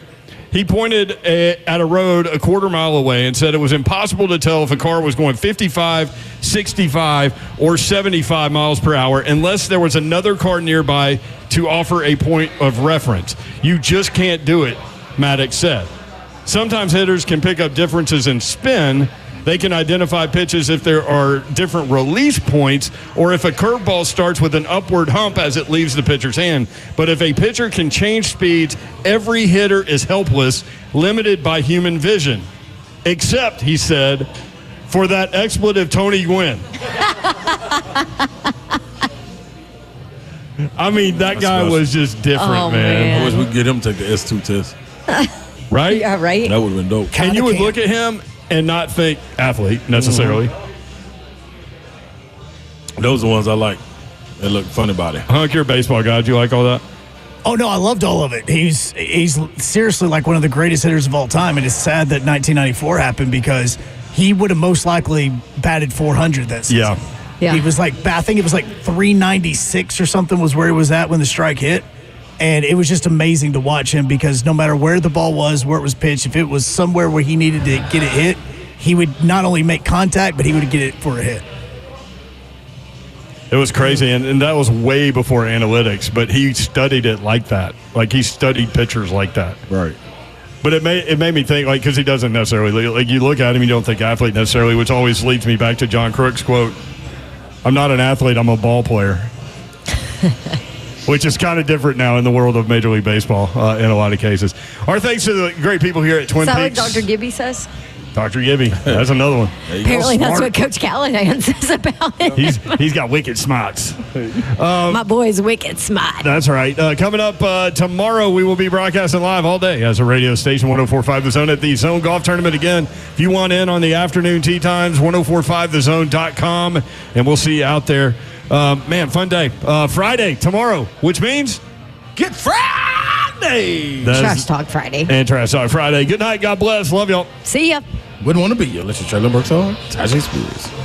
Speaker 3: he pointed at a road a quarter mile away and said it was impossible to tell if a car was going 55, 65, or 75 miles per hour unless there was another car nearby to offer a point of reference. You just can't do it, Maddox said. Sometimes hitters can pick up differences in spin. They can identify pitches if there are different release points or if a curveball starts with an upward hump as it leaves the pitcher's hand. But if a pitcher can change speeds, every hitter is helpless, limited by human vision. Except, he said, for that expletive Tony Gwynn. I mean, that guy was just different, man.
Speaker 4: I wish we could get him to take the S2 test.
Speaker 3: Right?
Speaker 5: Yeah, right.
Speaker 4: That would have been dope.
Speaker 3: And you would look at him and not think athlete necessarily.
Speaker 4: Those are the ones I like. They look fun about it.
Speaker 3: Hunk, you're a baseball guy. Do you like all that?
Speaker 1: Oh, no, I loved all of it. He's seriously like one of the greatest hitters of all time, and it's sad that 1994 happened because he would have most likely batted 400 that season.
Speaker 5: Yeah.
Speaker 1: He was like, I think it was like 396 or something was where he was at when the strike hit. And it was just amazing to watch him because no matter where the ball was, where it was pitched, if it was somewhere where he needed to get it hit, he would not only make contact, but he would get it for a hit.
Speaker 3: It was crazy, and that was way before analytics, but he studied it like that. Like, he studied pitchers like that.
Speaker 4: Right.
Speaker 3: But it made me think, like, because he doesn't necessarily, like, you look at him, you don't think athlete necessarily, which always leads me back to John Crook's quote, I'm not an athlete, I'm a ball player. Which is kind of different now in the world of Major League Baseball in a lot of cases. Our thanks to the great people here at Twin
Speaker 5: Is that
Speaker 3: Peaks.
Speaker 5: what Dr. Gibby says?
Speaker 8: Dr. Gibby. That's another one.
Speaker 5: Apparently, that's what Coach Callahan says about it.
Speaker 8: He's got wicked smarts.
Speaker 5: My boy's wicked smart.
Speaker 8: That's right. Coming up tomorrow, we will be broadcasting live all day as a radio station, 104.5 The Zone at the Zone Golf Tournament. Again, if you want in on the afternoon tee times, 1045thezone.com, and we'll see you out there. Man, fun day. Friday, tomorrow, which means
Speaker 4: Get Friday.
Speaker 5: Trash Talk Friday.
Speaker 8: And Trash Talk Friday. Good night. God bless. Love y'all.
Speaker 5: See ya.
Speaker 4: Wouldn't want to be you unless you're Traylon Burks on Tajay Spears.